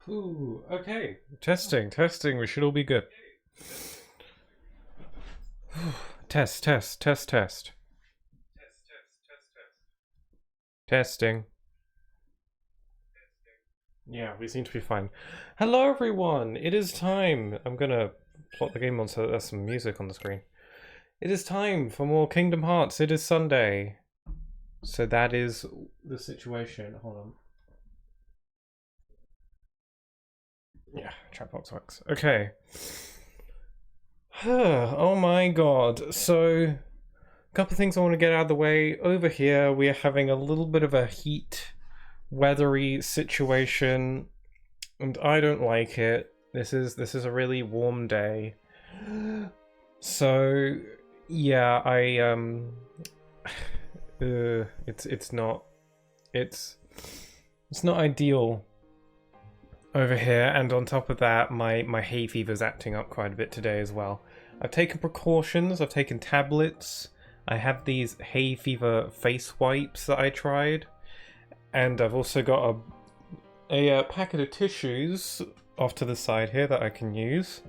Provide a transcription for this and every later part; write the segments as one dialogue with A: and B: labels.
A: Ooh, okay. Testing, testing. We should all be good. Test, test, test, test. Testing. Yeah, we seem to be fine. Hello, everyone. It is time. I'm gonna plot the game on so that there's some music on the screen. It is time for more Kingdom Hearts. It is Sunday. So that is the situation. Hold on. Yeah, chat box works. Okay. Oh my god. So, a couple of things I want to get out of the way. Over here, we are having a little bit of a heat, weathery situation, and I don't like it. This is a really warm day. So, yeah, it's not it's not ideal over here, and on top of that, my hay fever's acting up quite a bit today as well. I've taken precautions, I've taken tablets, I have these hay fever face wipes that I tried, and I've also got a packet of tissues off to the side here that I can use,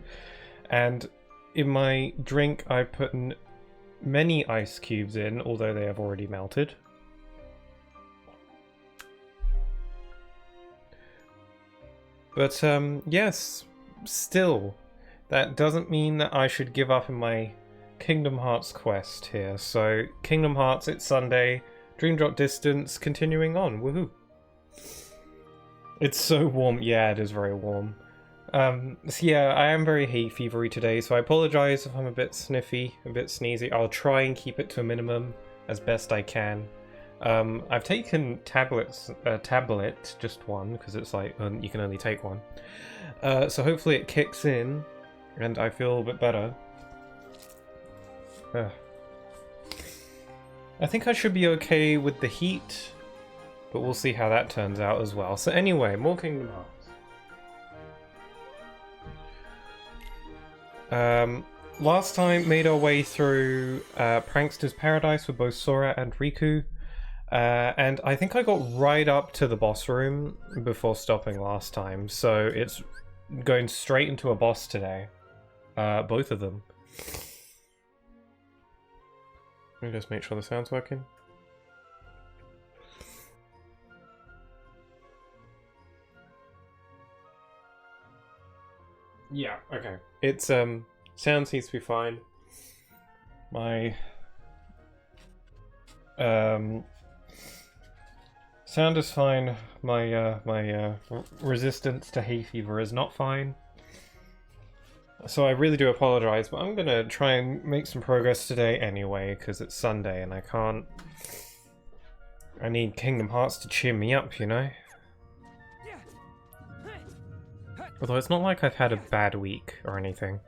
A: and in my drink I put many ice cubes in, although they have already melted. But, yes, still, that doesn't mean that I should give up in my Kingdom Hearts quest here. So, Kingdom Hearts, it's Sunday, Dream Drop Distance, continuing on, woohoo. It's so warm, yeah, it is very warm. So yeah, I am very hay fevery today, so I apologise if I'm a bit sniffy, a bit sneezy. I'll try and keep it to a minimum as best I can. I've taken tablet, just one, because it's like, you can only take one. So hopefully it kicks in, and I feel a bit better. I think I should be okay with the heat, but we'll see how that turns out as well. So anyway, more Kingdom Hearts. Last time made our way through Prankster's Paradise with both Sora and Riku. And I think I got right up to the boss room before stopping last time, so it's going straight into a boss today. Both of them. Let me just make sure the sound's working. Yeah, okay. It's, sound seems to be fine. My, sound is fine. My resistance to hay fever is not fine. So I really do apologize, but I'm gonna try and make some progress today anyway, because it's Sunday and I can't... I need Kingdom Hearts to cheer me up, you know? Although it's not like I've had a bad week or anything.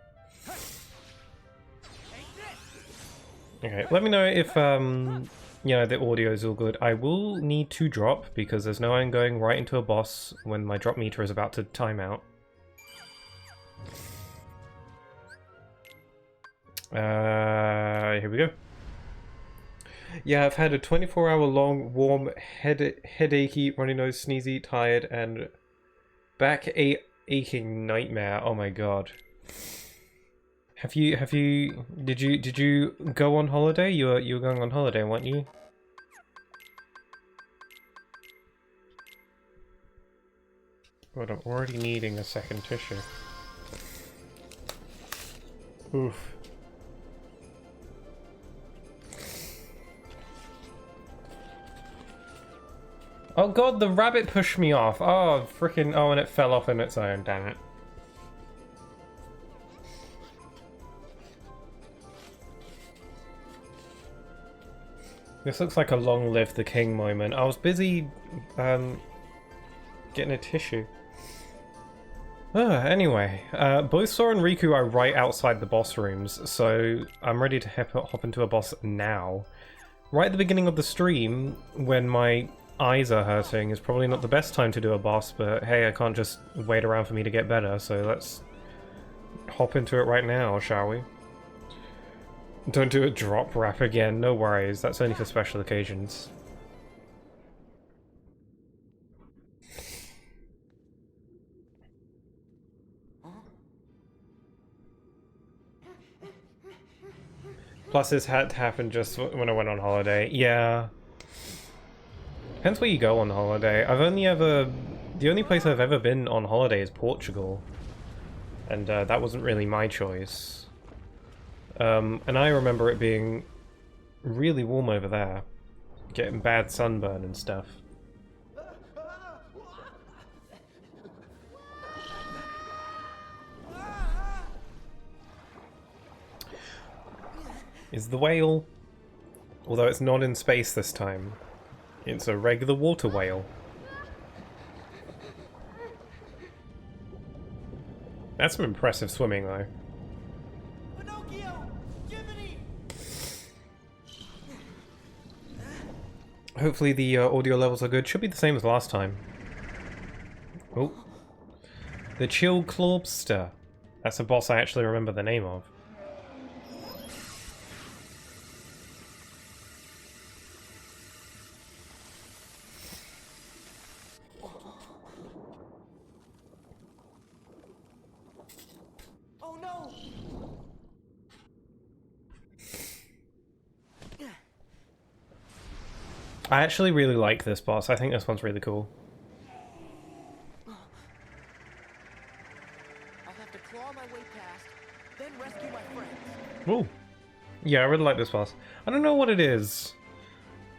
A: Okay, let me know if, you know, the audio is all good. I will need to drop, because there's no way I'm going right into a boss when my drop meter is about to time out. Here we go. Yeah, I've had a 24-hour long, warm, headachy, runny nose, sneezy, tired, and aching nightmare. Oh my god. Did you go on holiday? You were going on holiday, weren't you? But I'm already needing a second tissue. Oof. Oh god, the rabbit pushed me off. Oh, freaking, oh, and it fell off on its own, damn it. This looks like a long live the king moment. I was busy, getting a tissue. Anyway, both Sora and Riku are right outside the boss rooms, so I'm ready to hop into a boss now. Right at the beginning of the stream, when my eyes are hurting, is probably not the best time to do a boss, but hey, I can't just wait around for me to get better, so let's hop into it right now, shall we? Don't do a drop wrap again, no worries, that's only for special occasions. Plus, this had to happen just when I went on holiday. Yeah. Depends where you go on holiday. The only place I've ever been on holiday is Portugal. And that wasn't really my choice. And I remember it being really warm over there. Getting bad sunburn and stuff. Is the whale, although it's not in space this time, it's a regular water whale. That's some impressive swimming, though. Hopefully the audio levels are good. Should be the same as last time. Oh. The Chill Clawster. That's a boss I actually remember the name of. I actually really like this boss. I think this one's really cool.
B: I'll have to claw my way past, then rescue my friends.
A: Ooh. Yeah, I really like this boss. I don't know what it is.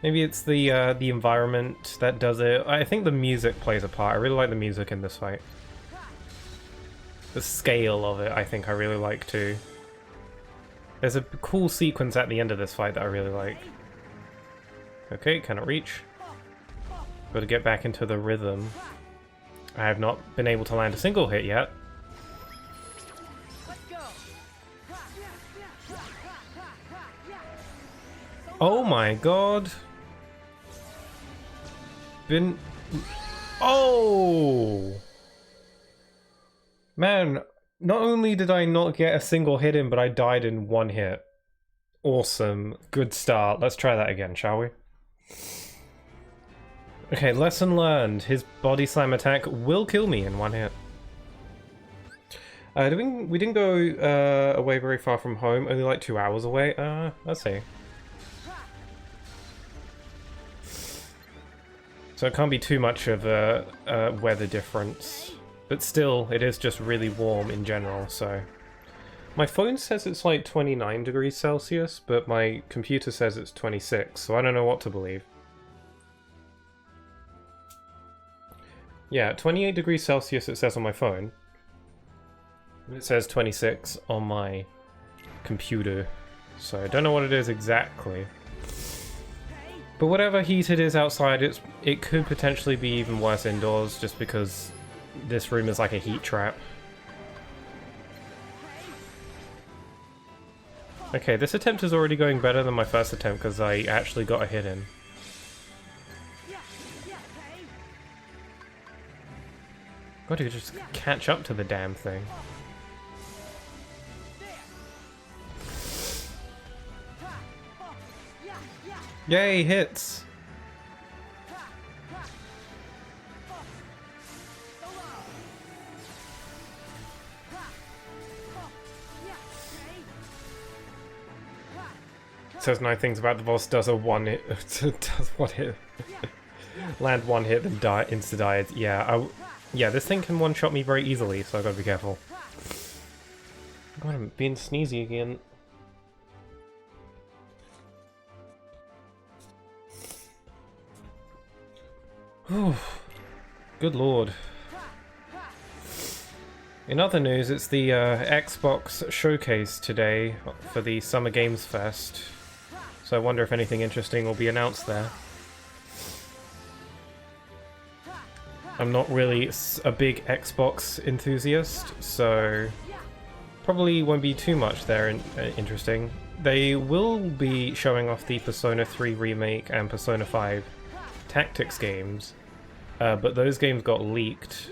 A: Maybe it's the environment that does it. I think the music plays a part. I really like the music in this fight. The scale of it, I think I really like too. There's a cool sequence at the end of this fight that I really like. Okay, cannot reach. Got to get back into the rhythm. I have not been able to land a single hit yet. Oh my god! Oh! Man, not only did I not get a single hit in, but I died in one hit. Awesome. Good start. Let's try that again, shall we? Okay, lesson learned. His body slam attack will kill me in one hit. We didn't go away very far from home, only like 2 hours away. Let's see. So it can't be too much of a weather difference. But still, it is just really warm in general, so... My phone says it's like 29 degrees Celsius, but my computer says it's 26, so I don't know what to believe. Yeah, 28 degrees Celsius it says on my phone. It says 26 on my computer, so I don't know what it is exactly. But whatever heat it is outside, it could potentially be even worse indoors, just because this room is like a heat trap. Okay, this attempt is already going better than my first attempt because I actually got a hit in. Got to just catch up to the damn thing. Yay, hits! Says 9 things about the boss. Does a one hit, does one hit, land one hit, then die, insta died. Yeah, yeah, this thing can one shot me very easily, so I gotta be careful. God, I'm being sneezy again. Whew. Good lord. In other news, it's the Xbox showcase today for the Summer Games Fest. So I wonder if anything interesting will be announced there. I'm not really a big Xbox enthusiast, so probably won't be too much there interesting. They will be showing off the Persona 3 Remake and Persona 5 Tactics games, but those games got leaked.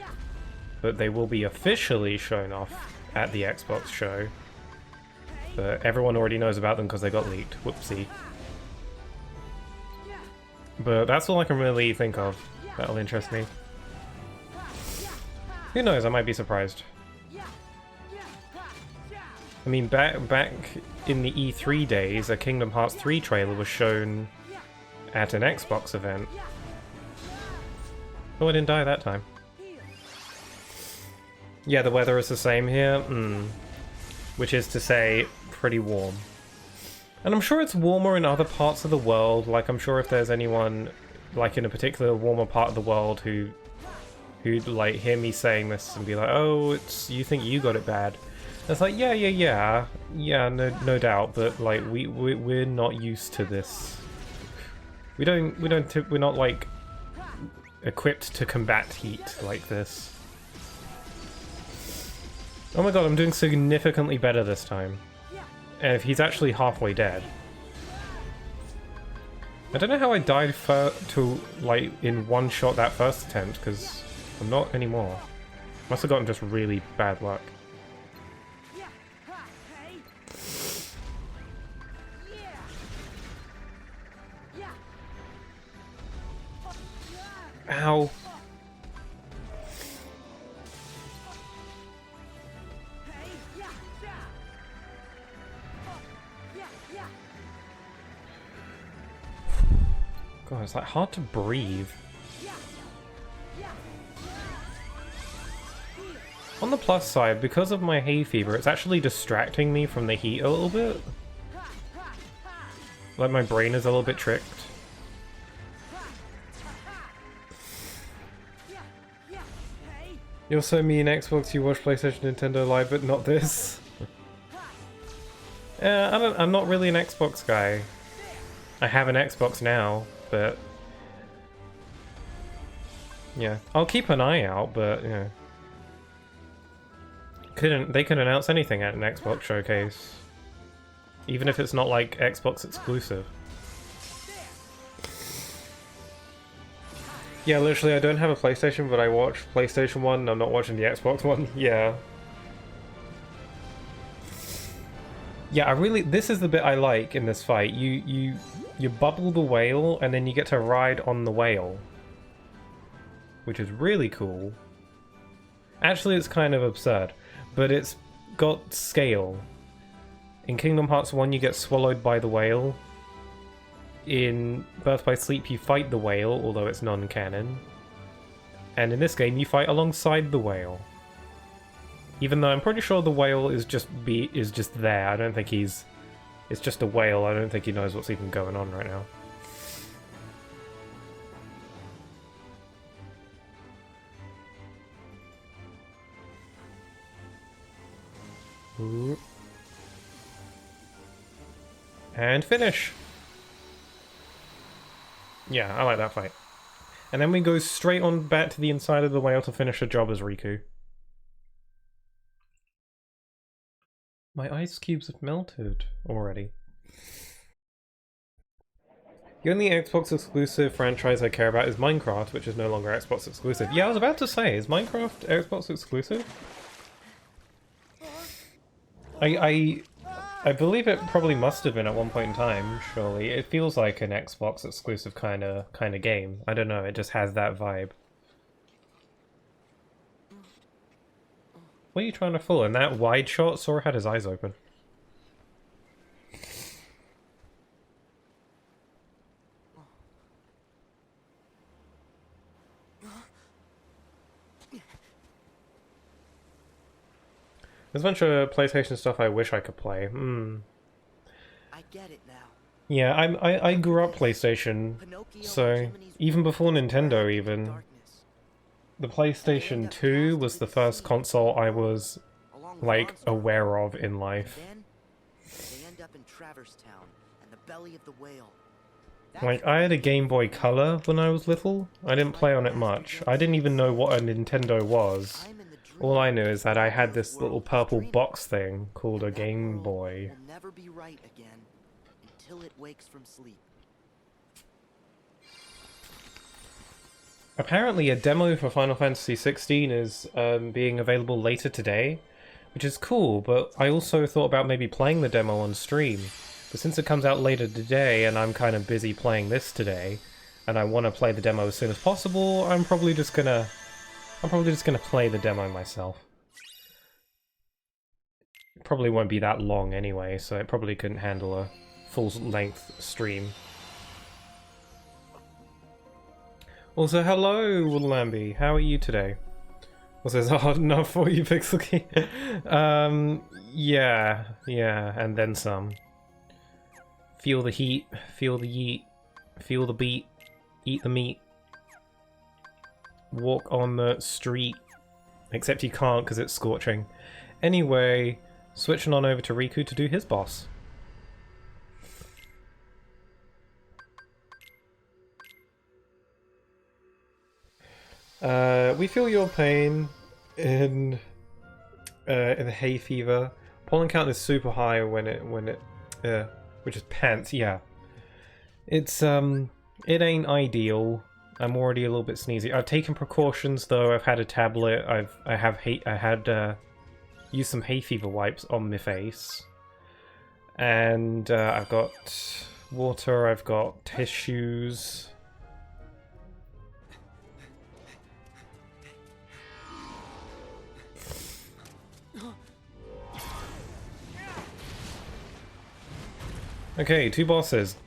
A: But they will be officially shown off at the Xbox show. But everyone already knows about them because they got leaked. Whoopsie. But that's all I can really think of. That'll interest me. Who knows, I might be surprised. I mean, back in the E3 days, a Kingdom Hearts 3 trailer was shown at an Xbox event. Oh, I didn't die that time. Yeah, the weather is the same here. Which is to say, pretty warm. And I'm sure it's warmer in other parts of the world. Like, I'm sure if there's anyone, like, in a particular warmer part of the world who'd like, hear me saying this and be like, oh, you think you got it bad. And it's like, yeah, no doubt, but, like, we're not used to this. We're not, like, equipped to combat heat like this. Oh my god, I'm doing significantly better this time. And he's actually halfway dead. I don't know how I died like, in one shot that first attempt, because I'm not anymore. Must have gotten just really bad luck. Ow. God, it's like hard to breathe. On the plus side, because of my hay fever, it's actually distracting me from the heat a little bit. Like, my brain is a little bit tricked. You're so mean, Xbox, you watch PlayStation, Nintendo Live, but not this. I'm not really an Xbox guy. I have an Xbox now, but... yeah, I'll keep an eye out, but, you know... They could announce anything at an Xbox showcase. Even if it's not, like, Xbox exclusive. Yeah, literally, I don't have a PlayStation, but I watch PlayStation 1, and I'm not watching the Xbox one. Yeah. Yeah, this is the bit I like in this fight. You bubble the whale, and then you get to ride on the whale. Which is really cool. Actually, it's kind of absurd, but it's got scale. In Kingdom Hearts 1, you get swallowed by the whale. In Birth by Sleep, you fight the whale, although it's non-canon. And in this game, you fight alongside the whale. Even though I'm pretty sure the whale is just there. I don't think it's just a whale. I don't think he knows what's even going on right now. Ooh. And finish! Yeah, I like that fight. And then we go straight on back to the inside of the whale to finish the job as Riku. My ice cubes have melted already. The only Xbox exclusive franchise I care about is Minecraft, which is no longer Xbox exclusive. Yeah, I was about to say, is Minecraft Xbox exclusive? I believe it probably must have been at one point in time, surely. It feels like an Xbox exclusive kind of game. I don't know, it just has that vibe. What are you trying to fool? In that wide shot, Sora had his eyes open. There's a bunch of PlayStation stuff I wish I could play.
B: I get it now.
A: Yeah, I grew up PlayStation, so even before Nintendo even. The PlayStation 2 was the first console I was, like, aware of in life.
B: They end up in Traverse Town and the belly of the whale.
A: Like, I had a Game Boy Color when I was little. I didn't play on it much. I didn't even know what a Nintendo was. All I knew is that I had this little purple box thing called a Game Boy.
B: Will never be right again until it wakes from sleep.
A: Apparently a demo for Final Fantasy XVI is being available later today, which is cool, but I also thought about maybe playing the demo on stream. But since it comes out later today and I'm kind of busy playing this today, and I want to play the demo as soon as possible, I'm probably just gonna play the demo myself. Probably won't be that long anyway, so it probably couldn't handle a full-length stream. Also, hello, Woodlamby. How are you today? Also, is it hard enough for you, Pixelkey? Yeah, and then some. Feel the heat, feel the yeet, feel the beat, eat the meat. Walk on the street. Except you can't because it's scorching. Anyway, switching on over to Riku to do his boss. We feel your pain in the hay fever. Pollen count is super high when it which is pants, yeah. It's it ain't ideal. I'm already a little bit sneezy. I've taken precautions though. I've had a tablet. I had used some hay fever wipes on my face, and I've got water. I've got tissues. Okay, 2 bosses.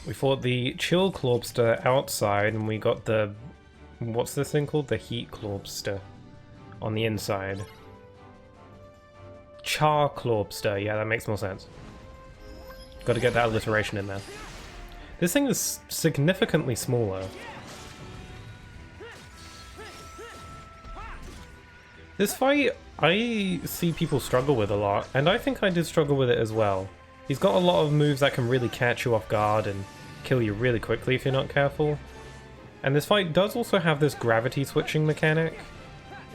A: We fought the Chill Clawbster outside, and we got the... what's this thing called? The Heat Clawbster on the inside. Char Clawbster, yeah, that makes more sense. Got to get that alliteration in there. This thing is significantly smaller. This fight, I see people struggle with a lot, and I think I did struggle with it as well. He's got a lot of moves that can really catch you off guard and kill you really quickly if you're not careful. And this fight does also have this gravity switching mechanic,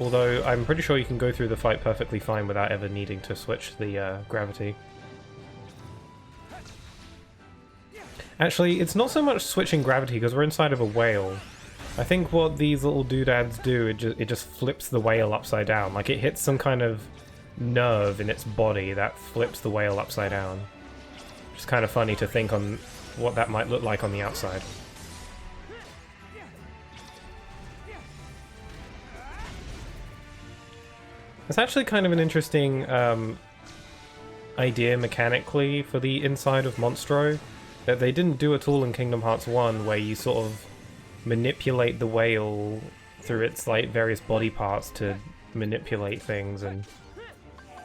A: although I'm pretty sure you can go through the fight perfectly fine without ever needing to switch the gravity. Actually, it's not so much switching gravity because we're inside of a whale. I think what these little doodads do, it just flips the whale upside down. Like it hits some kind of nerve in its body that flips the whale upside down. It's kind of funny to think on what that might look like on the outside. It's actually kind of an interesting idea mechanically for the inside of Monstro that they didn't do at all in Kingdom Hearts 1, where you sort of manipulate the whale through its like various body parts to manipulate things and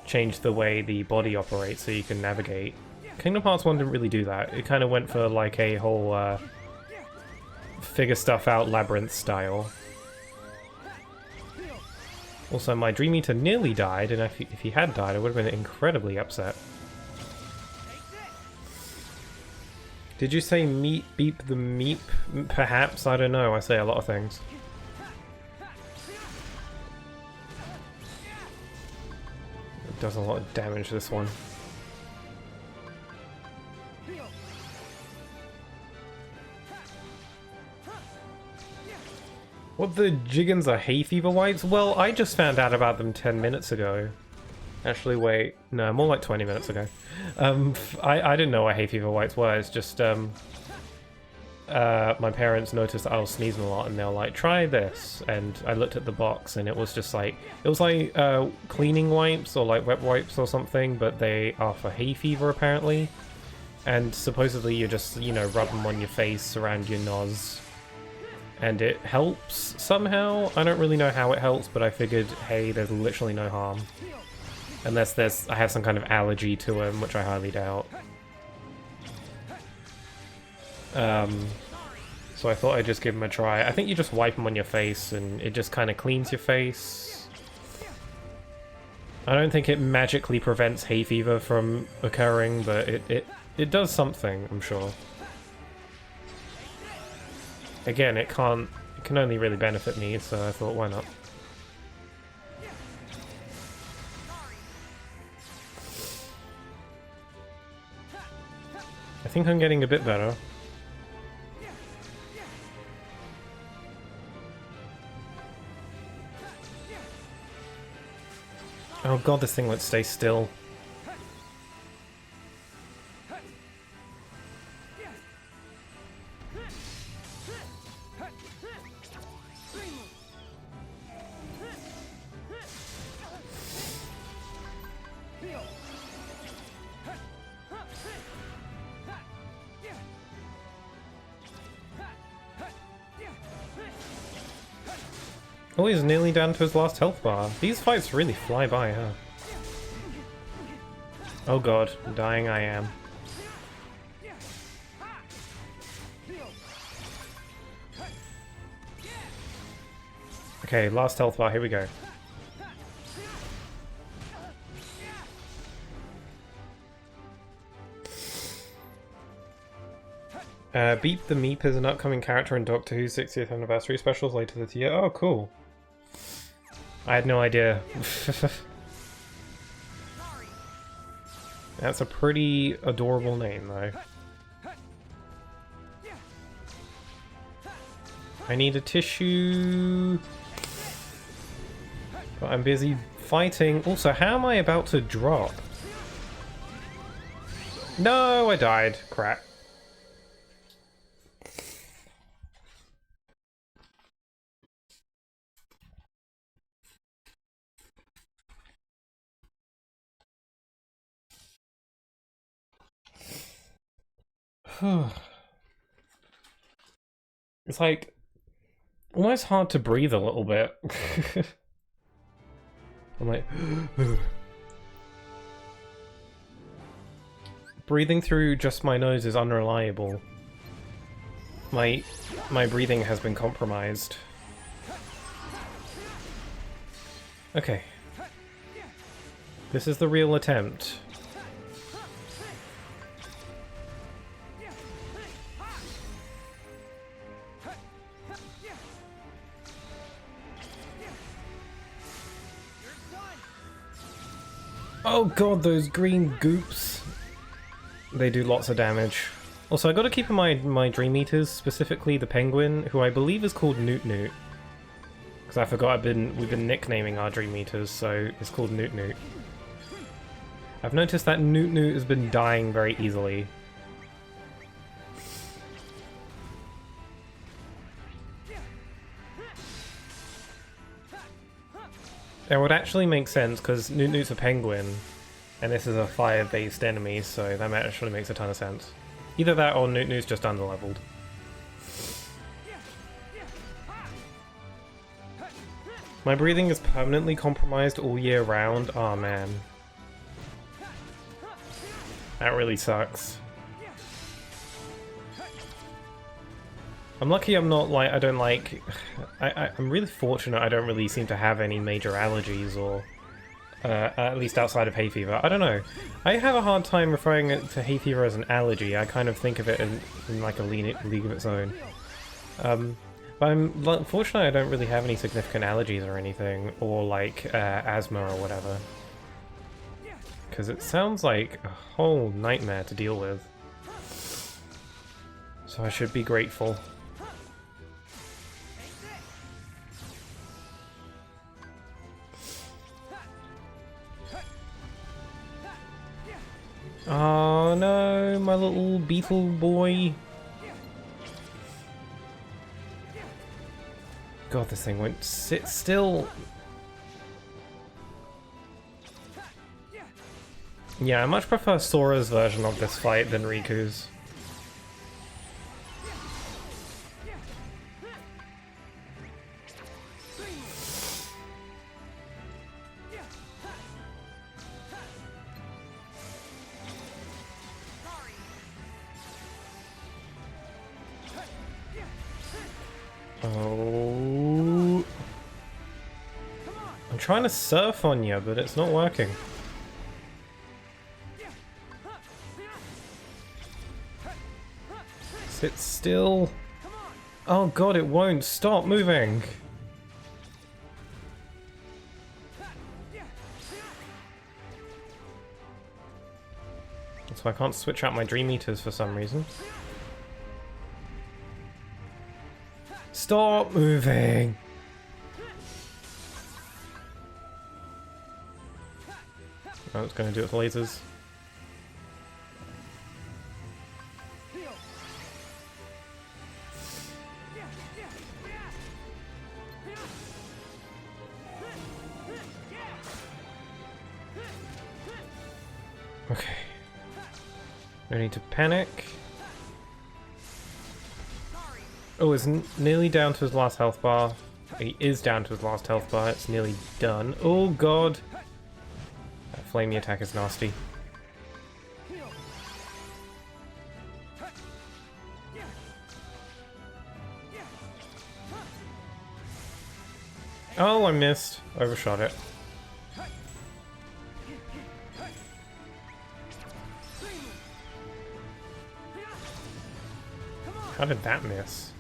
A: change the way the body operates so you can navigate. Kingdom Hearts 1 didn't really do that. It kind of went for like a whole figure stuff out labyrinth style. Also, my Dream Eater nearly died, and if he had died, I would have been incredibly upset. Did you say meep beep the meep? Perhaps, I don't know. I say a lot of things. It does a lot of damage, this one. What the jiggins are hay fever wipes? Well, I just found out about them 10 minutes ago. Actually, wait. No, more like 20 minutes ago. I didn't know what hay fever wipes were. It's just, my parents noticed that I was sneezing a lot and they were like, try this. And I looked at the box and it was just like, it was like cleaning wipes or like wet wipes or something, but they are for hay fever apparently. And supposedly you just, you know, rub them on your face, around your nose. And it helps somehow. I don't really know how it helps, but I figured, hey, there's literally no harm. Unless I have some kind of allergy to them, which I highly doubt. So I thought I'd just give them a try. I think you just wipe them on your face and it just kind of cleans your face. I don't think it magically prevents hay fever from occurring, but it does something, I'm sure. Again, it can only really benefit me, so I thought, why not? I think I'm getting a bit better. Oh god, this thing won't stay still. Oh, he's nearly down to his last health bar. These fights really fly by, huh? Oh god, dying I am. Okay, last health bar, here we go. Beep the Meep is an upcoming character in Doctor Who's 60th anniversary specials later this year. Oh, cool. I had no idea. That's a pretty adorable name, though. I need a tissue. But I'm busy fighting. Also, how am I about to drop? No, I died. Crap. It's like almost hard to breathe a little bit. I'm like breathing through just my nose is unreliable. My breathing has been compromised. Okay. This is the real attempt. Oh god, those green goops. They do lots of damage. Also, I gotta keep in mind my Dream Eaters, specifically the penguin, who I believe is called Newt Newt. Because I forgot we've been nicknaming our Dream Eaters, so it's called Newt Newt. I've noticed that Newt Newt has been dying very easily. It would actually make sense, because Newt Newt's a penguin, and this is a fire-based enemy, so that actually makes a ton of sense. Either that or Newt Newt's just underleveled. My breathing is permanently compromised all year round. Oh man. That really sucks. I'm lucky I'm not like, I don't like, I'm really fortunate I don't really seem to have any major allergies or, at least outside of hay fever. I don't know. I have a hard time referring to hay fever as an allergy. I kind of think of it in like a league of its own. But I'm fortunate I don't really have any significant allergies or anything, or like asthma or whatever. Because it sounds like a whole nightmare to deal with. So I should be grateful. Oh no, my little beetle boy. God, this thing won't sit still. Yeah, I much prefer Sora's version of this fight than Riku's. Oh, I'm trying to surf on you, but it's not working. Sit still. Oh god, it won't stop moving. So I can't switch out my Dream Eaters for some reason. Stop moving! Oh, it's going to do it with lasers. Okay. No need to panic. Oh, it's nearly down to his last health bar. He is down to his last health bar. It's nearly done. Oh god! That flamey attack is nasty. Oh, I missed. Overshot it. How did that miss?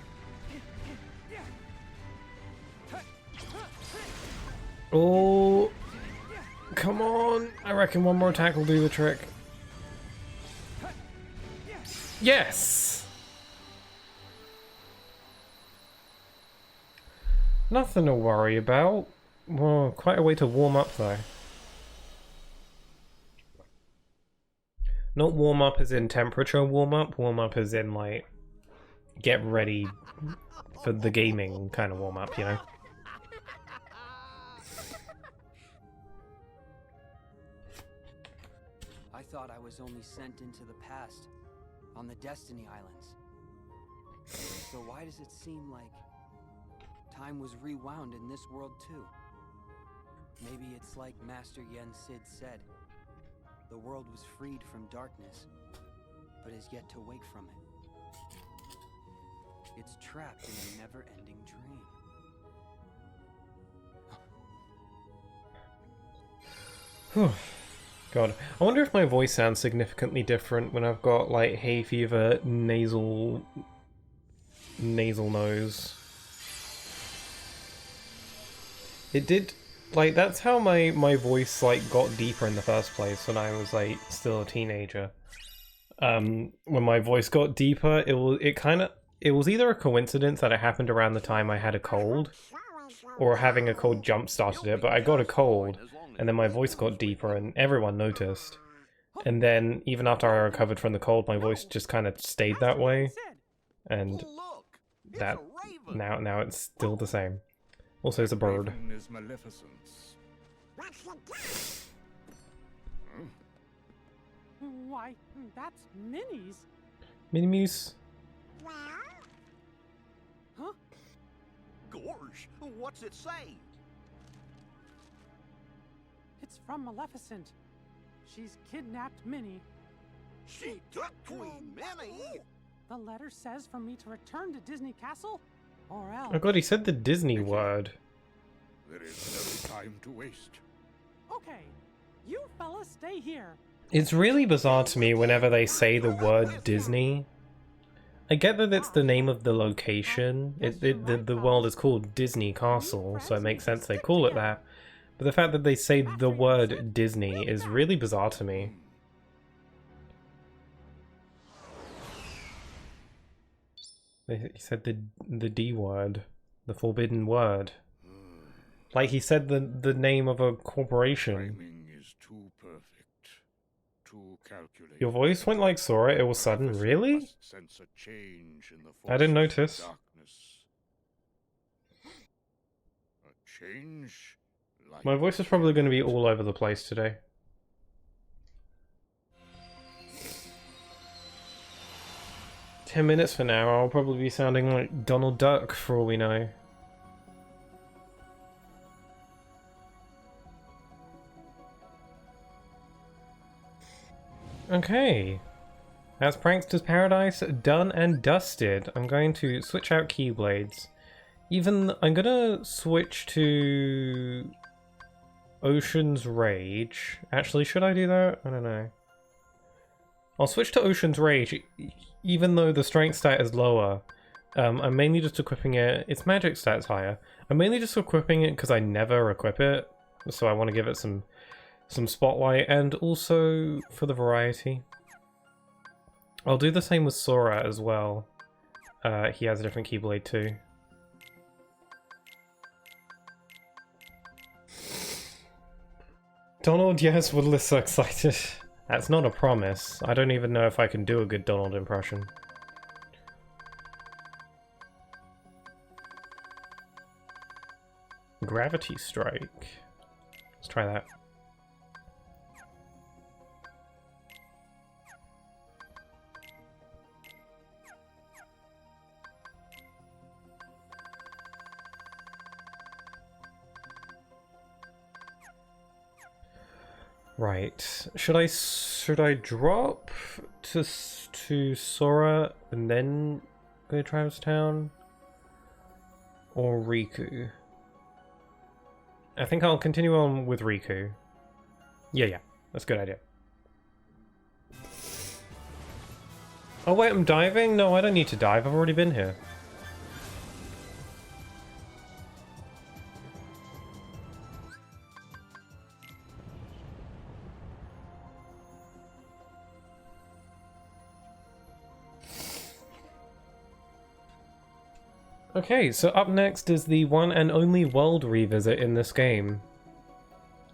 A: Oh, come on. I reckon one more attack will do the trick. Yes! Nothing to worry about. Well, quite a way to warm up though. Not warm up as in temperature warm up as in like get ready for the gaming kind of warm up, you know?
B: I thought I was only sent into the past, on the Destiny Islands. So why does it seem like time was rewound in this world too? Maybe it's like Master Yen Sid said. The world was freed from darkness, but is yet to wake from it. It's trapped in a never-ending dream.
A: God, I wonder if my voice sounds significantly different when I've got like hay fever, nasal nose. It did, like, that's how my voice like got deeper in the first place when I was like still a teenager. When my voice got deeper, it was either a coincidence that it happened around the time I had a cold, or having a cold jump started it, but I got a cold, and then my voice got deeper and everyone noticed. And then, even after I recovered from the cold, my voice just kind of stayed that way. And that, now it's still the same. Also, it's a bird.
C: Why, that's Minnie's.
A: Minnie Mouse.
C: Huh?
D: Gorge, what's it say?
C: It's from Maleficent. She's kidnapped Minnie.
D: She took Queen Minnie?
C: The letter says for me to return to Disney Castle, or else.
A: Oh god, he said the Disney word.
E: There is no time to waste.
C: Okay, you fellas stay here.
A: It's really bizarre to me whenever they say the word Disney. I get that it's the name of the location. The world is called Disney Castle, so it makes sense they call it that. But the fact that they say the word Disney is really bizarre to me. He said the D word. The forbidden word. Like he said the name of a corporation.
E: Timing is too perfect, too calculated.
A: Your voice went like Sora, it was sudden, really?
E: Must sense a change in the
A: I didn't
E: forces of
A: notice.
E: darkness. A change like
A: My voice is probably going to be all over the place today. "10 minutes for now, I'll probably be sounding like Donald Duck for all we know. Okay, that's Prankster's Paradise done and dusted. I'm going to switch out Keyblades. I'm gonna switch to Ocean's Rage. Actually, should I do that? I don't know. I'll switch to Ocean's Rage, even though the strength stat is lower. I'm mainly just equipping it. Its magic stat's higher. I'm mainly just equipping it because I never equip it, so I want to give it some spotlight, and also for the variety. I'll do the same with Sora as well. He has a different Keyblade too. Donald, yes, Woodle is so excited. That's not a promise. I don't even know if I can do a good Donald impression. Gravity Strike. Let's try that. Right. Should I drop to Sora and then go to Travis Town? Or Riku? I think I'll continue on with Riku. Yeah, that's a good idea. Oh wait, I'm diving? No, I don't need to dive, I've already been here. Okay, so up next is the one and only world revisit in this game.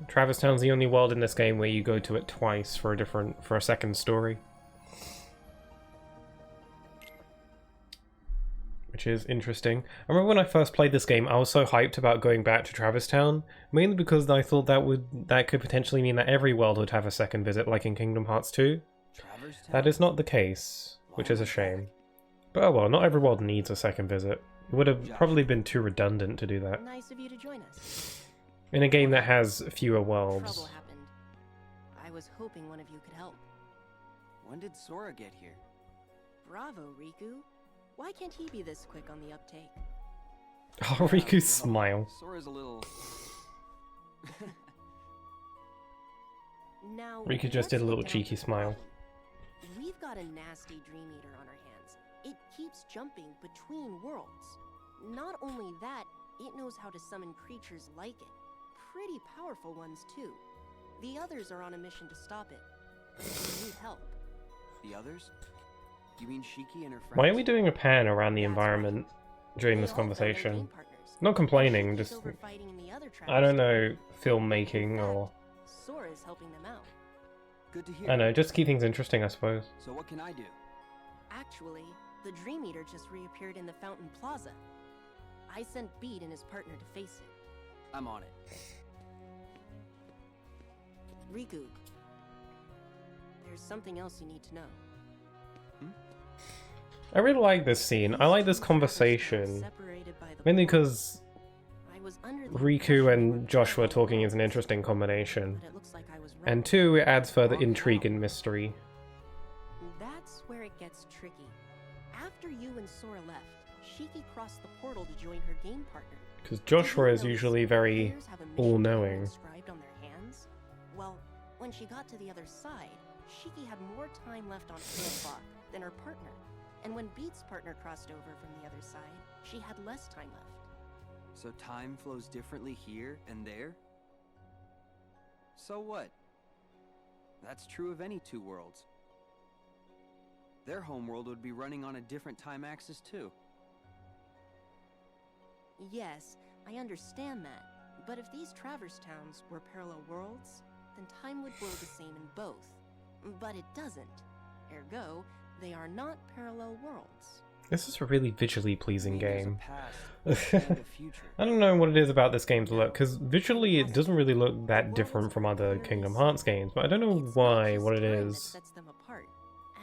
A: Travis Town's the only world in this game where you go to it twice for a second story. Which is interesting. I remember when I first played this game, I was so hyped about going back to Travis Town, mainly because I thought that could potentially mean that every world would have a second visit, like in Kingdom Hearts 2. That is not the case, which is a shame. But oh well, not every world needs a second visit. It would have probably been too redundant to do that.
F: Nice of you to join us.
A: In a game that has fewer worlds.
F: Trouble happened. I was hoping one of you could help.
B: When did Sora get here?
F: Bravo, Riku. Why can't he be this quick on the uptake?
A: Oh, Riku's smile.
B: Sora's a little...
F: Now,
A: Riku just did a
F: let's
A: little
F: get down
A: cheeky
F: to the
A: smile.
F: problem. We've got a nasty Dream Eater on our hands. It keeps jumping between worlds. Not only that, it knows how to summon creatures like it. Pretty powerful ones, too. The others are on a mission to stop it. We need help.
B: The others? You mean Shiki and her friends?
A: Why are we doing a pan around the
F: That's
A: environment during
F: They
A: this
F: all found their
A: conversation?
F: game partners.
A: Not complaining,
F: Shiki's
A: just...
F: over fighting in the other
A: I don't
F: Travis
A: know, filmmaking or...
F: Sora's helping them out.
B: Good to hear.
A: I don't know, just to keep things interesting, I suppose.
B: So what can I do?
F: Actually, the Dream Eater just reappeared in the Fountain Plaza. I sent Beat and his partner to face it.
B: I'm on it.
F: Riku, there's something else you need to know.
A: I really like this scene. I like this conversation.
F: Separated by the
A: Mainly
F: portal.
A: because
F: I was under the
A: Riku
F: impression
A: and
F: you were
A: Joshua
F: traveling
A: talking is an
F: alone,
A: interesting combination.
F: but it looks like I was wrong.
A: And two, it adds further intrigue and mystery.
F: That's where it gets tricky. After you and Sora left, Shiki crossed the portal to join her game partner.
A: Because
F: Did you
A: Joshua is
F: notice
A: usually
F: that
A: very
F: players have a mission
A: all-knowing.
F: inscribed on their hands? Well, when she got to the other side, Shiki had more time left on her clock than her partner. And when Beat's partner crossed over from the other side, she had less time left.
B: So time flows differently here and there? So what? That's true of any two worlds. Their homeworld would be running on a different time axis too.
F: Yes, I understand that. But if these Traverse Towns were parallel worlds, then time would flow the same in both. But it doesn't. Ergo, they are not parallel worlds.
A: This is a really visually pleasing
B: There's a
A: game.
B: past and a future.
A: I don't know what it is about this game's look, because visually it doesn't really look that different from other Kingdom Hearts games, but I don't know
F: It's
A: why,
F: not just
A: what it
F: time that
A: is.
F: sets them apart.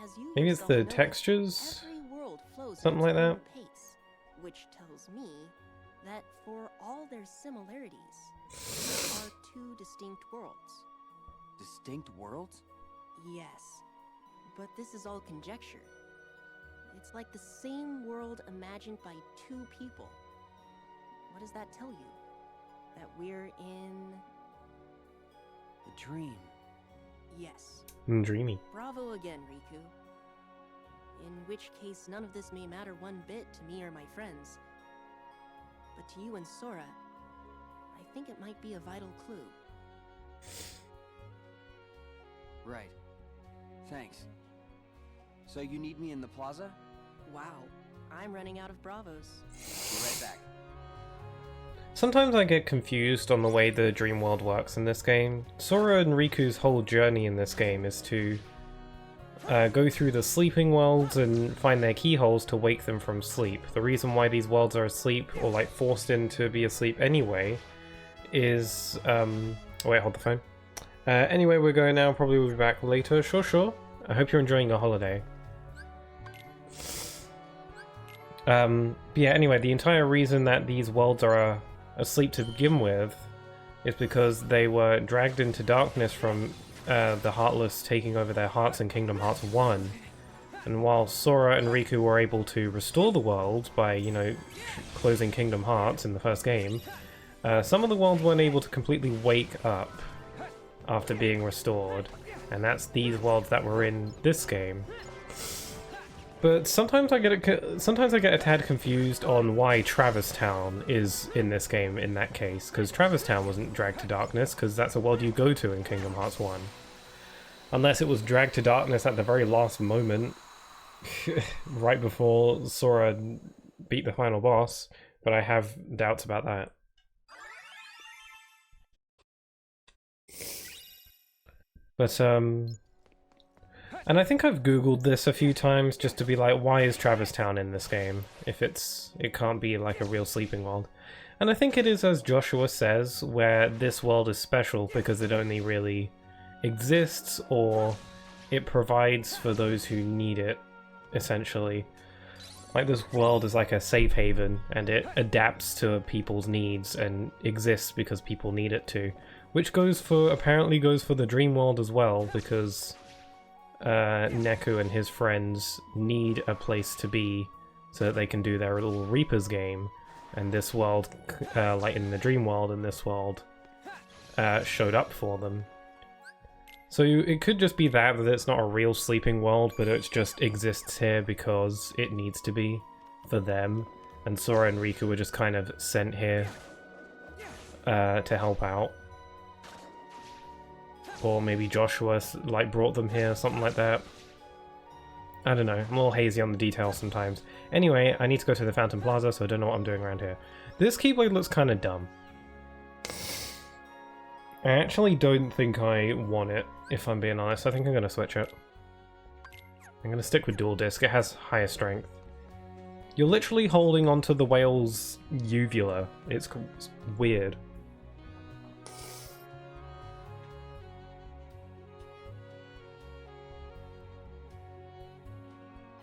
F: As you
A: Maybe it's
F: yourself
A: the
F: know,
A: textures?
F: every world flows at
A: Something
F: its
A: like
F: own
A: that?
F: pace, which tells me that for all their similarities, there are two distinct worlds.
B: Distinct worlds?
F: Yes, but this is all conjecture. It's like the same world imagined by two people. What does that tell you? That we're in...
B: A dream.
F: Yes.
A: Dreamy.
F: Bravo again, Riku. In which case, none of this may matter one bit to me or my friends. But to you and Sora, I think it might be a vital clue.
B: Right. Thanks. So you need me in the plaza?
F: Wow, I'm running out of Bravos.
B: Be right back.
A: Sometimes I get confused on the way the dream world works in this game. Sora and Riku's whole journey in this game is to go through the sleeping worlds and find their keyholes to wake them from sleep. The reason why these worlds are asleep, or like forced in to be asleep anyway, is... wait, hold the phone. Anyway, we're going now, probably we'll be back later. Sure. I hope you're enjoying your holiday. But yeah, anyway, the entire reason that these worlds are asleep to begin with is because they were dragged into darkness from the Heartless taking over their hearts in Kingdom Hearts 1. And while Sora and Riku were able to restore the world by, you know, closing Kingdom Hearts in the first game, some of the worlds weren't able to completely wake up after being restored. And that's these worlds that were in this game. But sometimes I get a tad confused on why Traverse Town is in this game in that case, because Traverse Town wasn't dragged to darkness, because that's a world you go to in Kingdom Hearts 1. Unless it was dragged to darkness at the very last moment, right before Sora beat the final boss, but I have doubts about that. But, and I think I've googled this a few times just to be like, why is Traverse Town in this game if it can't be like a real sleeping world? And I think it is as Joshua says, where this world is special because it only really exists, or it provides for those who need it, essentially. Like, this world is like a safe haven, and it adapts to people's needs and exists because people need it to. Which apparently goes for the dream world as well, because Neku and his friends need a place to be so that they can do their little Reapers game, and this world, like in the dream world in this world, showed up for them. So it could just be that it's not a real sleeping world, but it just exists here because it needs to be for them, and Sora and Riku were just kind of sent here to help out. Or maybe Joshua like brought them here, something like that. I don't know, I'm a little hazy on the details sometimes. Anyway, I need to go to the Fountain Plaza, so I don't know what I'm doing around here. This Keyblade looks kind of dumb. I actually don't think I want it, if I'm being honest. I think I'm going to switch it. I'm going to stick with Dual Disc, it has higher strength. You're literally holding onto the whale's uvula. It's weird.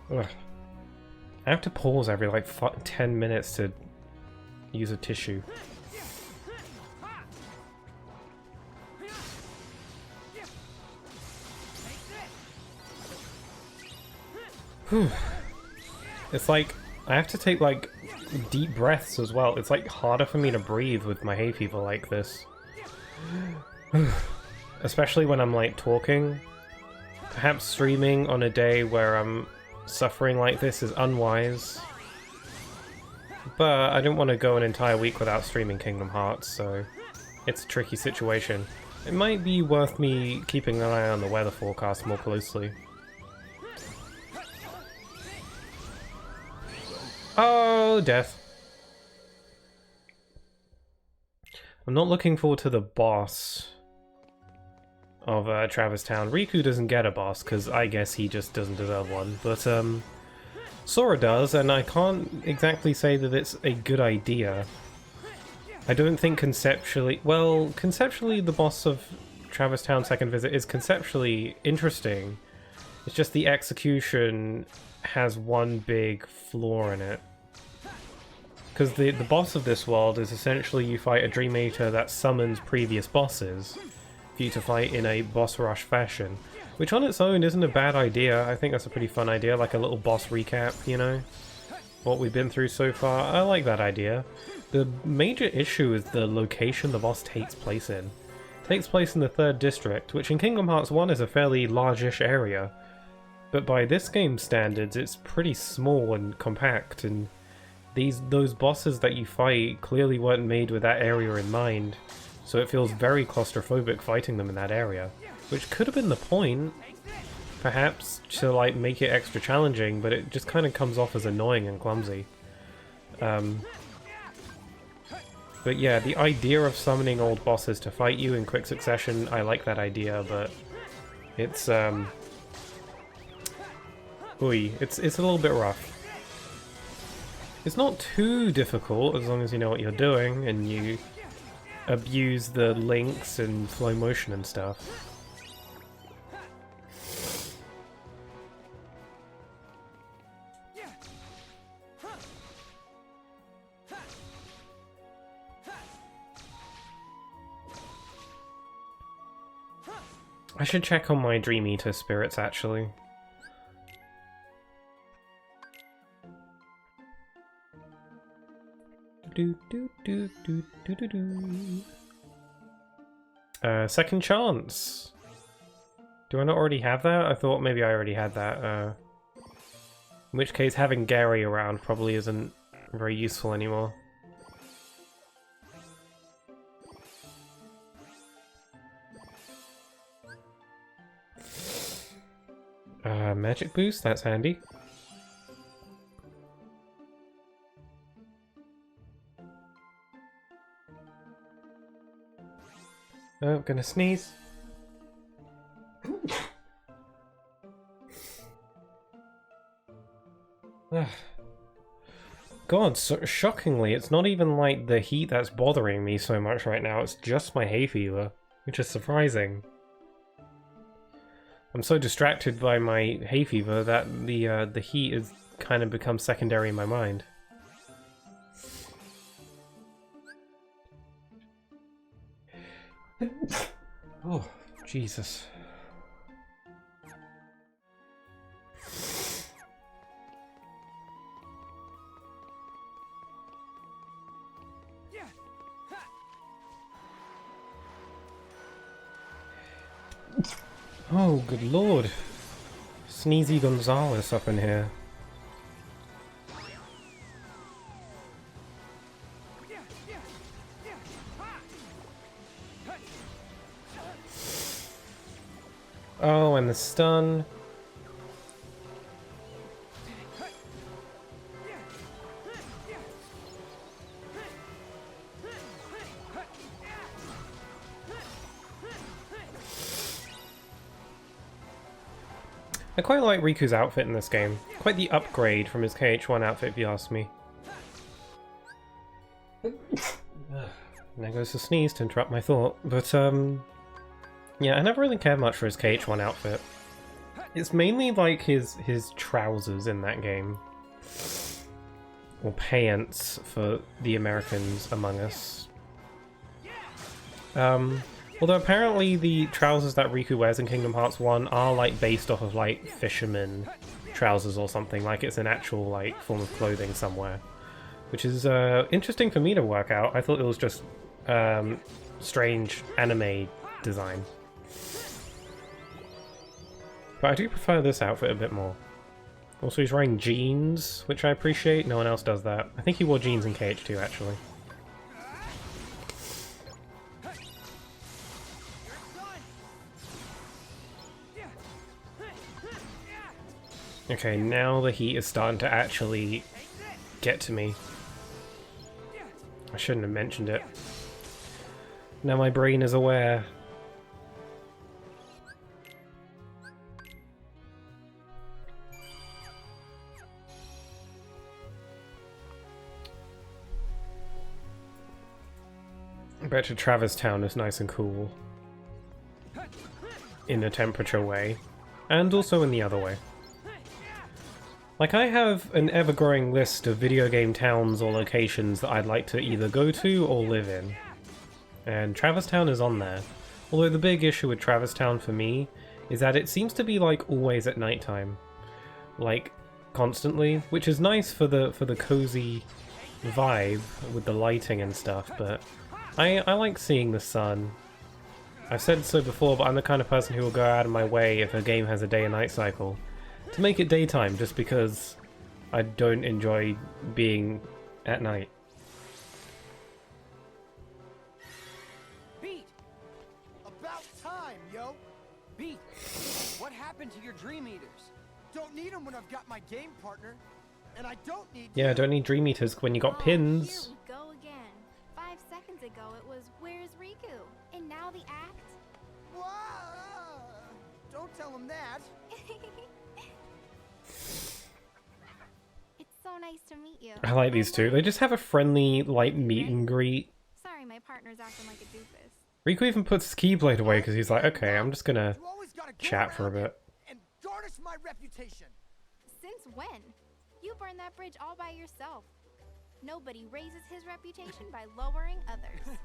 A: Ugh. I have to pause every like 10 minutes to use a tissue. Whew. It's like I have to take like deep breaths as well. It's like harder for me to breathe with my hay fever like this. Especially when I'm like talking. Perhaps streaming on a day where I'm suffering like this is unwise, but I don't want to go an entire week without streaming Kingdom Hearts, so it's a tricky situation. It might be worth me keeping an eye on the weather forecast more closely. Oh, death. I'm not looking forward to the boss of Traverse Town. Riku doesn't get a boss, because I guess he just doesn't deserve one, but Sora does, and I can't exactly say that it's a good idea. I don't think conceptually... Well, conceptually the boss of Traverse Town Second Visit is conceptually interesting. It's just the execution has one big flaw in it. Because the boss of this world is essentially you fight a Dream Eater that summons previous bosses for you to fight in a boss rush fashion, which on its own isn't a bad idea. I think that's a pretty fun idea, like a little boss recap, you know? What we've been through so far. I like that idea. The major issue is the location the boss takes place in. It takes place in the 3rd district, which in Kingdom Hearts 1 is a fairly largish area. But by this game's standards, it's pretty small and compact, and those bosses that you fight clearly weren't made with that area in mind. So it feels very claustrophobic fighting them in that area, which could have been the point, perhaps, to like make it extra challenging, but it just kind of comes off as annoying and clumsy. But yeah, the idea of summoning old bosses to fight you in quick succession, I like that idea, but it's ooh, it's a little bit rough. It's not too difficult as long as you know what you're doing and you abuse the links and slow motion and stuff. I should check on my Dream Eater spirits, actually. Second chance. Do I not already have that? I thought maybe I already had that. In which case, having Gary around probably isn't very useful anymore. Magic boost, that's handy. Oh, gonna sneeze. God, so shockingly, it's not even like the heat that's bothering me so much right now, it's just my hay fever, which is surprising. I'm so distracted by my hay fever that the heat has kind of become secondary in my mind. Oh, Jesus. Oh, good lord. Sneezy Gonzalez up in here. Oh, and the stun. I quite like Riku's outfit in this game. Quite the upgrade from his KH1 outfit, if you ask me. There goes the sneeze to interrupt my thought. But, yeah, I never really cared much for his KH1 outfit. It's mainly like his trousers in that game. Or pants for the Americans among us. Although apparently the trousers that Riku wears in Kingdom Hearts 1 are like based off of like fisherman trousers or something, like it's an actual like form of clothing somewhere. Which is interesting for me to work out. I thought it was just strange anime design. But I do prefer this outfit a bit more. Also he's wearing jeans, which I appreciate. No one else does that. I think he wore jeans in KH2 actually. Okay, now the heat is starting to actually get to me. I shouldn't have mentioned it. Now my brain is aware. I bet you Travis Town is nice and cool. In a temperature way. And also in the other way. Like, I have an ever-growing list of video game towns or locations that I'd like to either go to or live in. And Travis Town is on there. Although the big issue with Travis Town for me is that it seems to be like always at nighttime. Like, constantly, which is nice for the cozy vibe with the lighting and stuff, but I like seeing the sun. I've said so before, but I'm the kind of person who will go out of my way if a game has a day and night cycle to make it daytime, just because I don't enjoy being at night.
B: Beat! About time, yo! Beat! What happened to your Dream Eaters?
G: Don't need them when I've got my game partner. And I don't need
A: Yeah, don't need Dream Eaters when you got pins.
H: Here we go again. 5 seconds ago it was, "Where's Riku?" And now the act?
G: Whoa! Don't tell him that.
H: It's so nice to meet you.
A: I like these two. They just have a friendly, like, meet and greet.
H: Sorry, my partner's acting like a doofus.
A: Riku even puts his Keyblade away because he's like, okay, I'm just gonna
G: You always gotta go
A: chat for a
G: around
A: bit.
G: and garnish my reputation.
H: Since when? You burned that bridge all by yourself. Nobody raises his reputation by lowering others.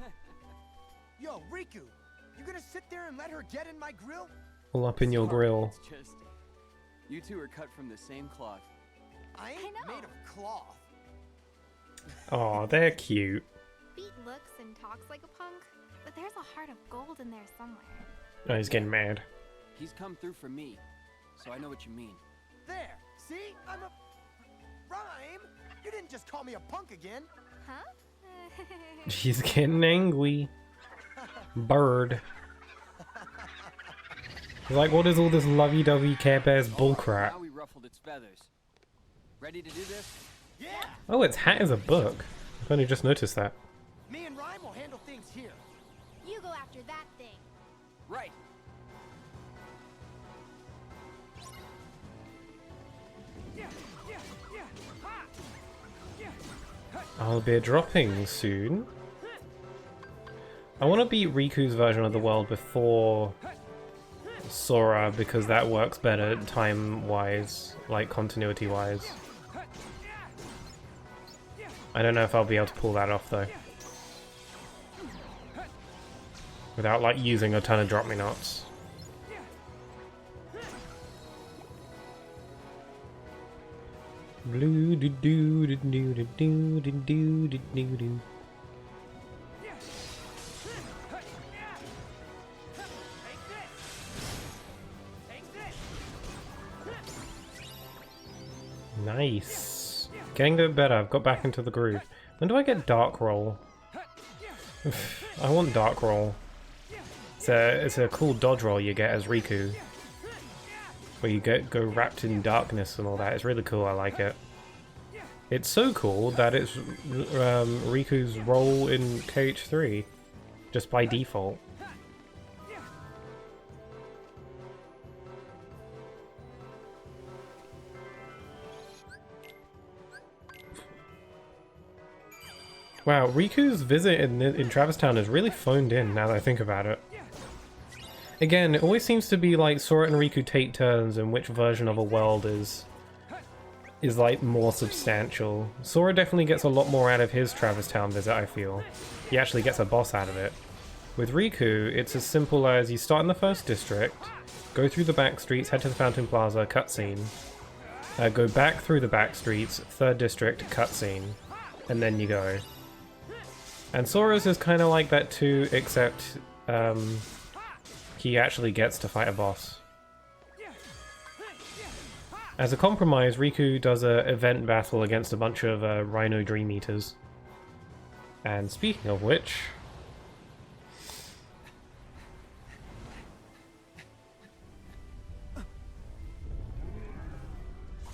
G: Yo, Riku, You gonna sit there and let her get in my grill?
A: All up in your
B: Sorry,
A: grill.
B: It's just you two are cut from the same cloth.
G: I ain't
H: know.
G: made of cloth.
A: Oh, they're cute.
H: Pete looks and talks like a punk, but there's a heart of gold in there somewhere.
A: Oh, he's getting mad.
B: He's come through for me, so I know what you mean.
G: There, see? I'm a... Rhyme? You didn't just call me a punk again.
H: Huh?
A: She's getting angry. Bird. He's like, what is all this lovey-dovey Care Bears bullcrap?
B: Now we ruffled its feathers. Ready to do this?
G: Yeah!
A: Oh, its hat is a book. I've only just noticed that.
G: Me and Rhyme will handle things here.
H: You go after that thing.
B: Right.
A: I'll be dropping soon. I want to beat Riku's version of the world before Sora because that works better time-wise, like continuity-wise. I don't know if I'll be able to pull that off though. Without like using a ton of drop me knots. Blue do do do do do do do do do do do. Nice. Getting a bit better. I've got back into the groove. When do I get Dark Roll? I want Dark Roll. It's a cool dodge roll you get as Riku. Where you go wrapped in darkness and all that. It's really cool, I like it. It's so cool that it's Riku's role in KH3. Just by default. Wow, Riku's visit in Travis Town is really phoned in now that I think about it. Again, it always seems to be like Sora and Riku take turns and which version of a world is like more substantial. Sora definitely gets a lot more out of his Travis Town visit, I feel. He actually gets a boss out of it. With Riku, it's as simple as you start in the first district, go through the back streets, head to the Fountain Plaza, cutscene. Go back through the back streets, third district, cutscene. And then you go. And Sora's is kind of like that too, except he actually gets to fight a boss. As a compromise, Riku does a event battle against a bunch of Rhino Dream Eaters. And speaking of which...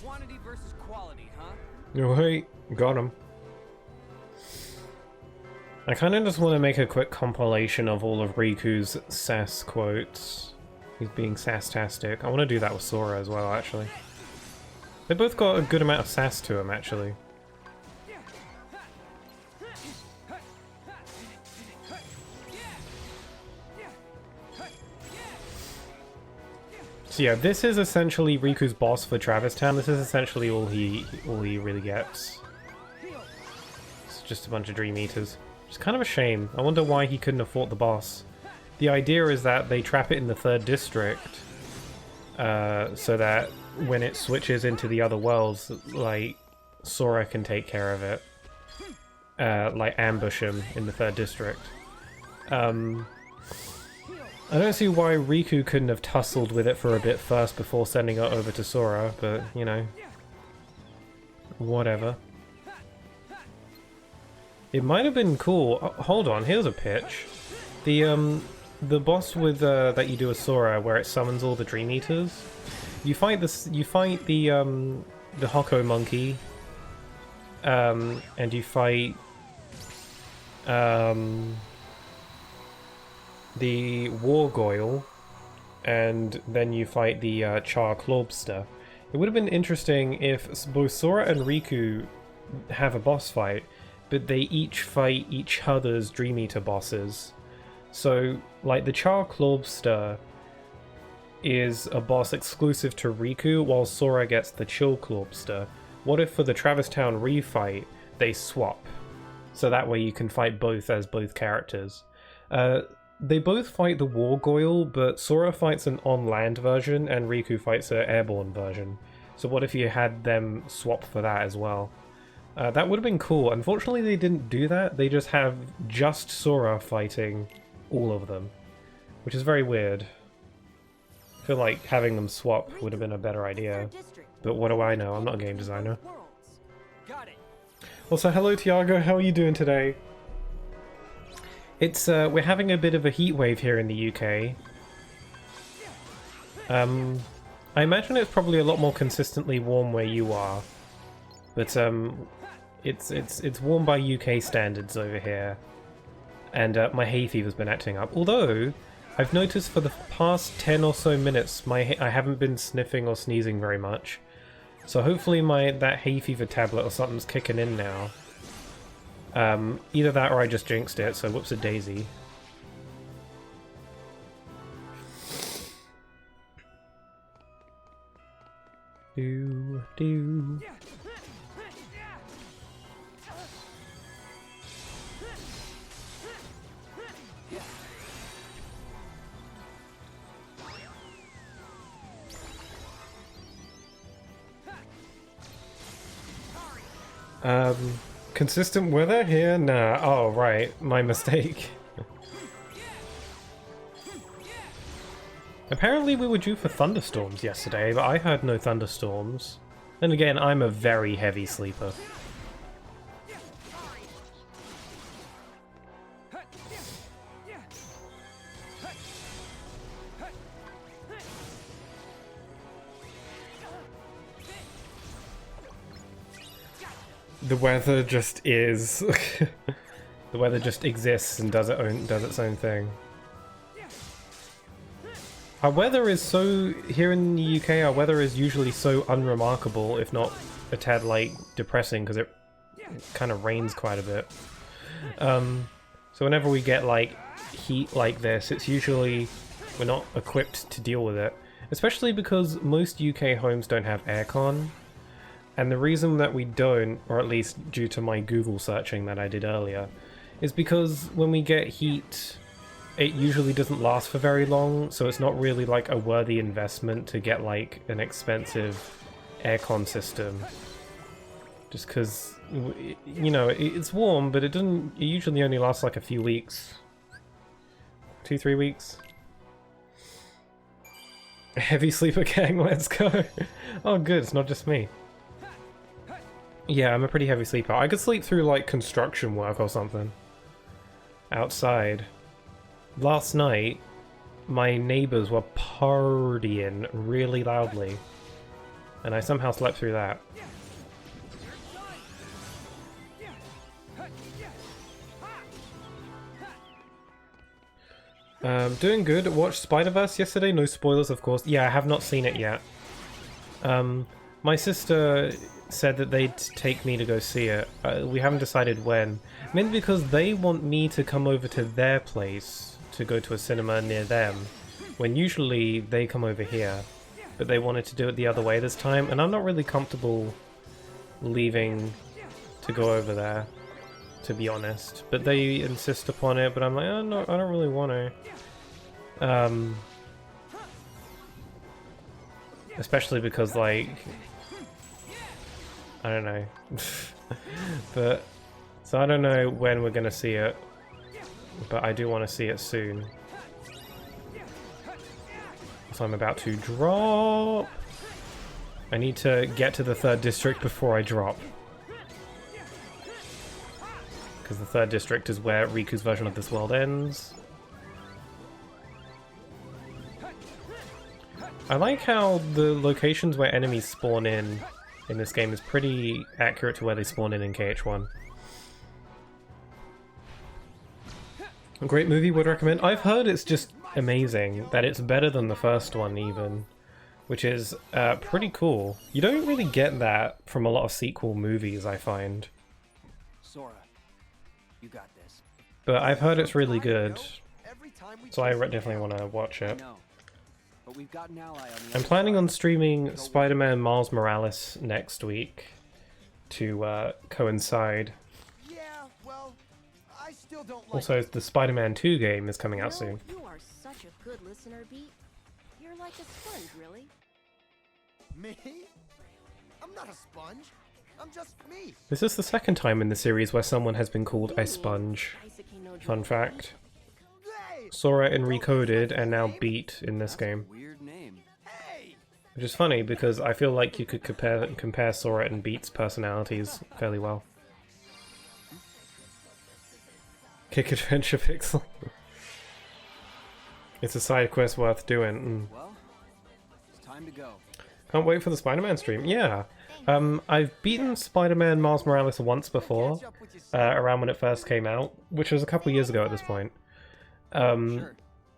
B: Quantity versus quality, huh?
A: Oh wait, got him. I kind of just want to make a quick compilation of all of Riku's sass quotes. He's being sass-tastic. I want to do that with Sora as well, actually. They both got a good amount of sass to them, actually. So yeah, this is essentially Riku's boss for Travis Town. This is essentially all he really gets. It's just a bunch of Dream Eaters. It's kind of a shame. I wonder why he couldn't have fought the boss. The idea is that they trap it in the third district, so that when it switches into the other worlds, like, Sora can take care of it. Like, ambush him in the third district. I don't see why Riku couldn't have tussled with it for a bit first before sending it over to Sora, but, you know. Whatever. It might have been cool. Oh, hold on, here's a pitch. The boss with that you do with Sora, where it summons all the Dream Eaters. You fight this. You fight the Hoko monkey, and you fight the Wargoyle, and then you fight the Char Clawbster. It would have been interesting if both Sora and Riku have a boss fight, but they each fight each other's Dream Eater bosses. So, like, the Char Clawbster is a boss exclusive to Riku, while Sora gets the Chill Clawbster. What if for the Travis Town refight, they swap? So that way you can fight both as both characters. they both fight the Gargoyle, but Sora fights an on-land version and Riku fights an airborne version. So what if you had them swap for that as well? That would have been cool. Unfortunately, they didn't do that. They just have just Sora fighting all of them, which is very weird. I feel like having them swap would have been a better idea. But what do I know? I'm not a game designer. Also, hello Tiago, how are you doing today? It's we're having a bit of a heat wave here in the UK. I imagine it's probably a lot more consistently warm where you are, but it's warm by UK standards over here, and my hay fever's been acting up. Although I've noticed for the past 10 or so minutes, I haven't been sniffing or sneezing very much. So hopefully that hay fever tablet or something's kicking in now. Either that or I just jinxed it, so whoops a daisy. Do. Consistent weather here? Nah. Oh, right. My mistake. Apparently we were due for thunderstorms yesterday, but I heard no thunderstorms. And again, I'm a very heavy sleeper. The weather just is. The weather just exists and does its own thing. Our weather is so, here in the UK, our weather is usually so unremarkable, if not a tad, like, depressing, because it kind of rains quite a bit. So whenever we get, like, heat like this, it's usually, we're not equipped to deal with it. Especially because most UK homes don't have aircon. And the reason that we don't, or at least due to my Google searching that I did earlier, is because when we get heat, it usually doesn't last for very long, so it's not really like a worthy investment to get like an expensive aircon system. Just because, you know, it's warm, but it usually only lasts like a few weeks. 2-3 weeks. Heavy sleeper gang, let's go. Oh good, it's not just me. Yeah, I'm a pretty heavy sleeper. I could sleep through like construction work or something. Outside. Last night, my neighbors were partying really loudly. And I somehow slept through that. Doing good. Watched Spider-Verse yesterday. No spoilers, of course. Yeah, I have not seen it yet. My sister said that they'd take me to go see it. We haven't decided when. Mainly because they want me to come over to their place to go to a cinema near them, when usually they come over here. But they wanted to do it the other way this time, and I'm not really comfortable leaving to go over there, to be honest. But they insist upon it, but I'm like, oh, no, I don't really want to. Especially because, like, I don't know. But, so I don't know when we're gonna see it, but I do want to see it soon. So I'm about to drop. I need to get to the 3rd district before I drop. Because the 3rd district is where Riku's version of this world ends. I like how the locations where enemies spawn in this game is pretty accurate to where they spawn in KH1. A great movie, would recommend. I've heard it's just amazing, that it's better than the first one even, which is pretty cool. You don't really get that from a lot of sequel movies, I find.
B: Sora, you got this.
A: But I've heard it's really good, so I definitely want to watch it.
B: But we've got an ally on the
A: I'm planning on streaming Spider-Man Miles Morales next week to coincide.
G: Yeah, well, I still don't like
A: Also,
G: it.
A: the Spider-Man 2 game is coming out
F: You know,
A: soon.
F: you are such a good listener, Beat. You're like a sponge, really.
G: Me? I'm not a sponge. I'm just me.
A: This is the second time in the series where someone has been called a
F: Meaning,
A: sponge.
F: Daisuke no
A: Fun
F: Joe
A: fact.
G: Hey!
A: Sora in Recoded and now Beat in this
B: That's a
A: game.
B: weird name.
G: Hey!
A: Which is funny because I feel like you could compare Sora and Beat's personalities fairly well. Kick Adventure Pixel. It's a side quest worth doing.
B: Well, it's time to go.
A: Can't wait for the Spider-Man stream. Yeah. I've beaten Spider-Man Miles Morales once before,
G: Catch up with yourself.
A: around when it first came out, which was a couple of years ago at this point.
B: Sure.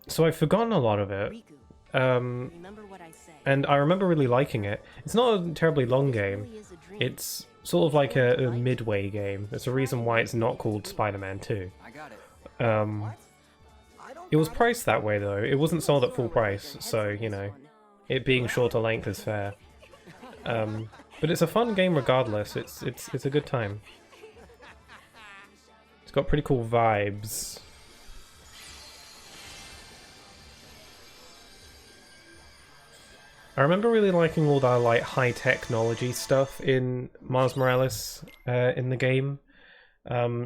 A: So I've forgotten a lot of it.
F: Riku, remember what I say.
A: And I remember really liking it. It's not a terribly long
F: This
A: game.
F: really is a dream.
A: It's sort of like a midway game. There's a reason why it's not called Spider-Man 2.
B: I got it.
G: What? I don't
A: It was
G: got
A: priced that way though. It wasn't sold at full
F: Sora would've
A: price,
F: been
A: so,
F: hesitant
A: you
F: this
A: know,
F: one.
A: it being shorter length is fair. But it's a fun game regardless. It's a good time. It's got pretty cool vibes. I remember really liking all the like high technology stuff in Miles Morales in the game.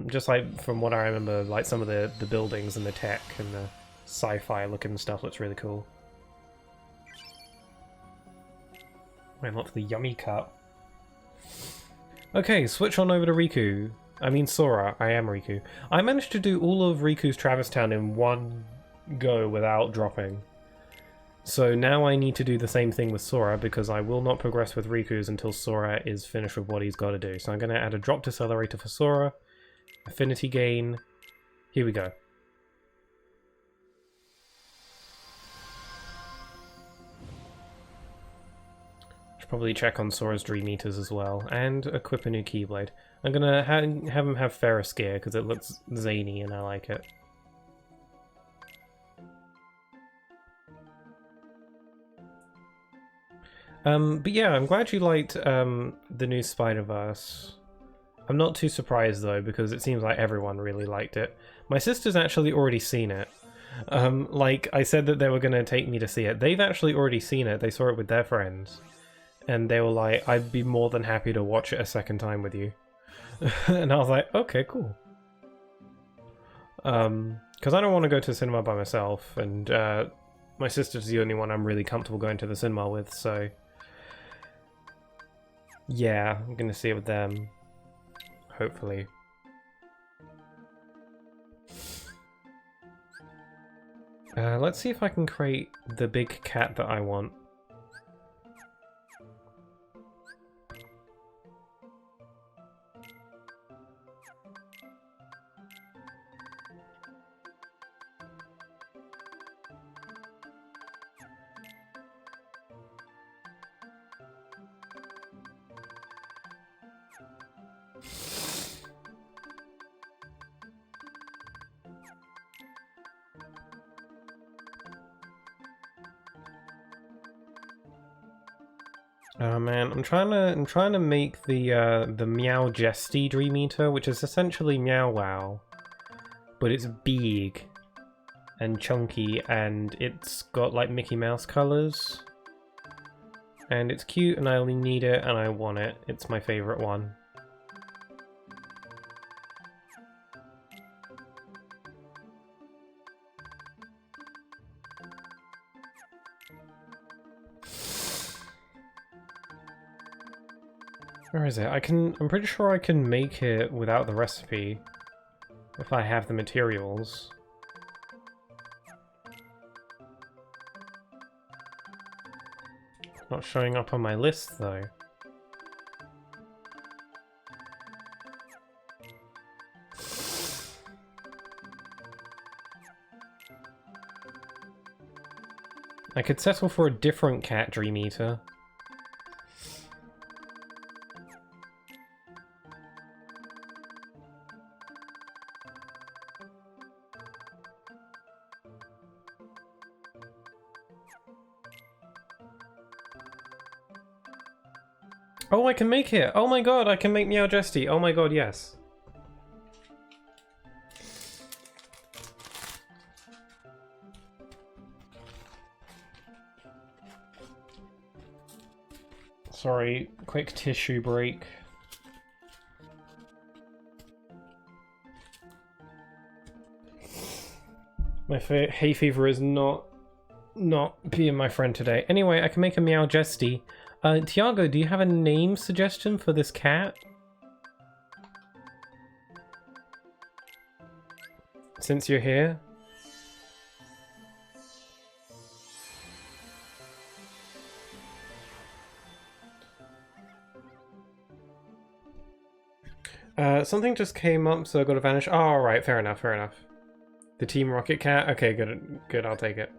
A: Just like from what I remember, like some of the buildings and the tech and the sci-fi looking stuff looks really cool. Man, look for the yummy cup. Okay, switch on over to Riku. I mean Sora, I am Riku. I managed to do all of Riku's Traverse Town in one go without dropping. So now I need to do the same thing with Sora because I will not progress with Riku's until Sora is finished with what he's got to do. So I'm going to add a drop decelerator for Sora. Affinity gain. Here we go. Should probably check on Sora's Dream Eaters as well, and equip a new Keyblade. I'm gonna have him have Ferris Gear because it looks zany and I like it. But yeah, I'm glad you liked the new Spider-Verse. I'm not too surprised though, because it seems like everyone really liked it. My sister's actually already seen it. Like, I said that they were going to take me to see it. They've actually already seen it. They saw it with their friends. And they were like, I'd be more than happy to watch it a second time with you. And I was like, okay, cool. Because I don't want to go to the cinema by myself, and my sister's the only one I'm really comfortable going to the cinema with, so... yeah, I'm going to see it with them. Hopefully. Let's see if I can create the big cat that I want. Oh man, I'm trying to make the Meow Jesty Dream Eater, which is essentially Meow Wow, but it's big and chunky and it's got like Mickey Mouse colors. And it's cute and I only need it and I want it. It's my favorite one. Where is it? I'm pretty sure I can make it without the recipe if I have the materials. Not showing up on my list though. I could settle for a different cat Dream Eater. Oh, I can make it! Oh my god, I can make Meow Jesty! Oh my god, yes. Sorry, quick tissue break. My hay fever is not being my friend today. Anyway, I can make a meow jesty. Tiago, do you have a name suggestion for this cat? Since you're here? Something just came up, so I gotta vanish. Oh, alright, fair enough, fair enough. The Team Rocket Cat? Okay, good, I'll take it.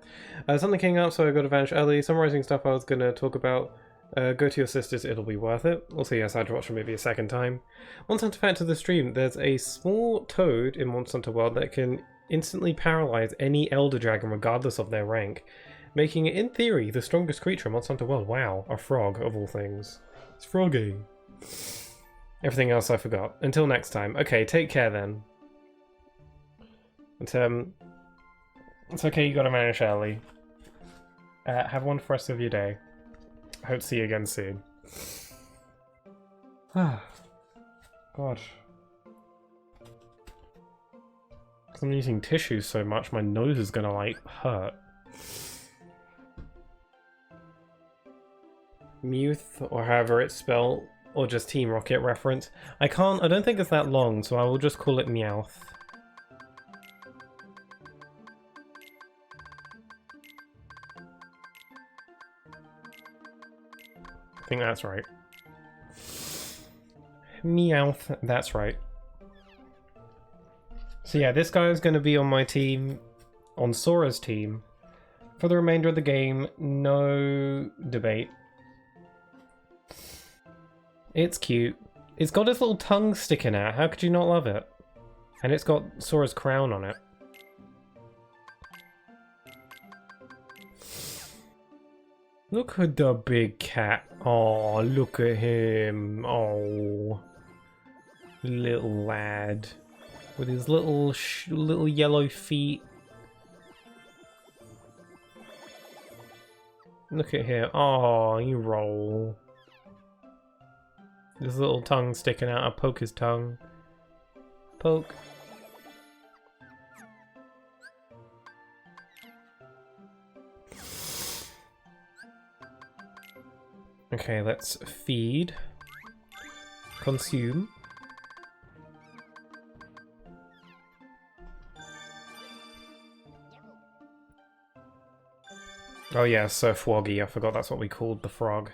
A: Something came up, so I gotta vanish early. Summarizing stuff I was gonna talk about. Go to your sister's, it'll be worth it. Also, yes, I'd watch the movie a second time. Monster Hunter fact of the stream, there's a small toad in Monster Hunter World that can instantly paralyze any Elder Dragon regardless of their rank, making it, in theory, the strongest creature in Monster Hunter World. Wow, a frog of all things. It's froggy. Everything else I forgot. Until next time. Okay, take care then. It's okay, you gotta vanish early. Have one for the rest of your day. Hope to see you again soon. God. Because I'm using tissues so much, my nose is gonna, like, hurt. Muth, or however it's spelled, or just Team Rocket reference. I don't think it's that long, so I will just call it Meowth. I think that's right. Meowth, that's right. So yeah, this guy is going to be on my team, on Sora's team, for the remainder of the game. No debate. It's cute. It's got its little tongue sticking out. How could you not love it? And it's got Sora's crown on it. Look at the big cat. Oh, look at him. Oh, little lad with his little yellow feet. Look at him. Oh, you roll. His little tongue sticking out. I'll poke his tongue. Poke. Okay, let's feed. Consume. Oh yeah, Sir Froggy. I forgot that's what we called the frog.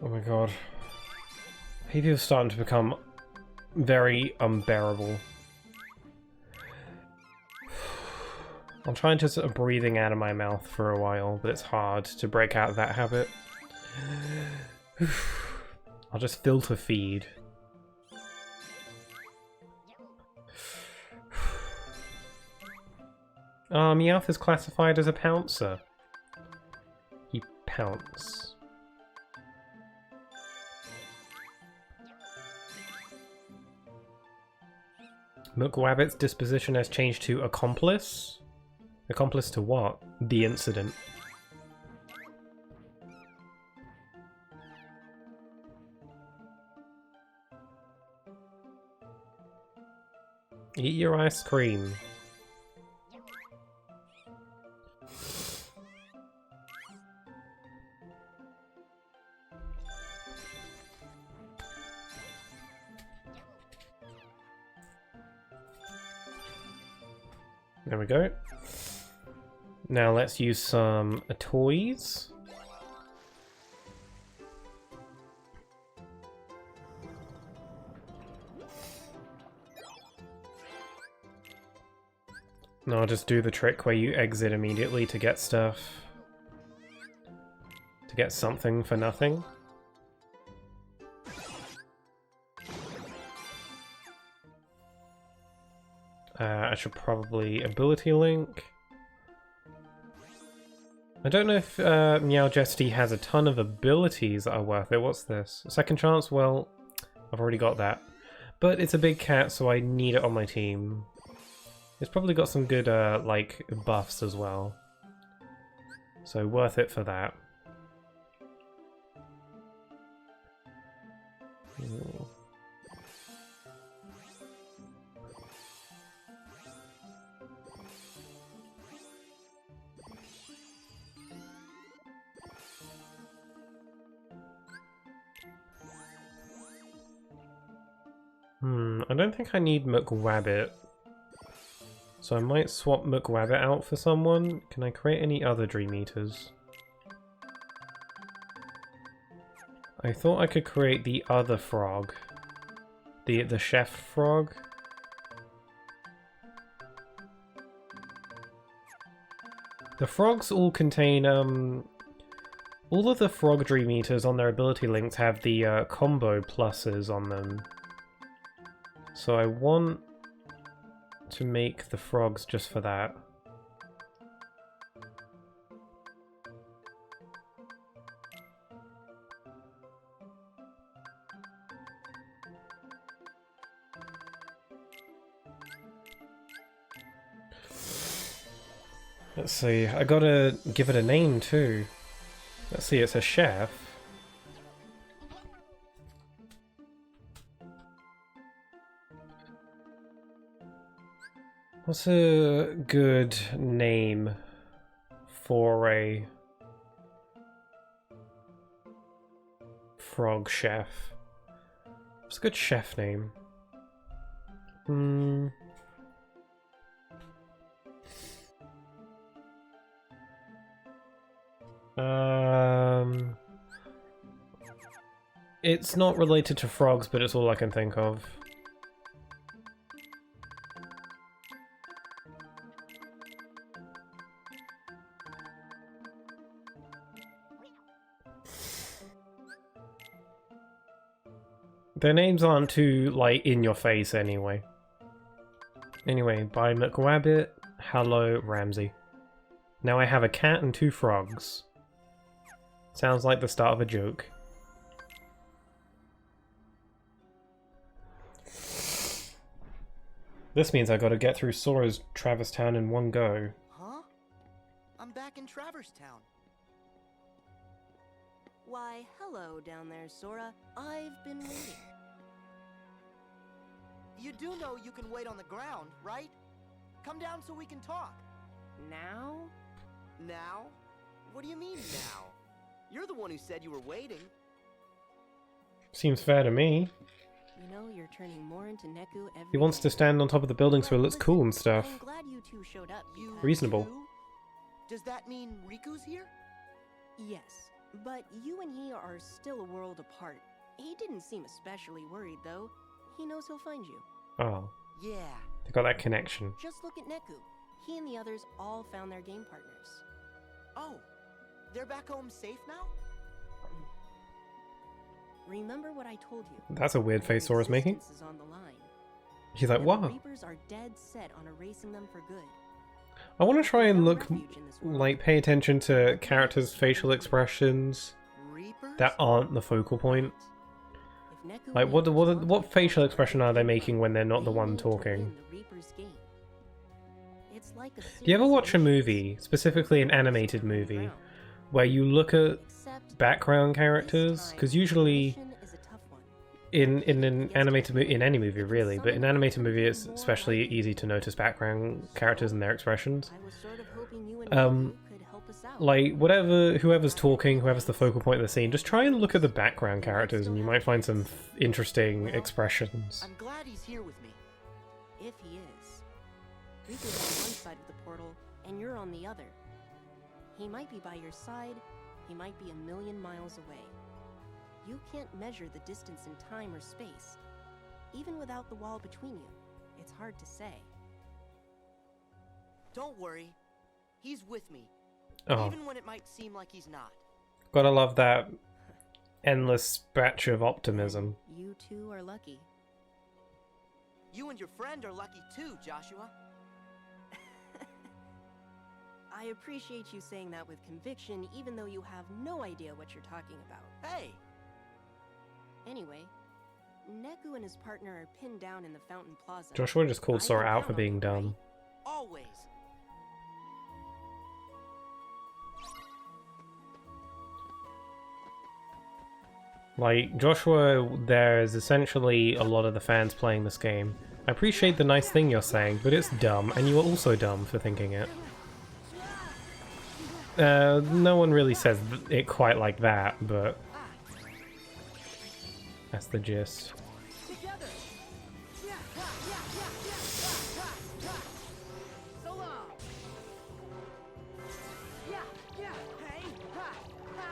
A: Oh my god. Hay fever's starting to become very unbearable. I'm trying to sort of breathing out of my mouth for a while, but it's hard to break out of that habit. I'll just filter feed. Meowth is classified as a pouncer. He pounce. Mookwabbit's disposition has changed to accomplice? Accomplice to what? The incident. Eat your ice cream. There we go. Now let's use some toys. No, I'll just do the trick where you exit immediately to get stuff. To get something for nothing. I should probably ability link. I don't know if Meow Jesty has a ton of abilities that are worth it. What's this? Second chance? Well, I've already got that. But it's a big cat, so I need it on my team. It's probably got some good, like, buffs as well. So worth it for that. Ooh. I don't think I need McWabbit. So I might swap McWabbit out for someone. Can I create any other Dream Eaters? I thought I could create the other frog. The chef frog. The frogs all contain, all of the frog Dream Eaters on their ability links have the combo pluses on them. So I want to make the frogs just for that. Let's see, I gotta give it a name too. Let's see, it's a chef. What's a good name for a frog chef? What's a good chef name? It's not related to frogs, but it's all I can think of. Their names aren't too, like, in your face anyway. Anyway, by McWabbit, hello, Ramsey. Now I have a cat and 2 frogs. Sounds like the start of a joke. This means I gotta get through Sora's Traverse Town in one go.
G: Huh? I'm back in Traverse Town.
F: Why, hello down there, Sora. I've been waiting.
G: You do know you can wait on the ground, right? Come down so we can talk.
F: Now?
G: Now? What do you mean now? You're the one who said you were waiting.
A: Seems fair to me.
F: You know, you're turning more into Neku every
A: He wants
F: day.
A: to stand on top of the building so it looks
F: Listen,
A: cool and stuff.
F: I'm glad you two showed up.
G: You
A: Reasonable.
G: too? Does that mean Riku's here?
F: Yes, but you and he are still a world apart. He didn't seem especially worried, though. He knows he'll find you.
A: Oh,
G: Yeah.
A: they got that connection.
F: Just look at Neku. He and the others all found their game partners.
G: Oh, they're back home safe now?
F: Remember what I told you.
A: That's a weird face Sora's making.
F: Existence is on the line.
A: He's like,
F: And
A: wow.
F: the Reapers are dead set on erasing them for good.
A: I want to try and
F: No
A: look,
F: refuge in this world.
A: like, pay attention to characters' facial expressions
G: Reapers?
A: that aren't the focal point.
F: If Neku
A: Like,
F: wins,
A: what facial expression are they making when they're not the
F: we
A: one
F: need to
A: talking?
F: win the Reapers' game. It's like a
A: Do you ever
F: series
A: watch a
F: of
A: movie,
F: missions
A: specifically an
F: circling
A: animated movie,
F: around.
A: where you look at
F: Except
A: background
F: this
A: characters?
F: time,
A: Because
F: the
A: usually
F: mission is a tough one.
A: in an animated movie, in any movie really, but in an animated movie it's especially easy to notice background characters and their expressions.
F: I was sort of hoping you and
A: Um,
F: Neku could help us out.
A: Like, whoever's talking, whoever's the focal point of the scene, just try and look at the background characters and you might find some interesting expressions.
G: I'm glad he's here with me.
F: If he is. Riku's on one side of the portal, and you're on the other. He might be by your side, he might be a million miles away. You can't measure the distance in time or space. Even without the wall between you, it's hard to say.
G: Don't worry. He's with me.
A: Oh,
G: Even when it might seem like he's not.
A: gotta love that endless batch of optimism.
F: You two are lucky.
G: You and your friend are lucky too, Joshua.
F: I appreciate you saying that with conviction, even though you have no idea what you're talking about.
G: Hey!
F: Anyway, Neku and his partner are pinned down in the Fountain Plaza.
A: Joshua just called
F: I
A: Sora
F: can
A: out
F: count
A: for
F: on
A: being
F: you,
A: dumb.
F: right? Always.
A: Like, Joshua, there's essentially a lot of the fans playing this game. I appreciate the nice thing you're saying, but it's dumb, and you are also dumb for thinking it. No one really says it quite like that, but that's the gist.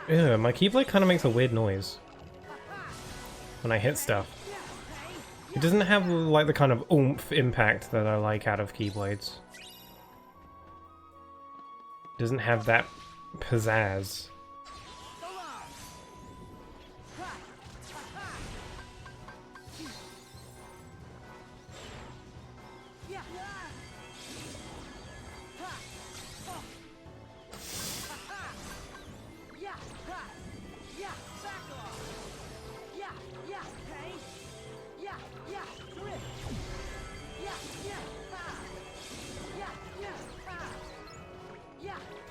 A: Ew, my keyblade kind of makes a weird noise when I hit stuff. It doesn't have like the kind of oomph impact that I like out of keyblades. It doesn't have that pizzazz.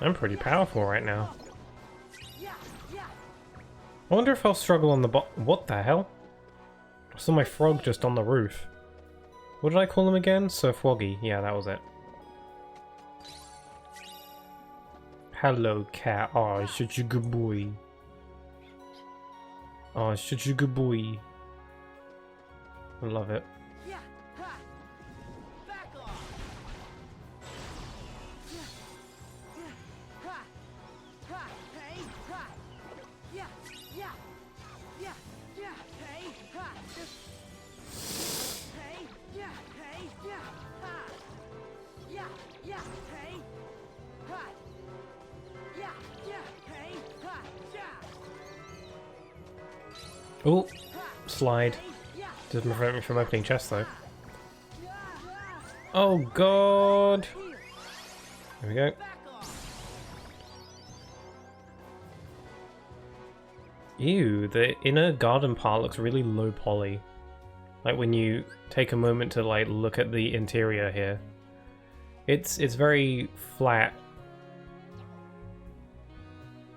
A: I'm pretty powerful right now. I wonder if I'll struggle on the what the hell? I saw my frog just on the roof. What did I call him again? Sir Froggy. Yeah, that was it. Hello, cat. Oh, such a good boy. Oh, such a good boy. I love it. Oh, slide. Doesn't prevent me from opening chests though. Oh god! There we go. Ew, the inner garden part looks really low poly. Like when you take a moment to like look at the interior here. It's very flat.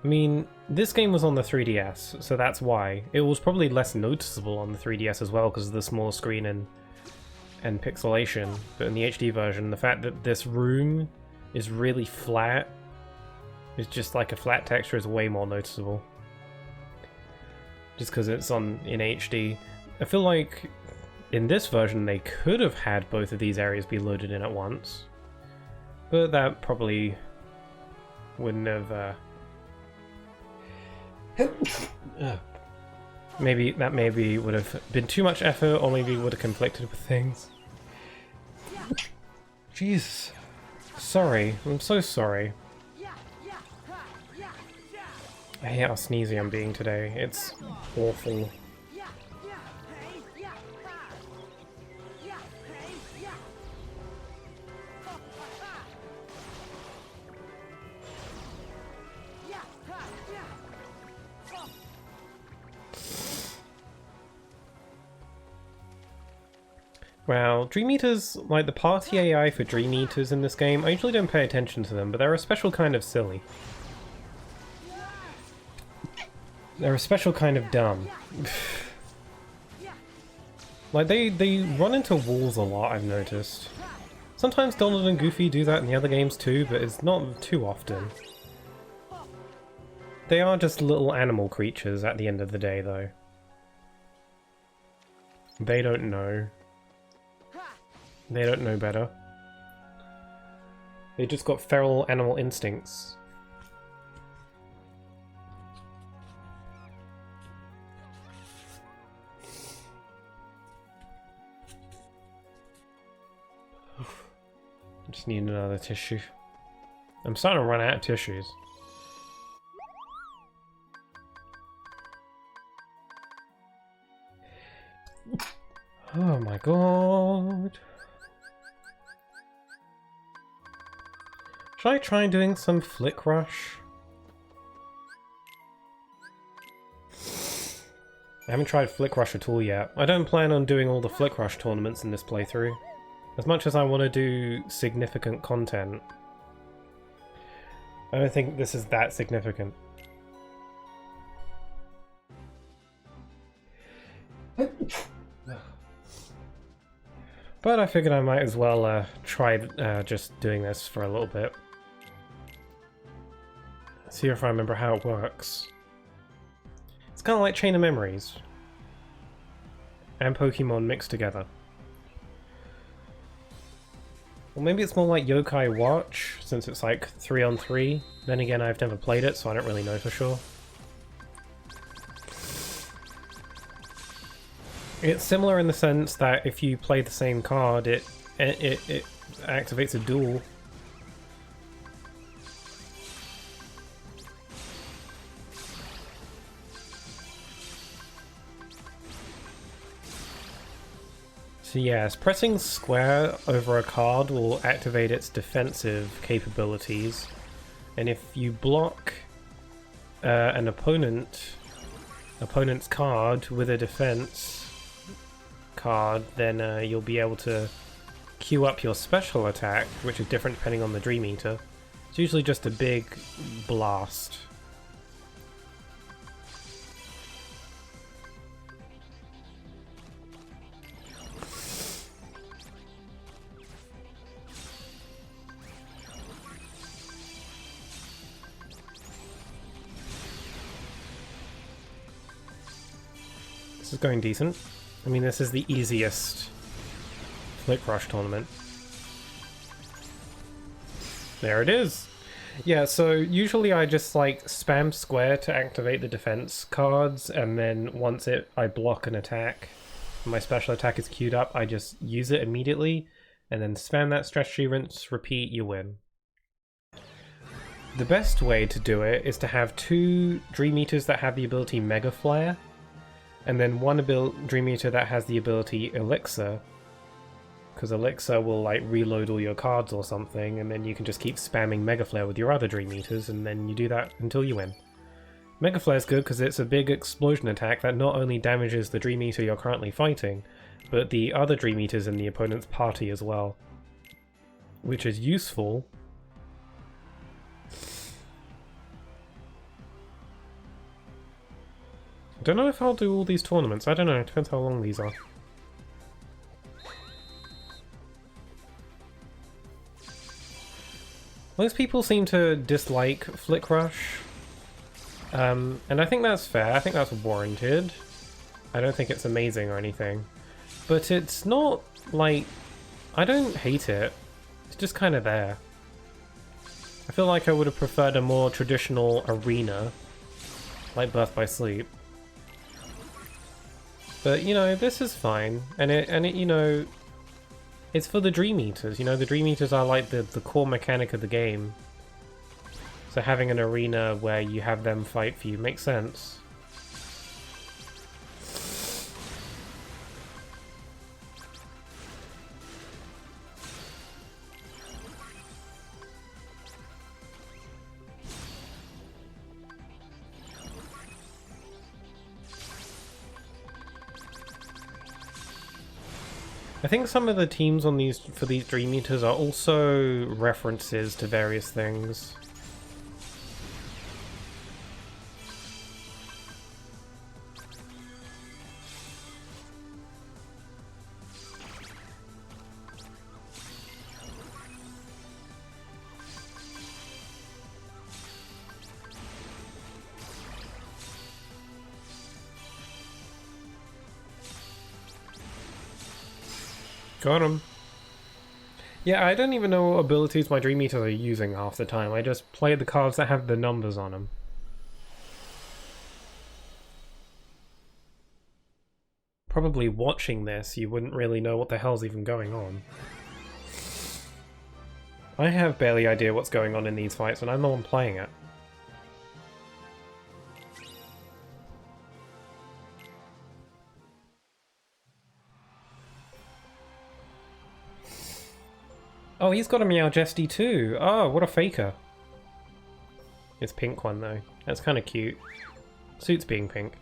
A: I mean, this game was on the 3DS, so that's why. It was probably less noticeable on the 3DS as well because of the smaller screen and pixelation. But in the HD version, the fact that this room is really flat, it's just like a flat texture, is way more noticeable. Just because it's in HD. I feel like in this version they could have had both of these areas be loaded in at once. But that probably wouldn't have... maybe would have been too much effort, or maybe would have conflicted with things. Jeez. Sorry. I'm so sorry. I hate how sneezy I'm being today. It's awful. Well, Dream Eaters, like the party AI for Dream Eaters in this game, I usually don't pay attention to them, but they're a special kind of silly. They're a special kind of dumb. Like, they run into walls a lot, I've noticed. Sometimes Donald and Goofy do that in the other games too, but it's not too often. They are just little animal creatures at the end of the day, though. They don't know. They don't know better. They just got feral animal instincts. I just need another tissue. I'm starting to run out of tissues. Oh my god. Should I try doing some Flick Rush? I haven't tried Flick Rush at all yet. I don't plan on doing all the Flick Rush tournaments in this playthrough. As much as I want to do significant content, I don't think this is that significant. But I figured I might as well try just doing this for a little bit. See if I remember how it works. It's kind of like Chain of Memories and Pokemon mixed together. Well, maybe it's more like Yokai Watch, since it's like 3-on-3. Then again, I've never played it, so I don't really know for sure. It's similar in the sense that if you play the same card, it activates a duel. So yes, pressing square over a card will activate its defensive capabilities, and if you block an opponent's card with a defense card, then you'll be able to queue up your special attack, which is different depending on the Dream Eater. It's usually just a big blast. This is going decent. I mean, this is the easiest Flick Rush tournament. There it is! Yeah, so usually I just like spam square to activate the defense cards, and then once I block an attack, my special attack is queued up, I just use it immediately, and then spam that strategy, rinse, repeat, you win. The best way to do it is to have 2 Dream Eaters that have the ability Mega Flare, and then one Dream Eater that has the ability Elixir, because Elixir will like reload all your cards or something, and then you can just keep spamming Mega Flare with your other Dream Eaters, and then you do that until you win. Mega Flare is good because it's a big explosion attack that not only damages the Dream Eater you're currently fighting, but the other Dream Eaters in the opponent's party as well, which is useful. I don't know if I'll do all these tournaments. I don't know. It depends how long these are. Most people seem to dislike Flick Rush. And I think that's fair. I think that's warranted. I don't think it's amazing or anything. But it's not, like... I don't hate it. It's just kind of there. I feel like I would have preferred a more traditional arena, like Birth by Sleep. But, you know, this is fine, and it, you know, it's for the Dream Eaters. You know, the Dream Eaters are like the core mechanic of the game. So having an arena where you have them fight for you makes sense. I think some of the teams on for these Dream Eaters are also references to various things. Got him. Yeah, I don't even know what abilities my Dream Eaters are using half the time. I just play the cards that have the numbers on them. Probably watching this, you wouldn't really know what the hell's even going on. I have barely idea what's going on in these fights, and I'm the one playing it. Oh, he's got a Meow Jesty too. Oh, what a faker. It's pink one though. That's kind of cute. Suits being pink.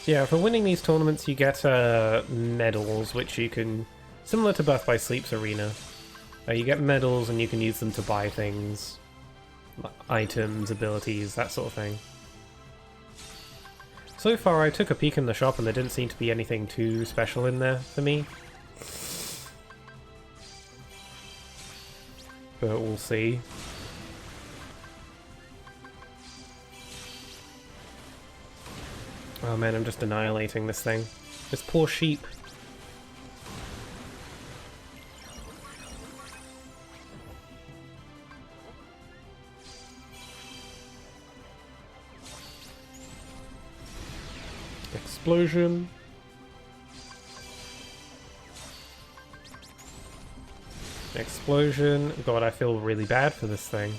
A: Yeah, for winning these tournaments you get medals, which you can... Similar to Birth by Sleep's arena. You get medals and you can use them to buy things. Items, abilities, that sort of thing. So far I took a peek in the shop and there didn't seem to be anything too special in there for me. But we'll see. Oh man, I'm just annihilating this thing. This poor sheep. Explosion. Explosion. God, I feel really bad for this thing.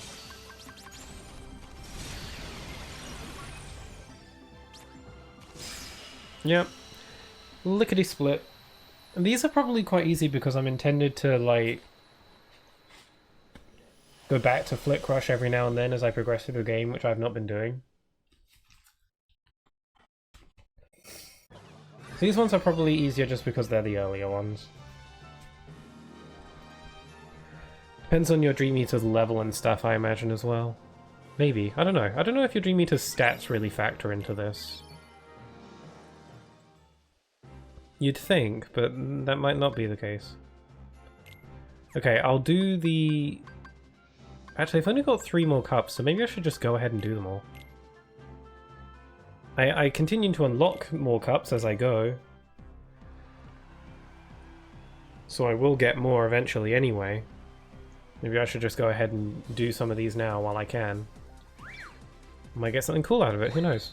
A: Yep. Lickety split. And these are probably quite easy because I'm intended to, like, go back to Flick Rush every now and then as I progress through the game, which I've not been doing. These ones are probably easier just because they're the earlier ones. Depends on your Dream Eater's level and stuff, I imagine, as well. Maybe. I don't know. I don't know if your Dream Eater's stats really factor into this. You'd think, but that might not be the case. Okay, I'll do the... Actually, I've only got 3 more cups, so maybe I should just go ahead and do them all. I continue to unlock more cups as I go. So I will get more eventually anyway. Maybe I should just go ahead and do some of these now while I can. Might get something cool out of it, who knows?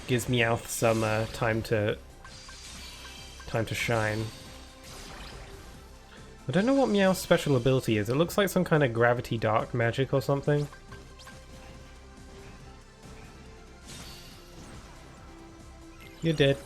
A: Gives Meowth some time to shine. I don't know what Meowth's special ability is. It looks like some kind of gravity dark magic or something. You're dead.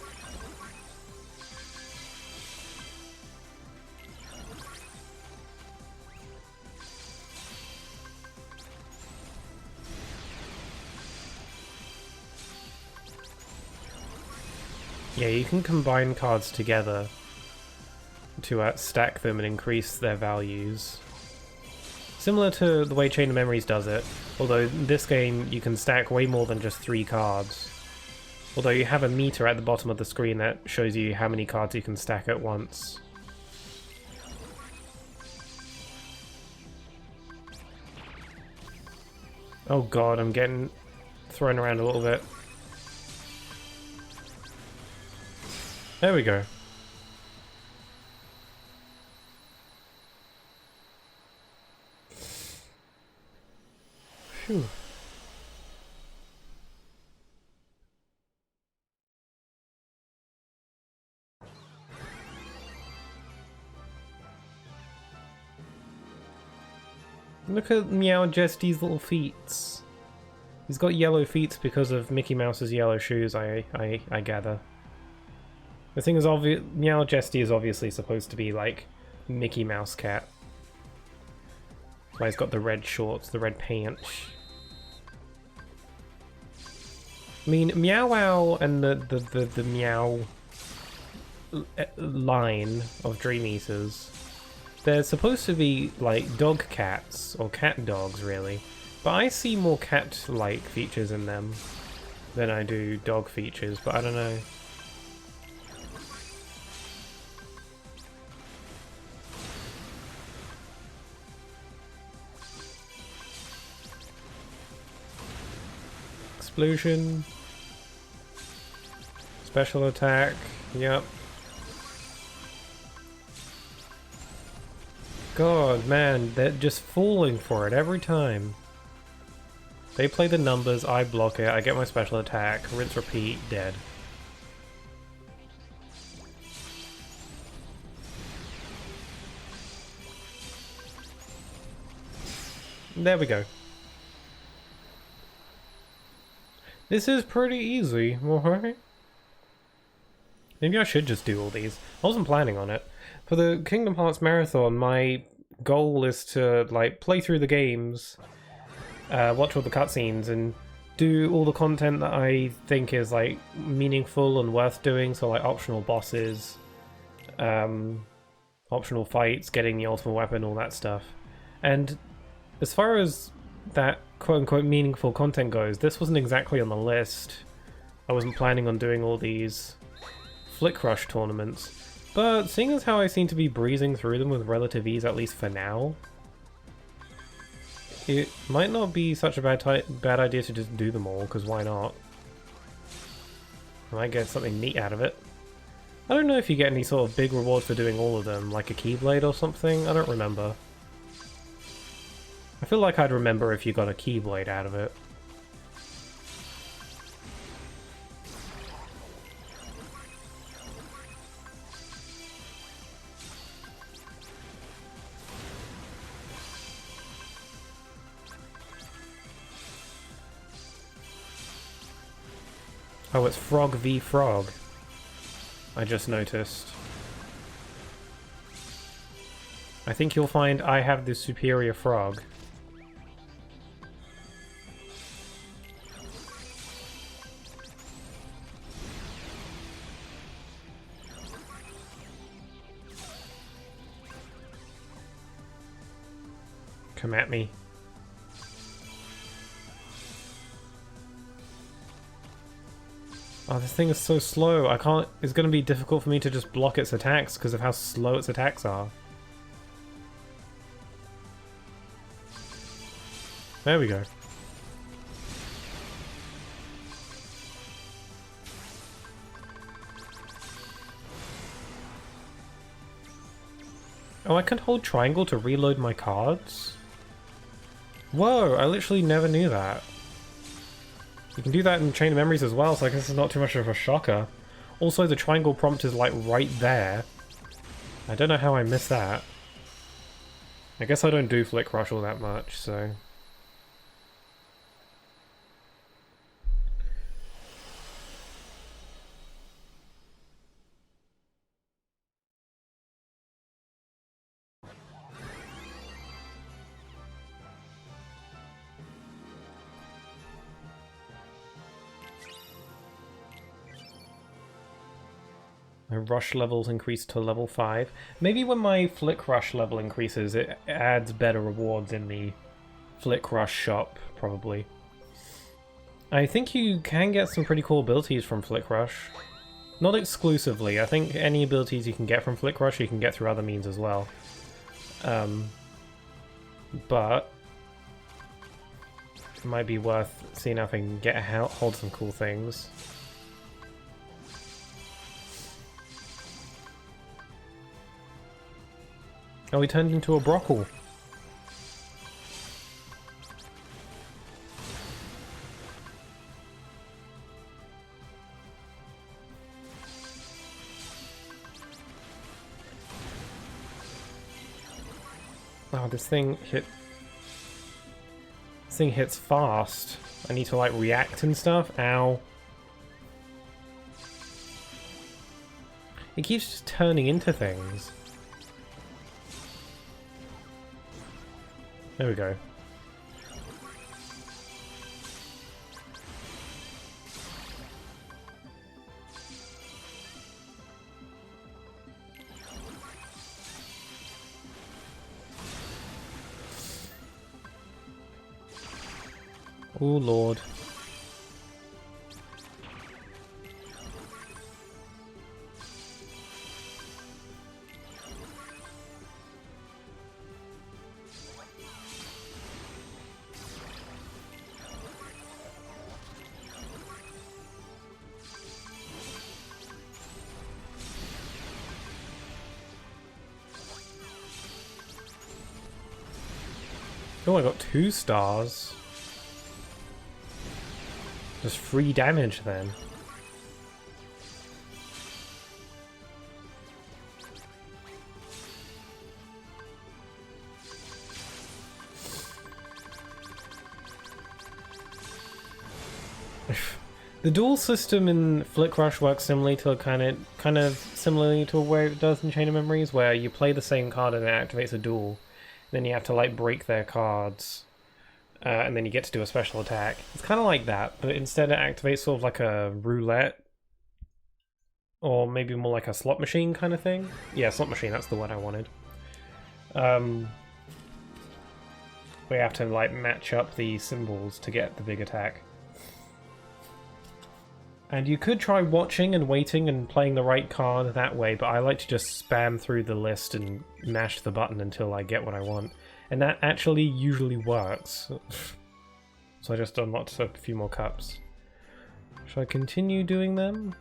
A: Yeah, you can combine cards together to stack them and increase their values. Similar to the way Chain of Memories does it, although in this game you can stack way more than just 3 cards. Although you have a meter at the bottom of the screen that shows you how many cards you can stack at once. Oh god, I'm getting thrown around a little bit. There we go. Phew. Look at Meow Jesty's little feet. He's got yellow feet because of Mickey Mouse's yellow shoes, I gather. The thing is, Meow Jesty is obviously supposed to be like Mickey Mouse cat. That's why he's got the red shorts, the red pants. I mean, Meow Wow and the Meow line of Dream Eaters, they're supposed to be like dog cats, or cat dogs really, but I see more cat-like features in them than I do dog features, but I don't know. Explosion. Special attack, yep. God, man, they're just falling for it every time. They play the numbers, I block it, I get my special attack, rinse, repeat, dead. There we go. This is pretty easy, alright? Maybe I should just do all these. I wasn't planning on it. For the Kingdom Hearts Marathon, my goal is to, like, play through the games, watch all the cutscenes, and do all the content that I think is, like, meaningful and worth doing, so, like, optional bosses, optional fights, getting the ultimate weapon, all that stuff. And as far as that quote-unquote meaningful content goes, this wasn't exactly on the list. I wasn't planning on doing all these Flick Rush tournaments, but seeing as how I seem to be breezing through them with relative ease, at least for now, it might not be such a bad idea to just do them all, because why not? I might get something neat out of it. I don't know if you get any sort of big reward for doing all of them, like a Keyblade or something, I don't remember. I feel like I'd remember if you got a Keyblade out of it. Oh, it's Frog v Frog. I just noticed. I think you'll find I have the superior frog. Come at me. Oh, this thing is so slow. I can't... It's going to be difficult for me to just block its attacks because of how slow its attacks are. There we go. Oh, I can hold triangle to reload my cards? Whoa, I literally never knew that. You can do that in Chain of Memories as well, so I guess it's not too much of a shocker. Also, the triangle prompt is like right there. I don't know how I missed that. I guess I don't do Flick Rush all that much, so... My rush levels increase to level 5. Maybe when my Flick Rush level increases, it adds better rewards in the Flick Rush shop, probably. I think you can get some pretty cool abilities from Flick Rush. Not exclusively. I think any abilities you can get from Flick Rush, you can get through other means as well. But it might be worth seeing if I can get hold of some cool things. Oh, he turned into a brockle. Oh, this thing hits fast. I need to like react and stuff. Ow. It keeps just turning into things. There we go. Oh Lord. Oh, I got 2 stars. Just free damage then. The duel system in Flick Rush works similarly to kind of similarly to where it does in Chain of Memories, where you play the same card and it activates a duel. Then you have to like break their cards, and then you get to do a special attack. It's kind of like that, but instead it activates sort of like a roulette, or maybe more like a slot machine kind of thing. Yeah, slot machine. That's the word I wanted. We have to like match up the symbols to get the big attack. And you could try watching and waiting and playing the right card that way, but I like to just spam through the list and mash the button until I get what I want. And that actually usually works. So I just unlocked a few more cups. Should I continue doing them?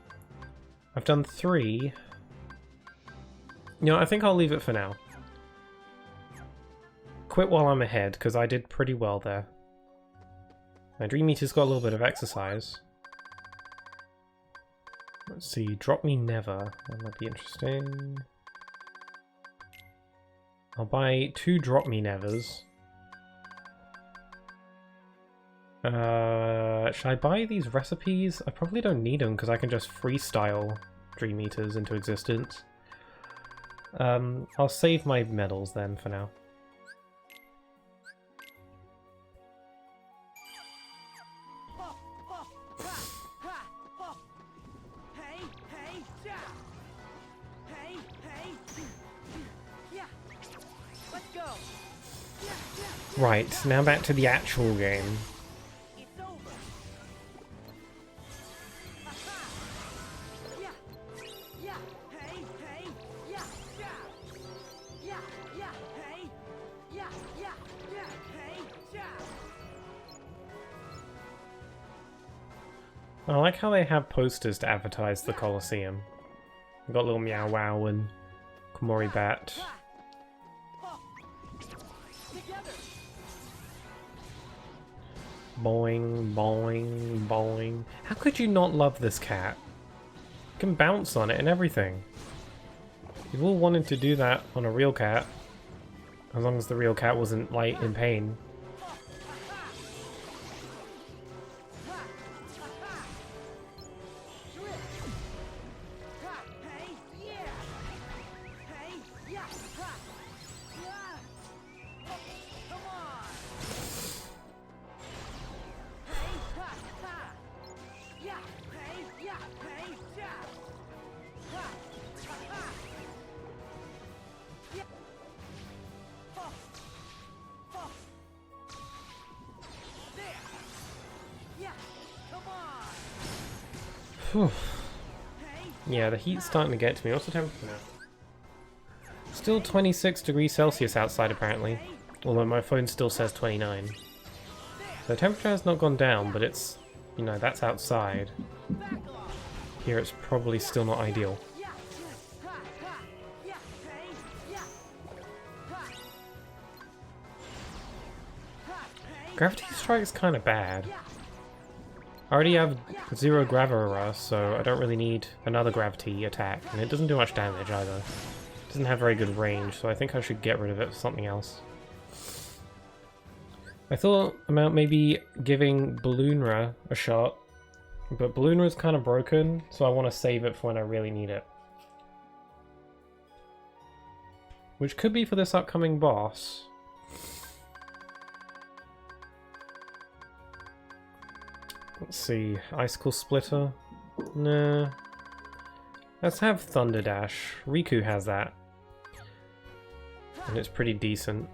A: I've done 3. You know, I think I'll leave it for now. Quit while I'm ahead, because I did pretty well there. My Dream Eater's got a little bit of exercise. Let's see, Drop Me Never. That might be interesting. I'll buy 2 Drop Me Nevers. Should I buy these recipes? I probably don't need them because I can just freestyle Dream Eaters into existence. I'll save my medals then for now. Right, now back to the actual game. I like how they have posters to advertise the Colosseum. We've got little Meow Wow and Komori Bat. Boing, boing, boing. How could you not love this cat? You can bounce on it and everything. You've all wanted to do that on a real cat. As long as the real cat wasn't, like, in pain. Whew. Yeah, the heat's starting to get to me. What's the temperature now? Still 26 degrees Celsius outside apparently, although my phone still says 29. The temperature has not gone down, but it's, you know, that's outside. Here it's probably still not ideal. Gravity Strike's kind of bad. I already have 0 Gravera, so I don't really need another Gravity attack, and it doesn't do much damage either. It doesn't have very good range, so I think I should get rid of it for something else. I thought about maybe giving Balloonra a shot, but Balloonra's kind of broken, so I want to save it for when I really need it. Which could be for this upcoming boss. Let's see, Icicle Splitter? Nah. Let's have Thunder Dash. Riku has that. And it's pretty decent.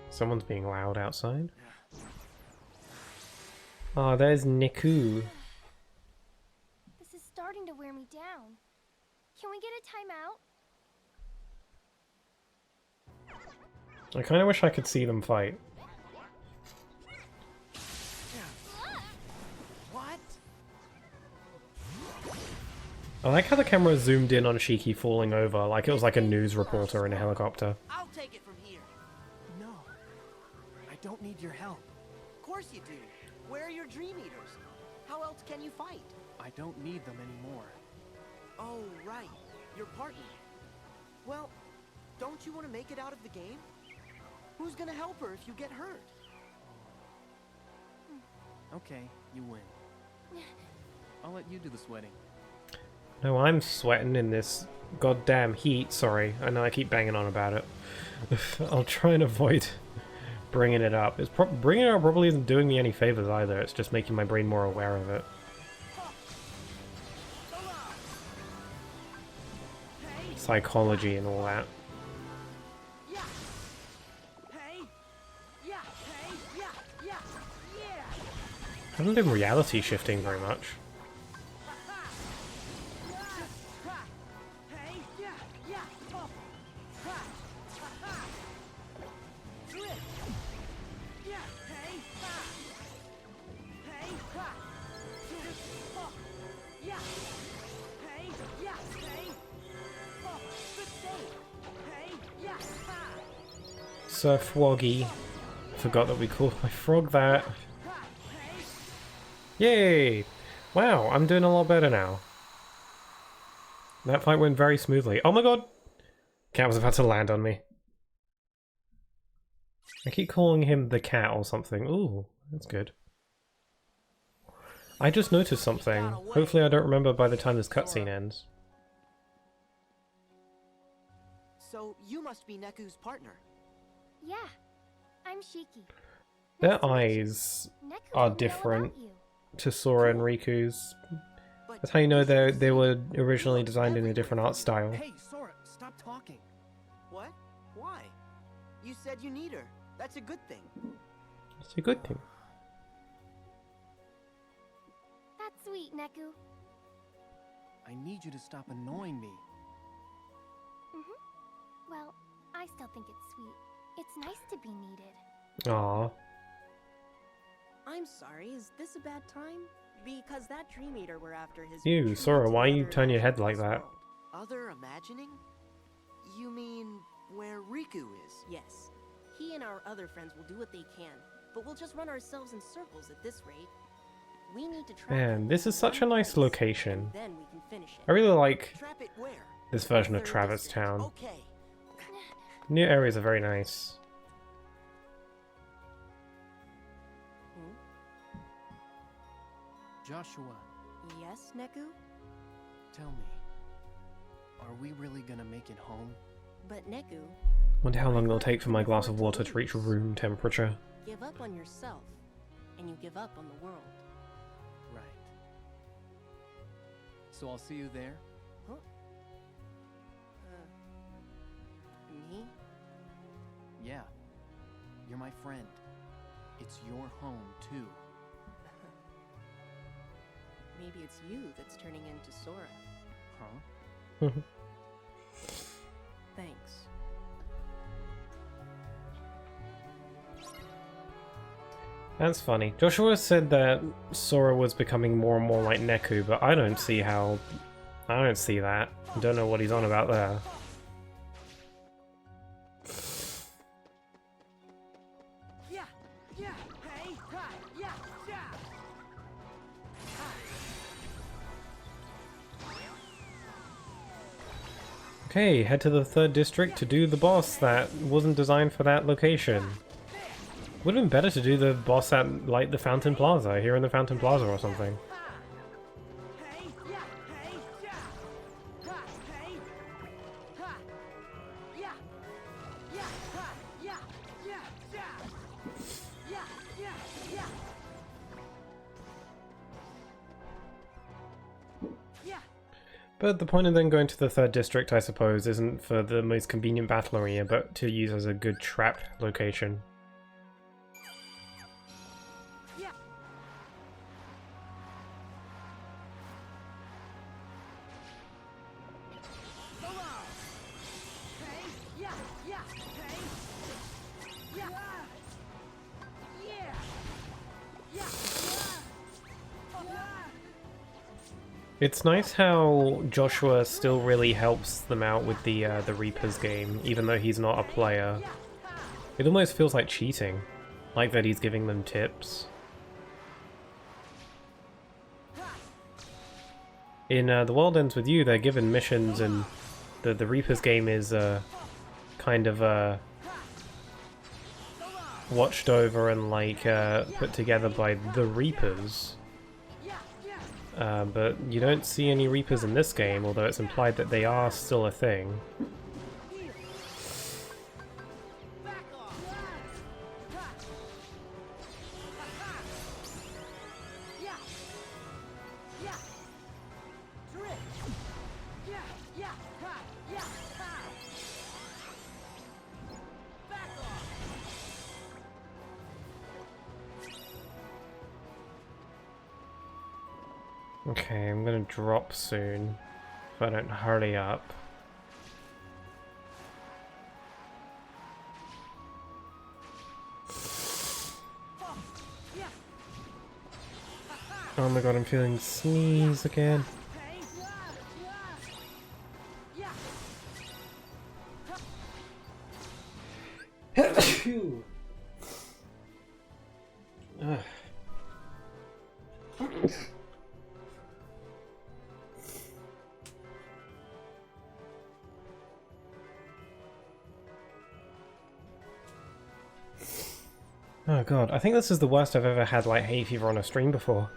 A: Someone's being loud outside. Oh, there's Niku.
H: This is starting to wear me down. Can we get a timeout?
A: I kind of wish I could see them fight.
G: What?
A: I like how the camera zoomed in on Shiki falling over, like it was like a news reporter in a helicopter.
G: I'll take it from here. No. I don't need your help. Of course you do. Where are your Dream Eaters? How else can you fight? I don't need them anymore. Oh, right. Your partner. Well, don't you want to make it out of the game? Who's gonna help her if you get hurt?
I: Okay, you win. I'll let you do the sweating.
A: No, I'm sweating in this goddamn heat. Sorry, I know I keep banging on about it. I'll try and avoid bringing it up. Bringing it up probably isn't doing me any favors either. It's just making my brain more aware of it. Psychology and all that. I haven't been reality shifting very much. Surf Woggy. Forgot that we called my frog that. Yay! Wow, I'm doing a lot better now. That fight went very smoothly. Oh my god! Cat was about to land on me. I keep calling him the cat or something. Ooh, that's good. I just noticed something. Hopefully I don't remember by the time this cutscene ends.
G: So you must be Neku's partner.
H: Yeah, I'm Shiki.
A: Their eyes
H: Neku
A: are
H: told me all
A: different
H: about you.
A: to Sora and Riku's. That's how you know they were originally designed in a different art style.
I: Hey, Sora, stop talking.
G: What? Why? You said you need her. That's a good thing.
A: It's a good thing.
H: That's sweet, Neku.
I: I need you to stop annoying me.
H: Well, I still think it's sweet. It's nice to be needed.
A: Aww.
F: I'm sorry, is this a bad time? Because that Dream Eater we're after has...
A: Ew, Sora, why you turn your head like that?
G: Other imagining? You mean where Riku is?
F: Yes. He and our other friends will do what they can, but we'll just run ourselves in circles at this rate. We need to trap
A: Man,
F: it
A: this is such a nice
F: once,
A: location.
F: and then we can finish it.
A: I really like
G: Trap it where?
A: this version of
G: Third
A: Travis
G: district.
A: Town.
G: Okay.
A: New areas are very nice.
I: Joshua,
F: Yes, Neku?
I: tell me, are we really gonna make it home?
F: But Neku,
A: Wonder how long it'll take for my glass of water to reach room temperature.
F: give up on yourself, and you give up on the world.
I: Right. So I'll see you there?
F: Me?
I: Yeah. You're my friend. It's your home, too.
F: Maybe it's you that's turning into Sora.
I: Huh?
F: Thanks.
A: That's funny. Joshua said that Sora was becoming more and more like Neku, but I don't see how... I don't see that. I don't know what he's on about there. Okay, head to the 3rd district to do the boss that wasn't designed for that location. Would have been better to do the boss at, like, the Fountain Plaza, here in the Fountain Plaza or something. But the point of then going to the 3rd district, I suppose, isn't for the most convenient battle area, but to use as a good trap location. It's nice how Joshua still really helps them out with the Reapers game, even though he's not a player. It almost feels like cheating, like that he's giving them tips. In The World Ends With You, they're given missions and The Reapers game is kind of watched over and like put together by the Reapers. But you don't see any Reapers in this game, although it's implied that they are still a thing. Okay, I'm gonna drop soon if I don't hurry up. Oh my god, I'm feeling sneeze again. Oh god, I think this is the worst I've ever had like hay fever on a stream before.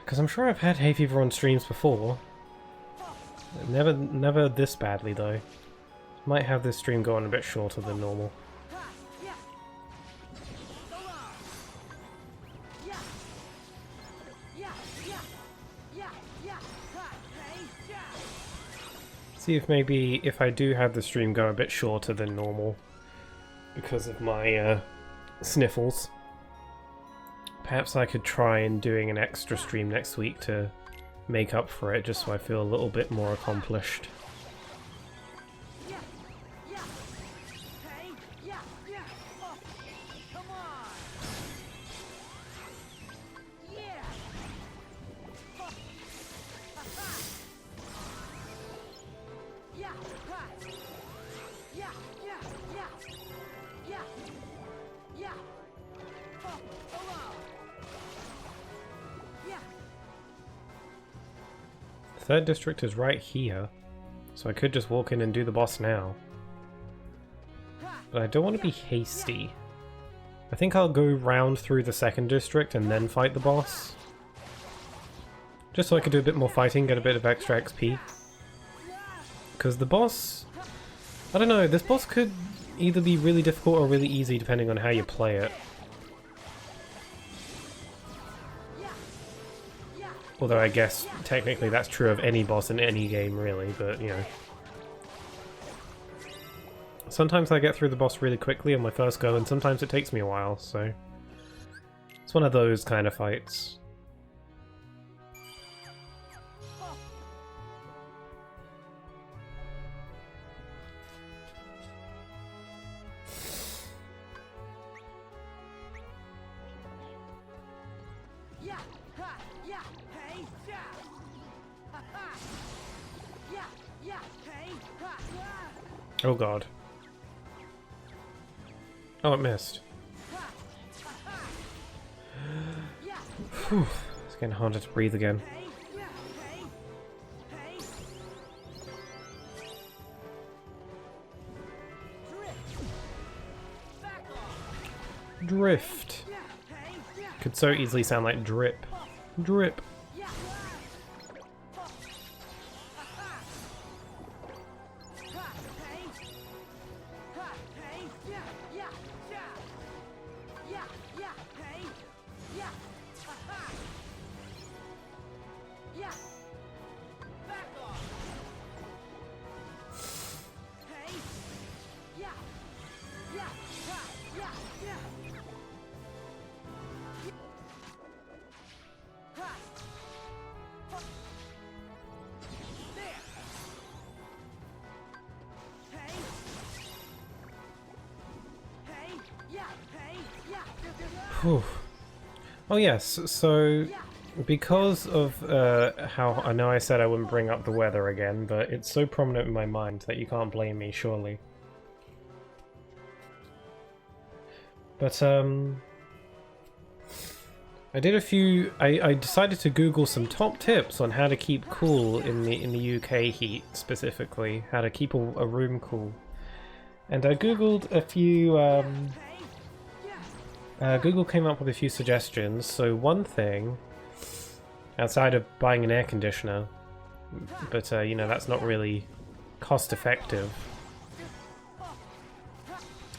A: Because I'm sure I've had hay fever on streams before. Never this badly though. Might have this stream go on a bit shorter than normal. See if maybe if I do have the stream go a bit shorter than normal because of my sniffles. Perhaps I could try and doing an extra stream next week to make up for it, just so I feel a little bit more accomplished. Third district is right here, so I could just walk in and do the boss now. But I don't want to be hasty. I think I'll go round through the second district and then fight the boss. Just so I could do a bit more fighting, get a bit of extra XP. Because the boss... I don't know, this boss could either be really difficult or really easy depending on how you play it. Although I guess technically that's true of any boss in any game really, but you know. Sometimes I get through the boss really quickly on my first go and sometimes it takes me a while, so... It's one of those kind of fights. Oh god. Oh, it missed. Whew. It's getting harder to breathe again. Drift. Could so easily sound like drip. Drip. Whew. Oh yes, so because of how I know I said I wouldn't bring up the weather again, but it's so prominent in my mind that you can't blame me, surely. But I did a few. I decided to Google some top tips on how to keep cool in the UK heat, specifically how to keep a room cool. And I googled a few. Google came up with a few suggestions. So one thing, outside of buying an air conditioner, but you know, that's not really cost effective.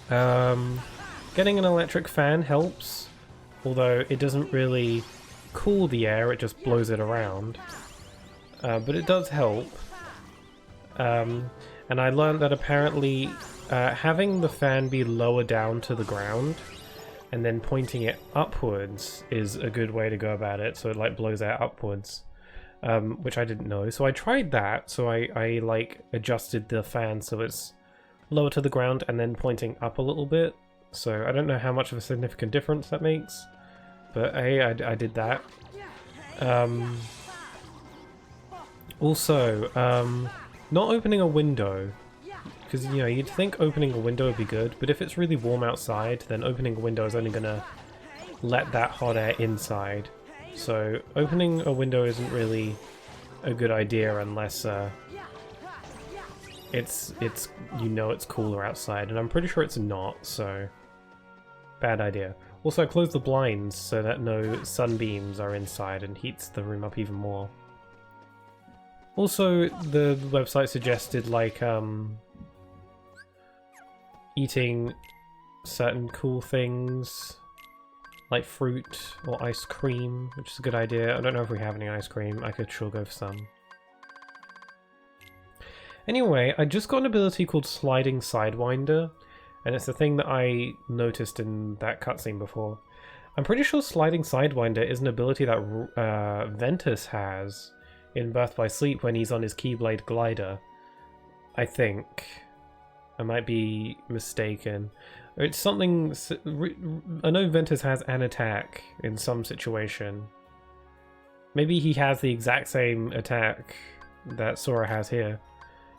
A: Getting an electric fan helps, although it doesn't really cool the air, it just blows it around. But it does help. And I learned that apparently having the fan be lower down to the ground and then pointing it upwards is a good way to go about it, so it like blows air upwards. Which I didn't know, so I tried that. So I like adjusted the fan so it's lower to the ground and then pointing up a little bit. So I don't know how much of a significant difference that makes, but hey, I did that. Also, not opening a window, because you know, you'd think opening a window would be good, but if it's really warm outside, then opening a window is only gonna let that hot air inside. So opening a window isn't really a good idea unless it's you know it's cooler outside, and I'm pretty sure it's not, so bad idea. Also, I closed the blinds so that no sunbeams are inside and heats the room up even more. Also, the website suggested like eating certain cool things, like fruit or ice cream, which is a good idea. I don't know if we have any ice cream. I could sure go for some. Anyway, I just got an ability called Sliding Sidewinder, and it's a thing that I noticed in that cutscene before. I'm pretty sure Sliding Sidewinder is an ability that Ventus has in Birth by Sleep when he's on his Keyblade glider. I think. I might be mistaken. It's something... I know Ventus has an attack in some situation. Maybe he has the exact same attack that Sora has here.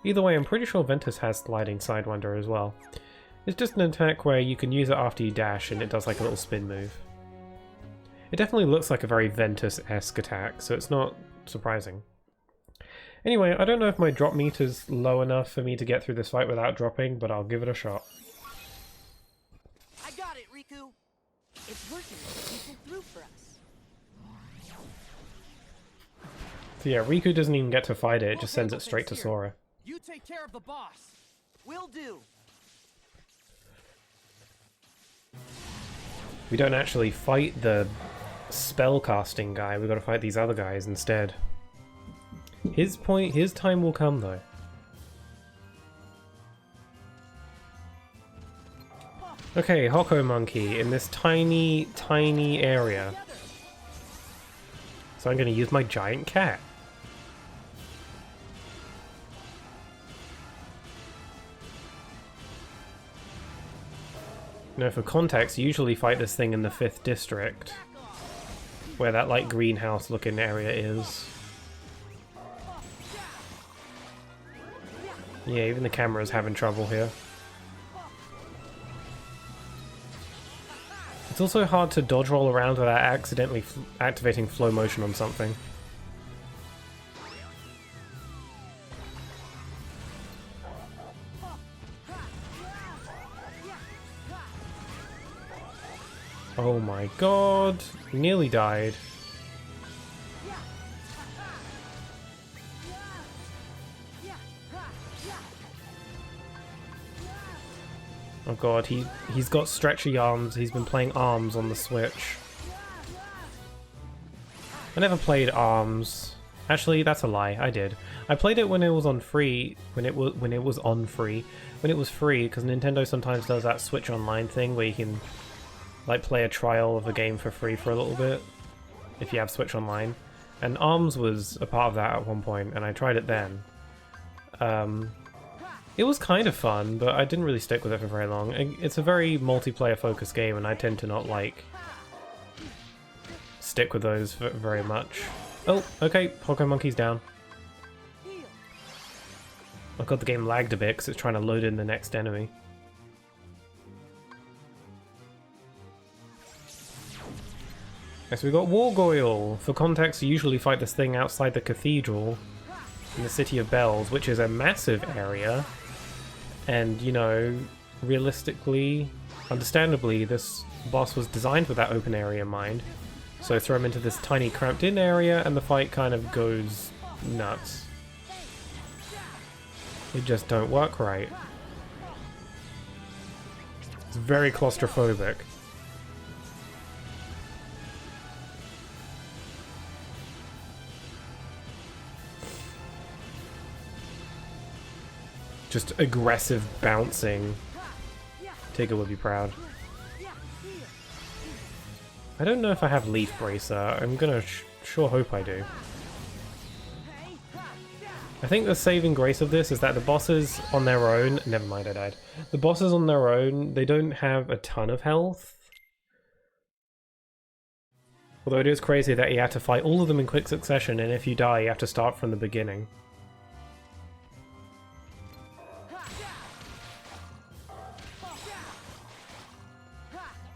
A: Either way, I'm pretty sure Ventus has Sliding Sidewinder as well. It's just an attack where you can use it after you dash and it does like a little spin move. It definitely looks like a very Ventus-esque attack, so it's not surprising. Anyway, I don't know if my drop meter's low enough for me to get through this fight without dropping, but I'll give it a shot.
G: I got it, Riku. It's working. People through for us.
A: So yeah, Riku doesn't even get to fight it, it just sends it straight to Sora.
G: You take care of the boss. Will do.
A: We don't actually fight the spellcasting guy, we gotta fight these other guys instead. His time will come though. Okay, Hoko Monkey in this tiny, tiny area. So I'm gonna use my giant cat. Now, for context, you usually fight this thing in the 5th district, where that like greenhouse looking area is. Yeah, even the camera's having trouble here. It's also hard to dodge roll around without accidentally activating flow motion on something. Oh my god, nearly died. Oh god, he's got stretchy arms, he's been playing ARMS on the Switch. I never played ARMS. Actually, that's a lie, I did. I played it when it was on free, when it was free, because Nintendo sometimes does that Switch Online thing where you can like play a trial of a game for free for a little bit, if you have Switch Online. And ARMS was a part of that at one point, and I tried it then. It was kind of fun, but I didn't really stick with it for very long. It's a very multiplayer focused game, and I tend to not like stick with those very much. Oh, okay, Hoko Monkey's down. Oh god, the game lagged a bit because it's trying to load in the next enemy. So we got Wargoyle. For context, you usually fight this thing outside the cathedral in the City of Bells, which is a massive area. And, you know, realistically, understandably, this boss was designed with that open area in mind. So throw him into this tiny cramped in area and the fight kind of goes nuts. It just don't work right. It's very claustrophobic. Just aggressive bouncing. Tigger would be proud. I don't know if I have Leaf Bracer. I'm gonna sure hope I do. I think the saving grace of this is that the bosses on their own... Never mind, I died. The bosses on their own, they don't have a ton of health. Although it is crazy that you have to fight all of them in quick succession, and if you die, you have to start from the beginning.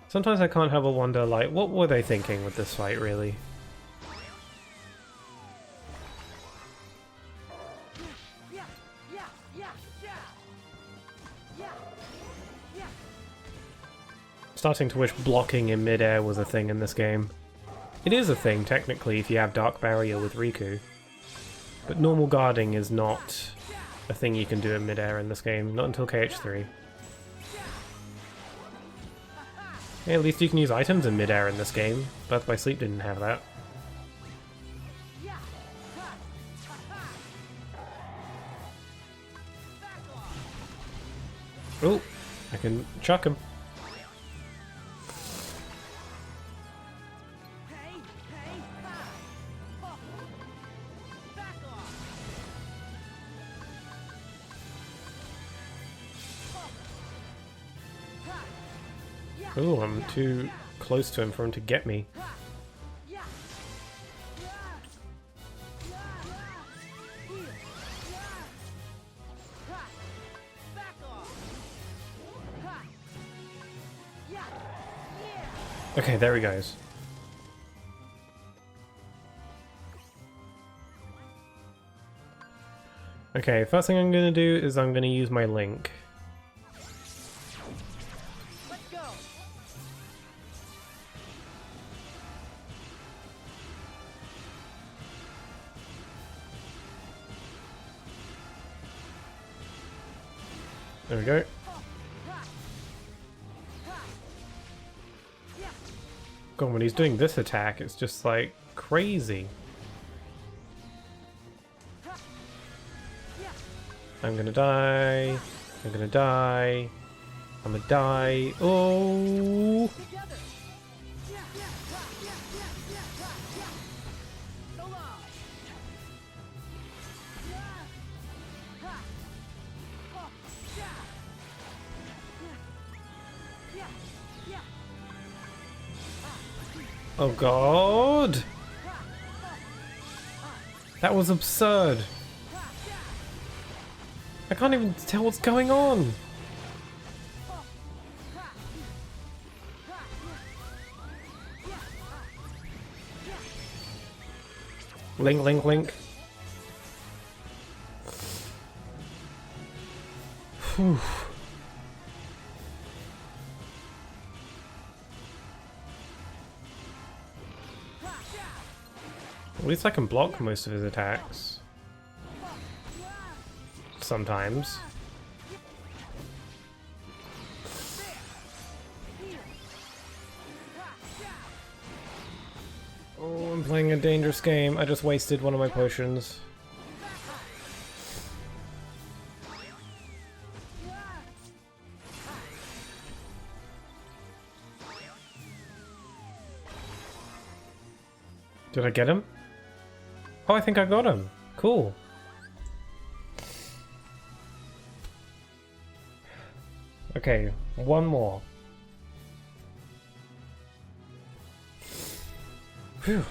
A: Sometimes I can't help but wonder, like, what were they thinking with this fight, really? Starting to wish blocking in midair was a thing in this game. It is a thing, technically, if you have Dark Barrier with Riku. But normal guarding is not a thing you can do in midair in this game, not until KH3. Yeah, at least you can use items in midair in this game. Birth by Sleep didn't have that. Oh, I can chuck him. Oh, I'm too close to him for him to get me. Okay, there he goes. Okay, first thing I'm gonna do is I'm gonna use my link. There we go. God, when he's doing this attack, it's just like crazy. I'm gonna die. I'm gonna die. I'm gonna die. Oh! Oh god! That was absurd. I can't even tell what's going on. Link, link, link. Whew. At least I can block most of his attacks. Sometimes. Oh, I'm playing a dangerous game. I just wasted one of my potions. Did I get him? Oh, I think I got him. Cool. Okay, one more. Phew.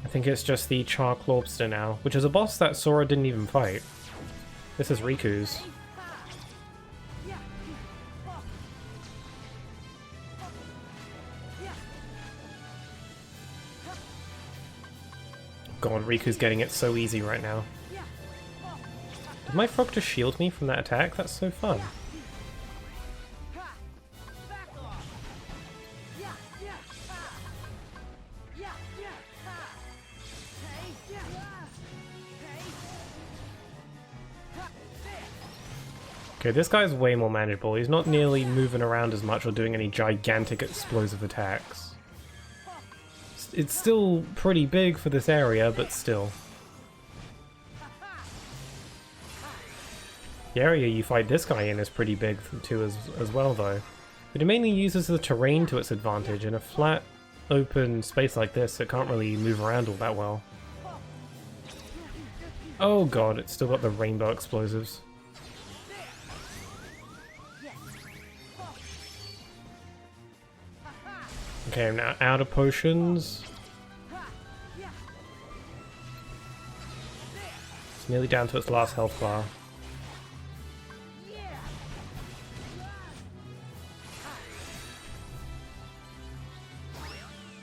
A: I think it's just the Chark Lobster now, which is a boss that Sora didn't even fight. This is Riku's. god, Riku's getting it so easy right now. Did my frog just shield me from that attack? That's so fun. Okay, this guy's way more manageable. He's not nearly moving around as much or doing any gigantic explosive attacks. It's still pretty big for this area, but still. The area you fight this guy in is pretty big too as well though. But it mainly uses the terrain to its advantage. In a flat, open space like this, it can't really move around all that well. Oh god, it's still got the rainbow explosives. Okay, I'm now out of potions. It's nearly down to its last health bar.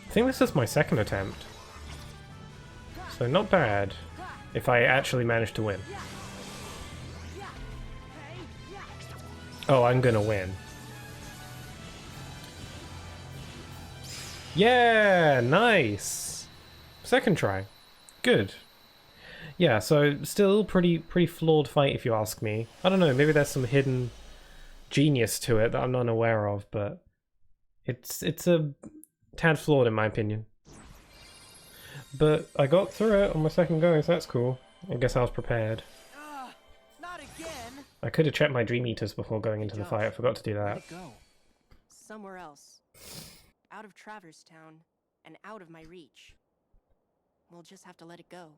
A: I think this is my second attempt. So not bad, if I actually manage to win. Oh, I'm gonna win. Yeah, nice! Second try. Good. Yeah, so still pretty flawed fight if you ask me. I don't know, maybe there's some hidden genius to it that I'm not aware of, but it's a tad flawed in my opinion. But I got through it on my second go, so that's cool. I guess I was prepared.
G: Not again.
A: I could have checked my Dream Eaters before going into the fight, I forgot to do
I: Where'd
A: that.
I: it go?
F: Somewhere else. Out of Traverse Town, and out of my reach. We'll just have to let it go.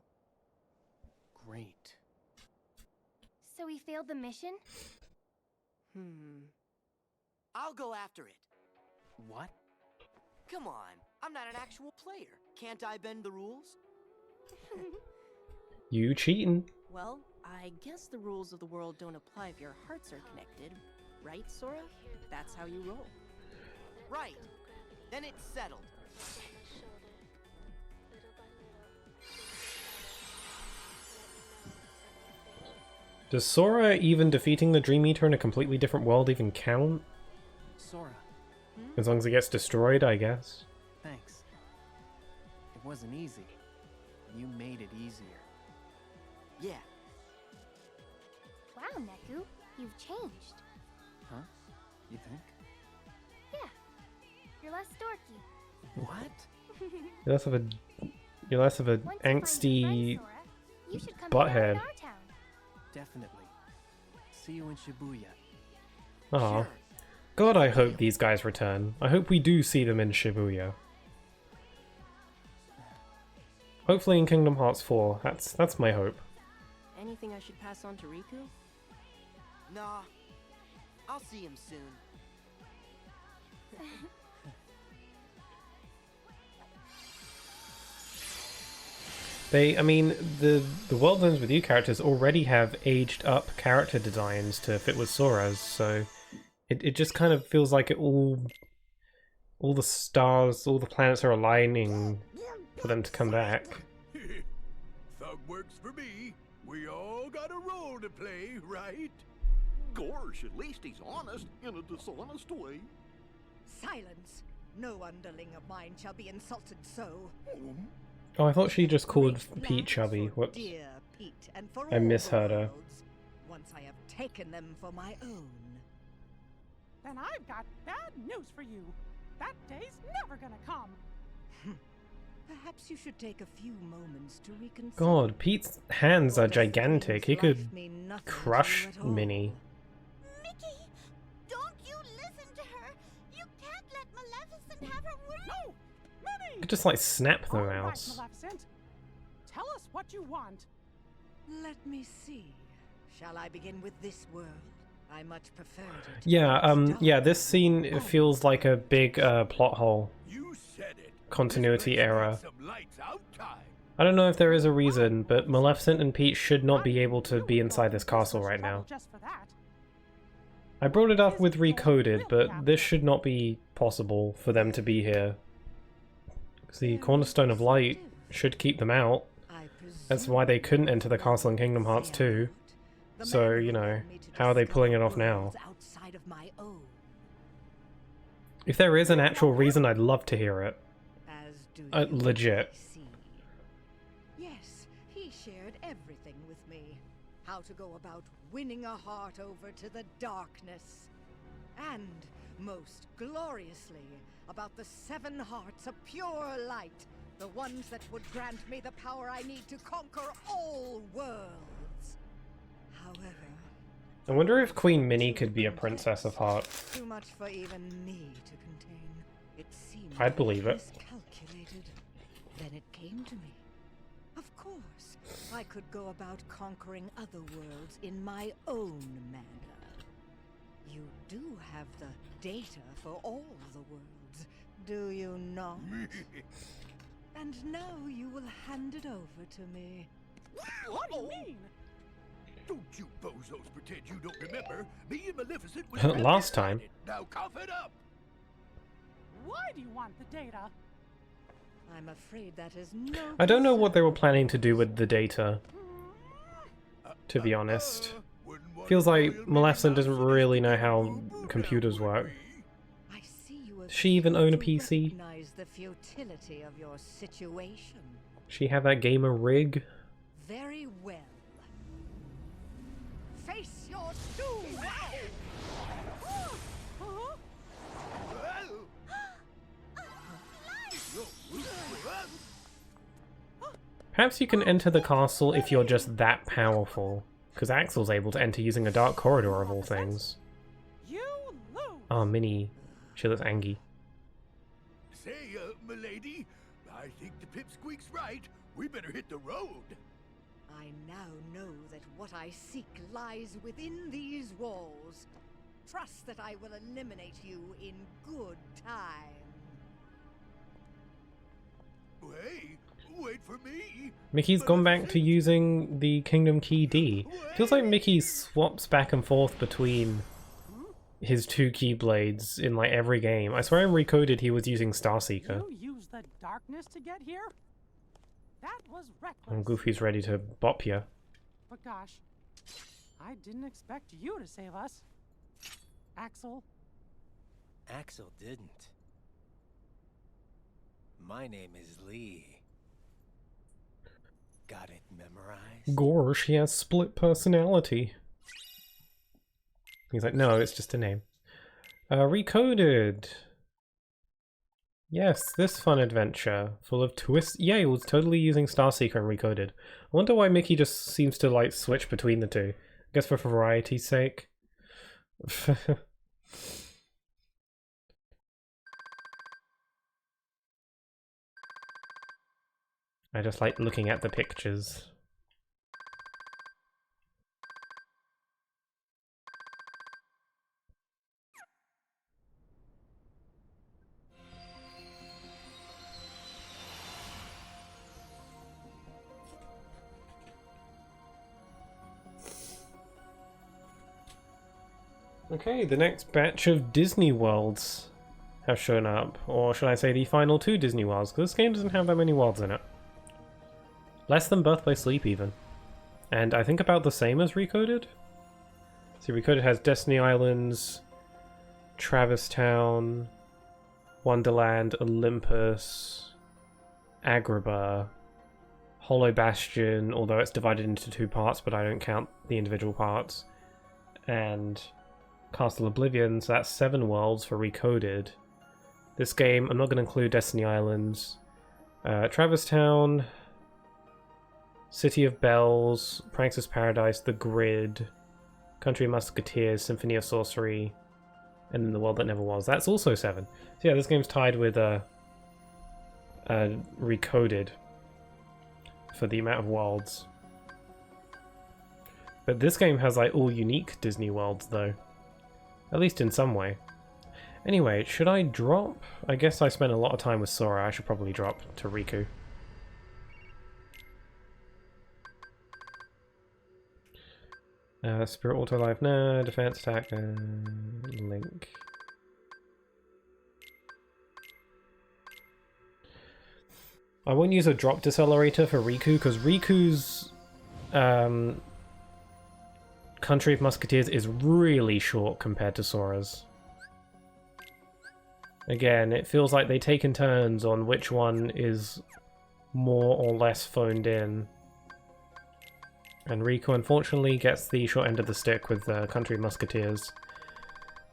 I: Great.
H: So we failed the mission?
G: I'll go after it.
I: What?
G: Come on, I'm not an actual player. Can't I bend the rules?
A: You cheating.
F: Well, I guess the rules of the world don't apply if your hearts are connected. Right, Sora? That's how you roll.
G: Right. Then it's settled.
A: Does Sora even defeating the Dream Eater in a completely different world even count?
I: Sora,
A: As long as it gets destroyed, I guess.
I: thanks. It wasn't easy. You made it easier.
G: Yeah.
H: Wow, Neku, you've changed.
I: Huh? You think?
H: Yeah, you're less dorky.
I: What?
A: You're less of a
H: Once you find your
A: angsty
H: friend, Sora, you should come
A: butthead.
H: hang out in our town.
I: Definitely. See you in Shibuya.
A: Aw.
G: Sure.
A: God, I hope these guys return. I hope we do see them in Shibuya. Hopefully in Kingdom Hearts 4. That's my hope.
F: Anything I should pass on to Riku?
G: Nah. I'll see him soon.
A: I mean, the World Ends With You characters already have aged up character designs to fit with Sora's, so it just kind of feels like all the stars, all the planets are aligning for them to come back.
E: Thug works for me. We all got a role to play, right?
D: Gorsh, at least he's honest in a dishonest way.
J: Silence! No underling of mine shall be insulted so.
A: Oh, I thought she just called Pete chubby. Whoops.
J: Dear Pete, and for
A: I
J: all
A: misheard
J: the
A: her.
J: worlds, once I have taken them for my own.
C: Then I've got bad news for you. That day's never gonna come.
J: Perhaps you should take a few moments to reconsider.
A: God, Pete's hands are gigantic. He could
J: Life mean nothing to
A: crush
J: you at all.
A: Minnie.
H: Mickey, don't you listen to her. You can't let Maleficent have her way.
C: No! Minnie!
A: Could just like snap the
C: All right,
A: mouse.
C: Maleficent. Tell us what you want.
J: Let me see. Shall I begin with this world? I much prefer it.
A: Yeah, this scene it feels like a big plot hole.
E: You said it.
A: Continuity
E: Let's
A: error.
E: make some lights out time.
A: I don't know if there is a reason, but Maleficent and Peach should not be able to be inside this castle right now.
C: Just for that.
A: I brought it up with Recoded, but this should not be possible for them to be here. Because the Cornerstone of Light should keep them out.
J: I
A: That's why they couldn't enter the castle in Kingdom Hearts 2. So, you know, how are they pulling it off now?
J: Outside of my own,
A: If there is an actual reason, I'd love to hear it.
J: as do
A: Legit.
J: I see. Yes, he shared everything with me. How to go about winning a heart over to the darkness. And, most gloriously, about the 7 hearts of pure light. The ones that would grant me the power I need to conquer all worlds. However,
A: I wonder if Queen Minnie could be a Princess of Hearts.
J: too much for even me to contain. It seemed
A: I'd believe it.
J: miscalculated. Then it came to me. Of course, I could go about conquering other worlds in my own manner. You do have the data for all the worlds, do you not? And now you will hand it over to me.
C: What do you mean?
E: Don't you bozos pretend you don't remember. Me and Maleficent was
A: Last time.
E: Now cough it up.
C: Why do you want the data?
J: I'm afraid that is no.
A: I don't know what they were planning to do with the data, to be honest. Feels like Maleficent doesn't really know how computers work.
J: I see you
A: Does she even own a
J: to
A: PC?
J: recognize the futility of your situation.
A: She have that gamer rig?
J: Very well. Face your doom!
A: Perhaps you can enter the castle if you're just that powerful, because Axel's able to enter using a dark corridor of all things.
C: You lose.
A: Oh, Minnie. She looks angry.
E: Say, milady, I think the pipsqueak's right. We better hit the road.
J: I now know that what I seek lies within these walls. Trust that I will eliminate you in good time.
E: Hey, wait for me.
A: Mickey's gone back to using the Kingdom Key D. Feels like Mickey swaps back and forth between his 2 Keyblades in like every game. I swear in Recoded he was using Starseeker.
C: You used the darkness to get here? That was reckless.
A: And Goofy's ready to bop you.
C: But gosh, I didn't expect you to save us. Axel.
K: Axel didn't. My name is Lee. Got it memorized?
A: Gosh, he has split personality. He's like, no, it's just a name. Recoded. Yes, this fun adventure, full of twists. Yeah, he was totally using Starseeker and Recoded. I wonder why Mickey just seems to like switch between the two. I guess for variety's sake. I just like looking at the pictures. Okay, the next batch of Disney Worlds have shown up. Or should I say the final 2 Disney Worlds, because this game doesn't have that many worlds in it. Less than Birth by Sleep, even. And I think about the same as Recoded. See, Recoded has Destiny Islands, Travis Town, Wonderland, Olympus, Agrabah, Hollow Bastion, although it's divided into 2 parts, but I don't count the individual parts, and Castle Oblivion, so that's 7 worlds for Recoded. This game, I'm not going to include Destiny Islands, Travis Town, City of Bells, Prankster's Paradise, The Grid, Country of Musketeers, Symphony of Sorcery, and then The World That Never Was. That's also 7. So yeah, this game's tied with Recoded for the amount of worlds. But this game has like all unique Disney worlds though. At least in some way. Anyway, should I drop? I guess I spent a lot of time with Sora. I should probably drop to Riku. Spirit Auto Life, no. Defense attack, Link. I won't use a drop decelerator for Riku, because Riku's Country of Musketeers is really short compared to Sora's. Again, it feels like they take in turns on which one is more or less phoned in. And Riku unfortunately gets the short end of the stick with the Country of Musketeers.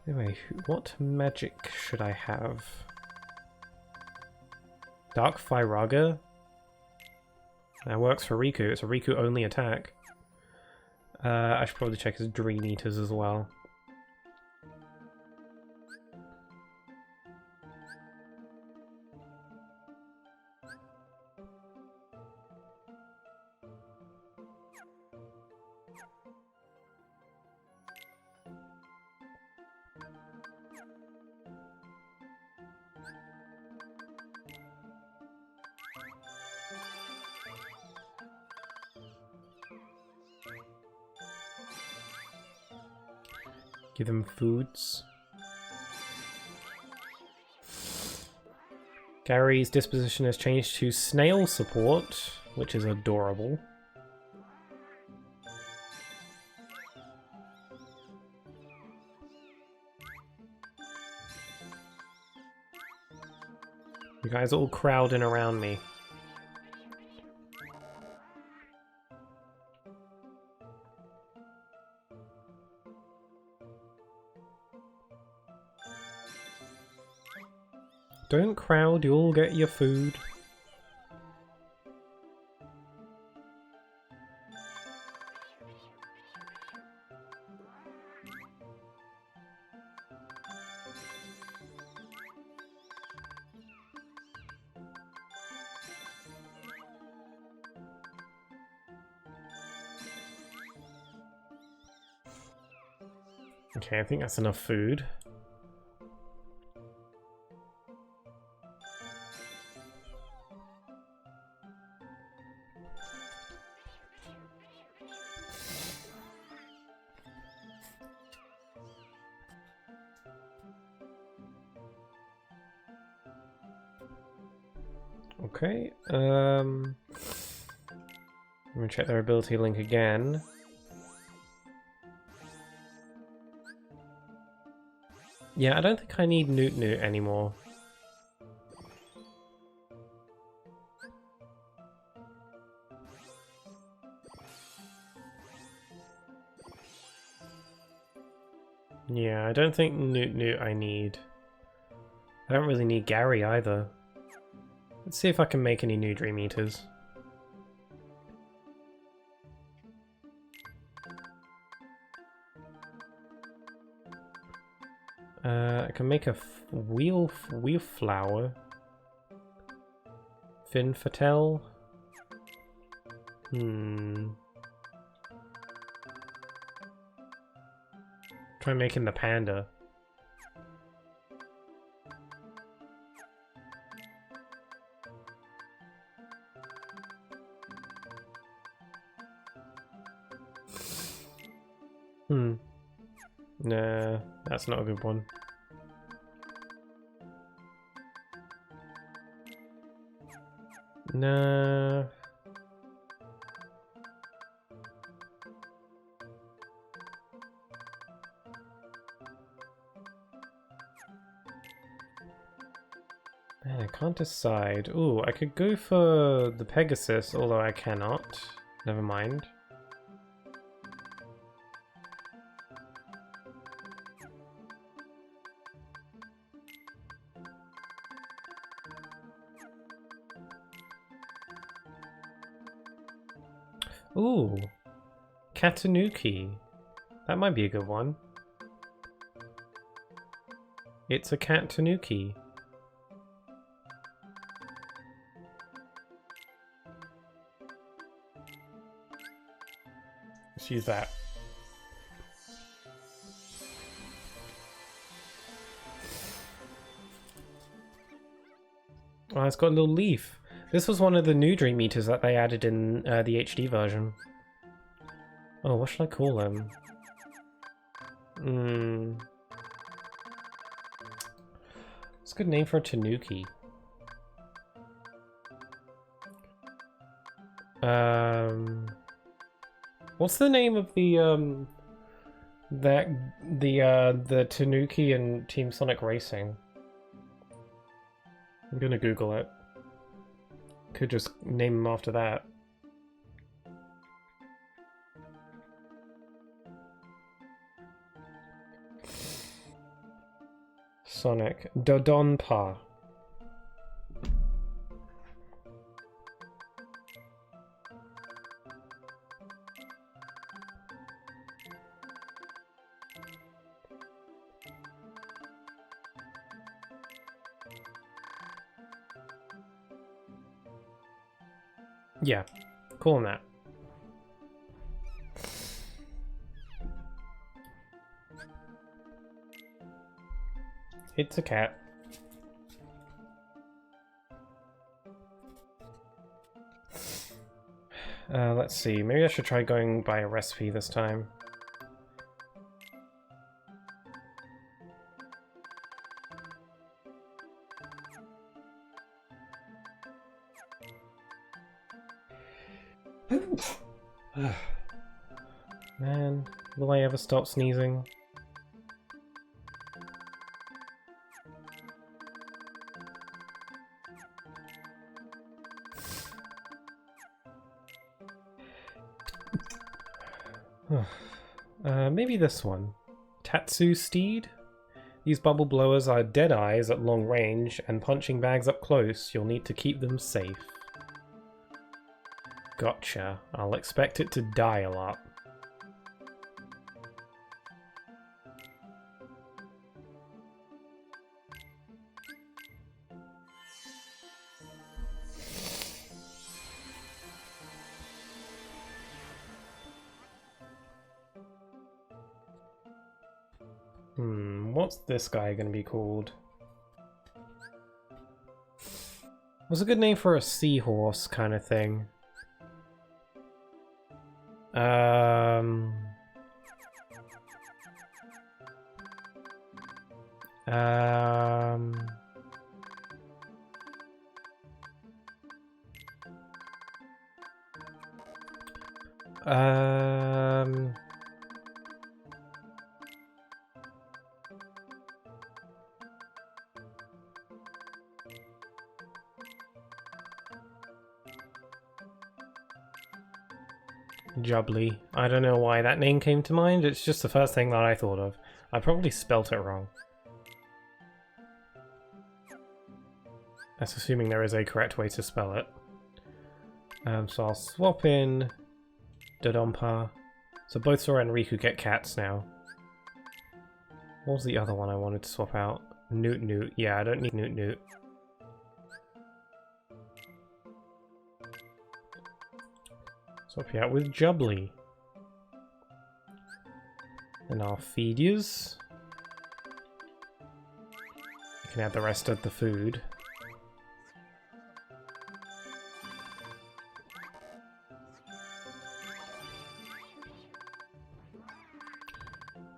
A: Anyway, what magic should I have? Dark Firaga? That works for Riku. It's a Riku only attack. I should probably check his Dream Eaters as well. Give them foods. Gary's disposition has changed to snail support, which is adorable. You guys are all crowding around me. Don't crowd, you'll get your food. Okay, I think that's enough food. Okay, let me check their ability link again. Yeah, I don't think I need Newt Newt anymore. Yeah, I don't think Newt Newt I need. I don't really need Gary either. Let's see if I can make any new Dream Eaters. I can make a wheel flower. Fin Fatel. Try making the panda. Nah, that's not a good one. Nah. Man, I can't decide. Ooh, I could go for the Pegasus, although I cannot. Never mind. Ooh, Katanuki. That might be a good one. It's a Katanuki. Let's use that. Oh, it's got a little leaf. This was one of the new Dream Eaters that they added in the HD version. Oh, what should I call them? It's a good name for a Tanuki. What's the name of the the Tanuki and Team Sonic Racing? I'm gonna Google it. Could just name them after that. Sonic Dodonpa. Yeah, cool on that. It's a cat. Let's see, maybe I should try going by a recipe this time. Man, will I ever stop sneezing? Maybe this one. Tatsu Steed? These bubble blowers are dead eyes at long range, and punching bags up close, you'll need to keep them safe. Gotcha. I'll expect it to die a lot. What's this guy gonna be called? What's a good name for a seahorse kind of thing? Um, Jubbly. I don't know why that name came to mind, it's just the first thing that I thought of. I probably spelt it wrong. That's assuming there is a correct way to spell it. So I'll swap in Dodonpa. So both Sora and Riku get cats now. What was the other one I wanted to swap out? Newt Newt. Yeah, I don't need Newt Newt. Swap you out with Jubbly. And I'll feed yous. You can have the rest of the food.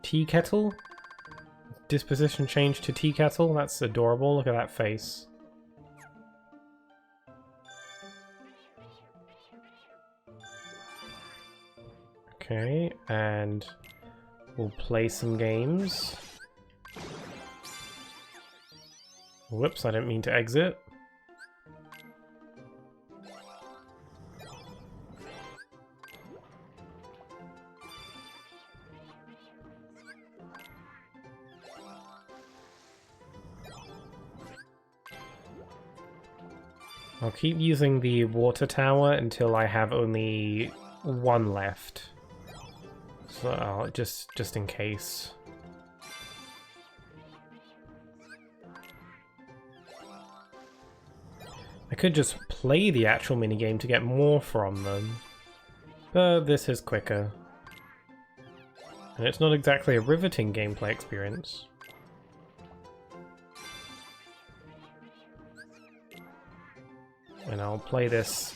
A: Tea kettle? Disposition change to tea kettle? That's adorable, look at that face. Okay, and we'll play some games. Whoops, I didn't mean to exit. I'll keep using the water tower until I have only one left. So just in case. I could just play the actual minigame to get more from them, but this is quicker. And it's not exactly a riveting gameplay experience. And I'll play this,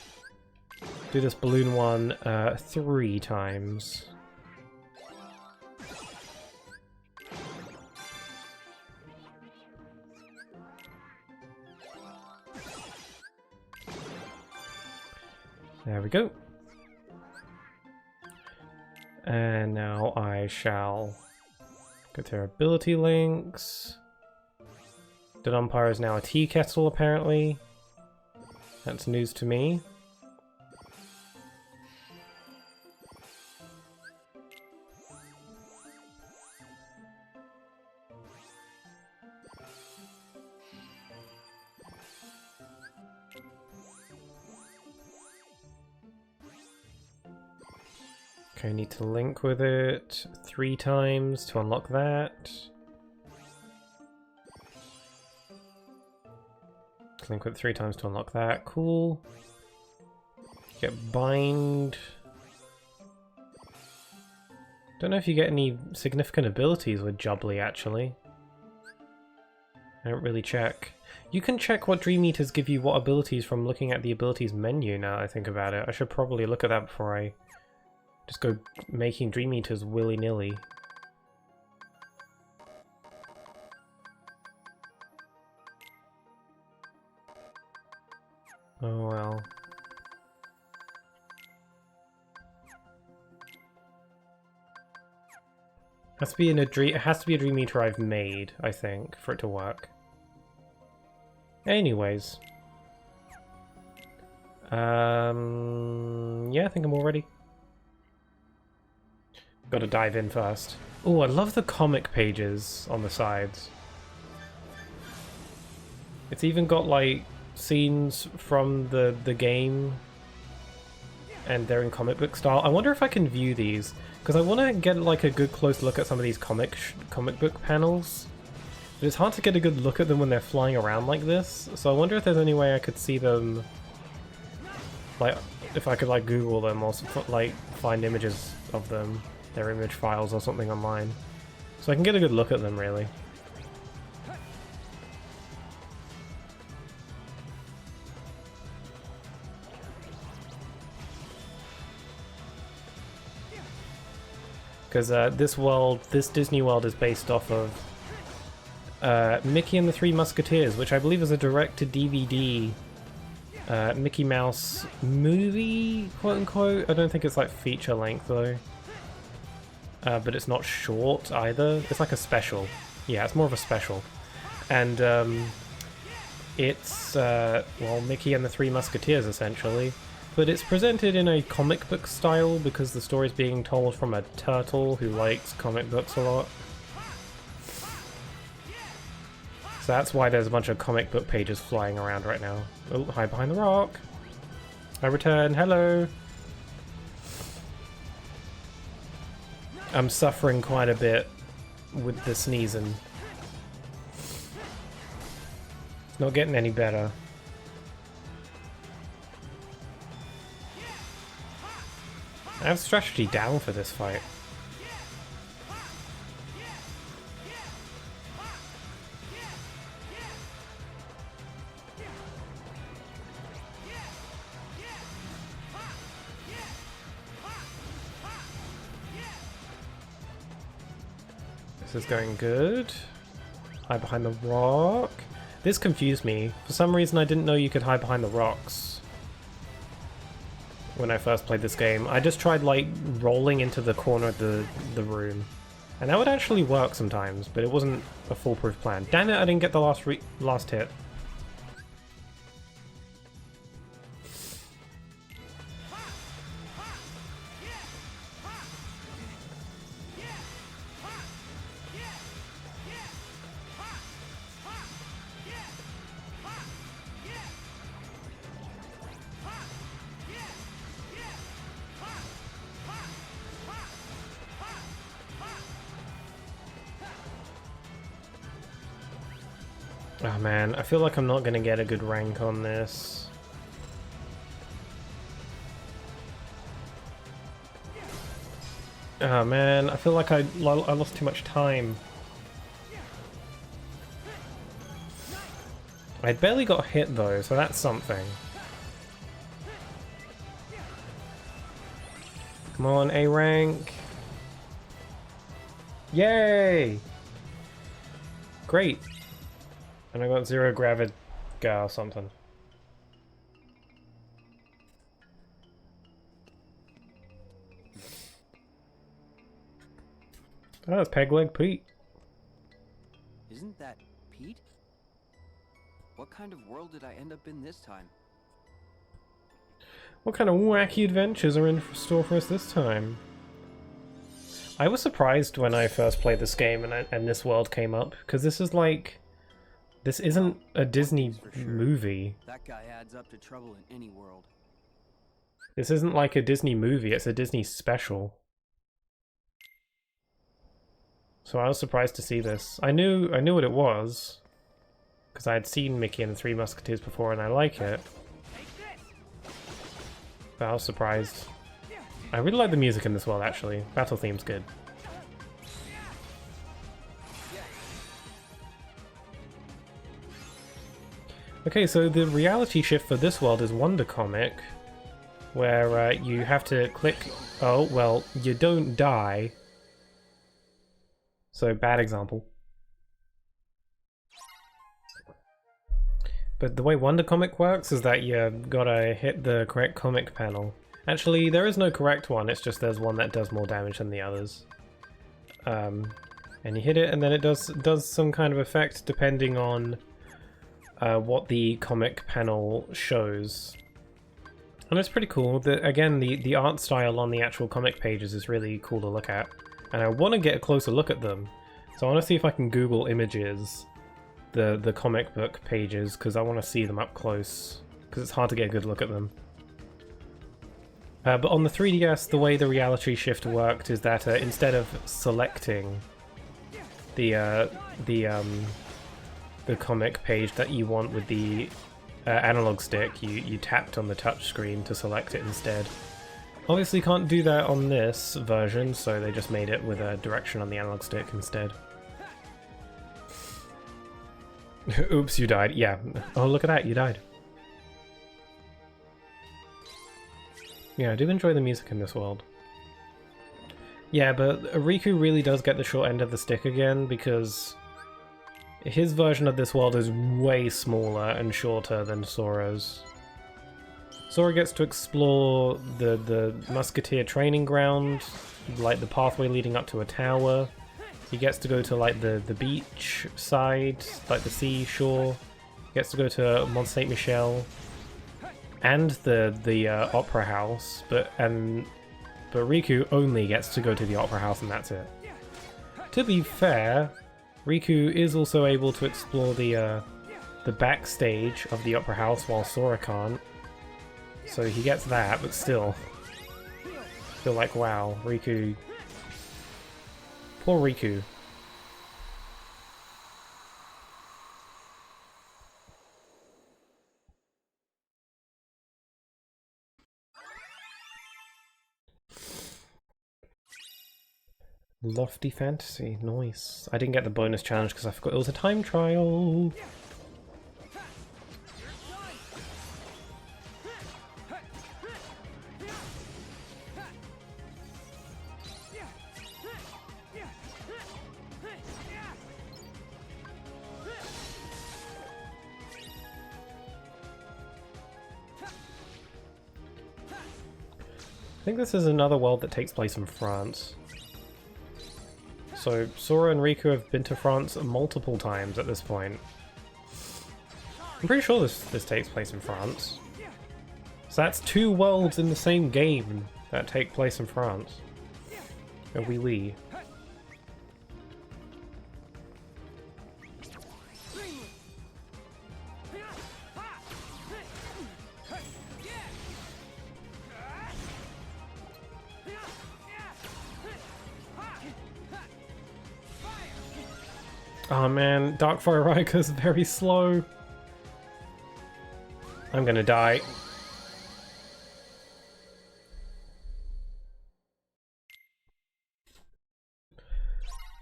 A: do this balloon one 3 times. There we go. And now I shall go to our ability links. The umpire is now a tea kettle, apparently. That's news to me. Okay, I need to link with it 3 times to unlock that. Link with it 3 times to unlock that. Cool. Get bind. Don't know if you get any significant abilities with Jubbly, actually. I don't really check. You can check what Dream Eaters give you what abilities from looking at the abilities menu now that I think about it. I should probably look at that before I just go making Dream Eaters willy-nilly. Oh well. Has to be in a dream. It has to be a Dream Eater I've made, I think, for it to work. Anyways, yeah, I think I'm all ready. Got to dive in first. Oh, I love the comic pages on the sides. It's even got like scenes from the game, and they're in comic book style. I wonder if I can view these, because I want to get like a good close look at some of these comic book panels. But it's hard to get a good look at them when they're flying around like this, so I wonder if there's any way I could see them, like, if I could like Google them or like find images of them, their image files or something online, so I can get a good look at them, really. Because this Disney World is based off of Mickey and the Three Musketeers, which I believe is a direct-to-DVD Mickey Mouse movie, quote-unquote. I don't think it's like feature-length, though. But it's not short, either. It's like a special. Yeah, it's more of a special. And it's, well, Mickey and the Three Musketeers, essentially. But it's presented in a comic book style because the story's being told from a turtle who likes comic books a lot. So that's why there's a bunch of comic book pages flying around right now. Oh, hide behind the rock. I return. Hello. I'm suffering quite a bit with the sneezing. It's not getting any better. I have strategy down for this fight. This is going good. Hide behind the rock. This confused me. For some reason I didn't know you could hide behind the rocks when I first played this game. I just tried like rolling into the corner of the room, and that would actually work sometimes, but it wasn't a foolproof plan. Damn it, I didn't get the last hit. Oh man, I feel like I'm not gonna get a good rank on this. Oh man, I feel like I lost too much time. I barely got hit though, so that's something. Come on, A rank. Yay! Great. And I got 0 Graviga or something. Oh, it's Peg Leg Pete.
B: Isn't that Pete? What kind of world did I end up in this time?
A: What kind of wacky adventures are in store for us this time? I was surprised when I first played this game and this world came up, because this is like... This isn't a Disney movie.
B: That guy adds up to trouble in any world.
A: This isn't like a Disney movie, it's a Disney special. So I was surprised to see this. I knew what it was, because I had seen Mickey and the Three Musketeers before and I like it. But I was surprised. I really like the music in this world, actually. Battle theme's good. Okay, so the reality shift for this world is Wonder Comic, where you have to click... Oh, well, you don't die. So, bad example. But the way Wonder Comic works is that you gotta hit the correct comic panel. Actually, there is no correct one, it's just there's one that does more damage than the others. And you hit it, and then it does some kind of effect depending on what the comic panel shows. And it's pretty cool. Again, the art style on the actual comic pages is really cool to look at. And I want to get a closer look at them. So I want to see if I can Google images the comic book pages, because I want to see them up close, because it's hard to get a good look at them. But on the 3DS, the way the reality shift worked is that instead of selecting the comic page that you want with the analog stick, you tapped on the touch screen to select it instead. Obviously can't do that on this version, so they just made it with a direction on the analog stick instead. Oops, you died. Yeah. Oh, look at that, you died. Yeah, I do enjoy the music in this world. Yeah, but Riku really does get the short end of the stick again, because his version of this world is way smaller and shorter than Sora's. Sora gets to explore the Musketeer training ground, like the pathway leading up to a tower. He gets to go to like the beach side, like the seashore. He gets to go to Mont Saint Michel and the opera house, but Riku only gets to go to the opera house and that's it. To be fair, Riku is also able to explore the backstage of the opera house while Sora can't. So he gets that, but still. I feel like, wow, Riku. Poor Riku. Lofty Fantasy, nice. I didn't get the bonus challenge because I forgot it was a time trial. I think this is another world that takes place in France. So Sora and Riku have been to France multiple times at this point. I'm pretty sure this takes place in France. So that's two worlds in the same game that take place in France. A wee wee. Oh man, Darkfire Rika's very slow. I'm gonna die.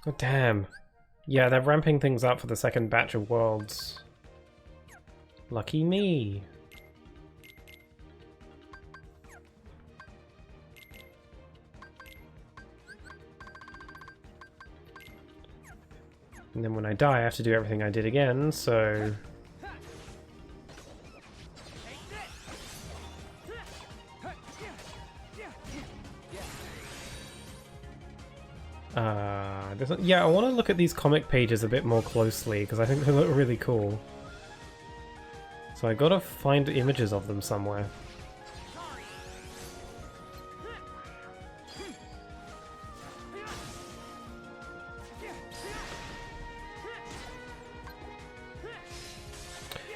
A: Oh damn. Yeah, they're ramping things up for the second batch of worlds. Lucky me. And then when I die, I have to do everything I did again, so... Yeah, I want to look at these comic pages a bit more closely because I think they look really cool. So I gotta find images of them somewhere.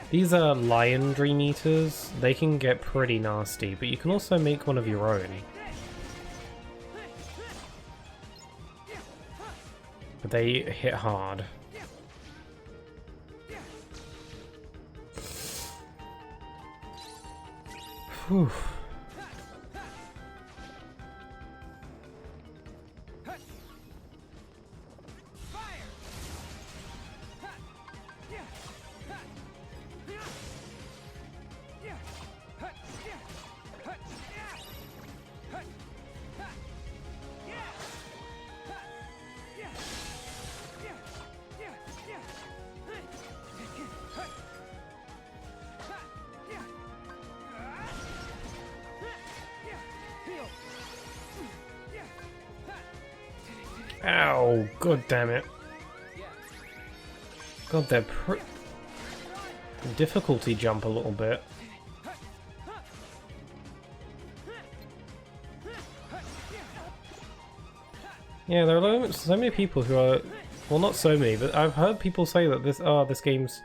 A: These are lion dream eaters. They can get pretty nasty, but you can also make one of your own. But they hit hard. Whew. Ow, god damn it. God, they're difficulty jump a little bit. Yeah, there are so many people who are, well, not so many, but I've heard people say that this game's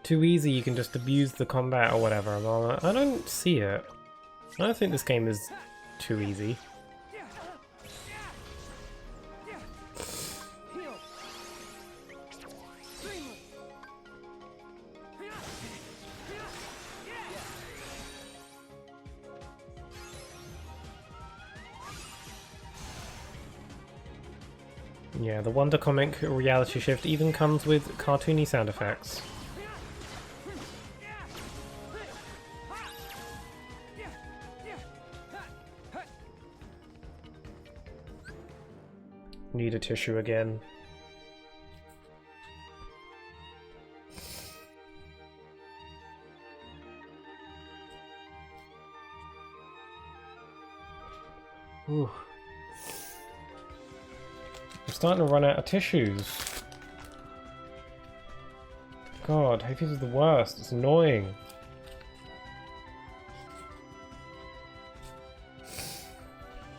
A: too easy, you can just abuse the combat or whatever. Well, I don't see it. I don't think this game is too easy. Yeah, the Wonder Comic Reality Shift even comes with cartoony sound effects. Need a tissue again. Ooh. I'm starting to run out of tissues. God, hay fever's the worst. It's annoying.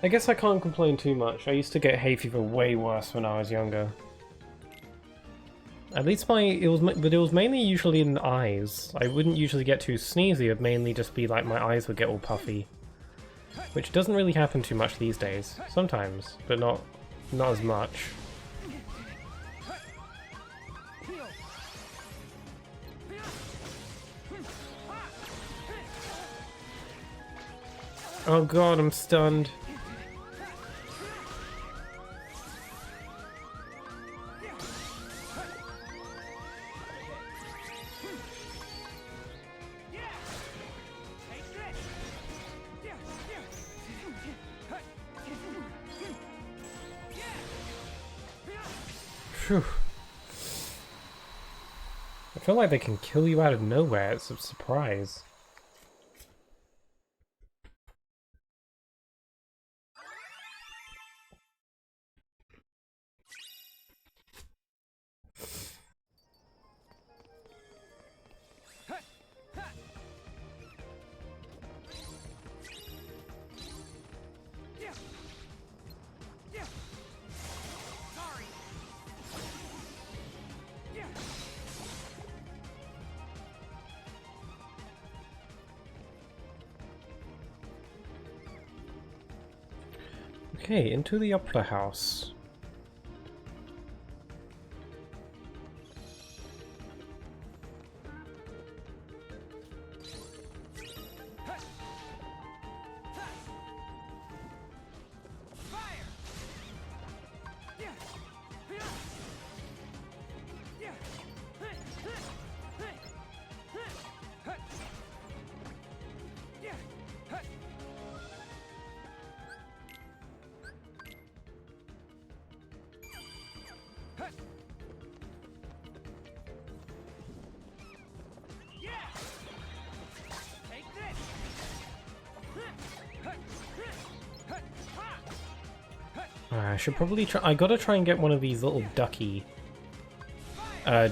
A: I guess I can't complain too much. I used to get hay fever way worse when I was younger. At least but it was mainly usually in the eyes. I wouldn't usually get too sneezy. It'd mainly just be like my eyes would get all puffy, which doesn't really happen too much these days. Sometimes, but not as much. Oh god, I'm stunned. Phew. I feel like they can kill you out of nowhere. It's a surprise. Okay, into the Opera House. I should probably try. I gotta try and get one of these little ducky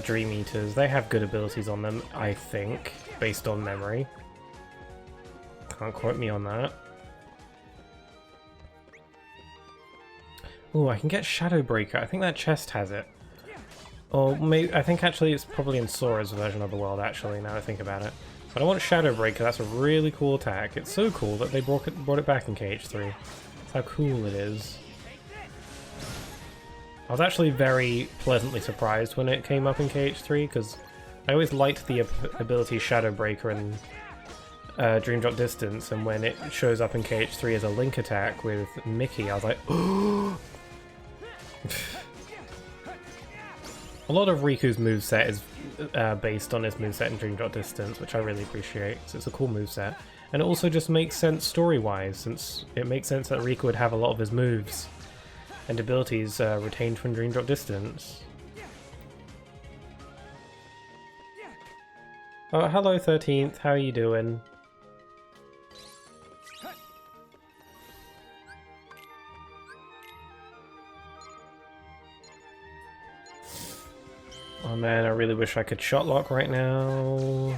A: Dream Eaters. They have good abilities on them, I think, based on memory. Can't quote me on that. Oh, I can get Shadow Breaker. I think that chest has it. Or maybe I think actually it's probably in Sora's version of the world. Actually, now I think about it. But I want Shadow Breaker. That's a really cool attack. It's so cool that they brought it back in KH3. That's how cool it is. I was actually very pleasantly surprised when it came up in KH3 because I always liked the ability Shadow Breaker and Dream Drop Distance, and when it shows up in KH3 as a link attack with Mickey, I was like, oh! A lot of Riku's moveset is based on his moveset in Dream Drop Distance, which I really appreciate, so it's a cool moveset. And it also just makes sense story-wise, since it makes sense that Riku would have a lot of his moves and abilities retained from Dream Drop Distance. Oh, hello 13th, how are you doing? Oh man, I really wish I could shot lock right now.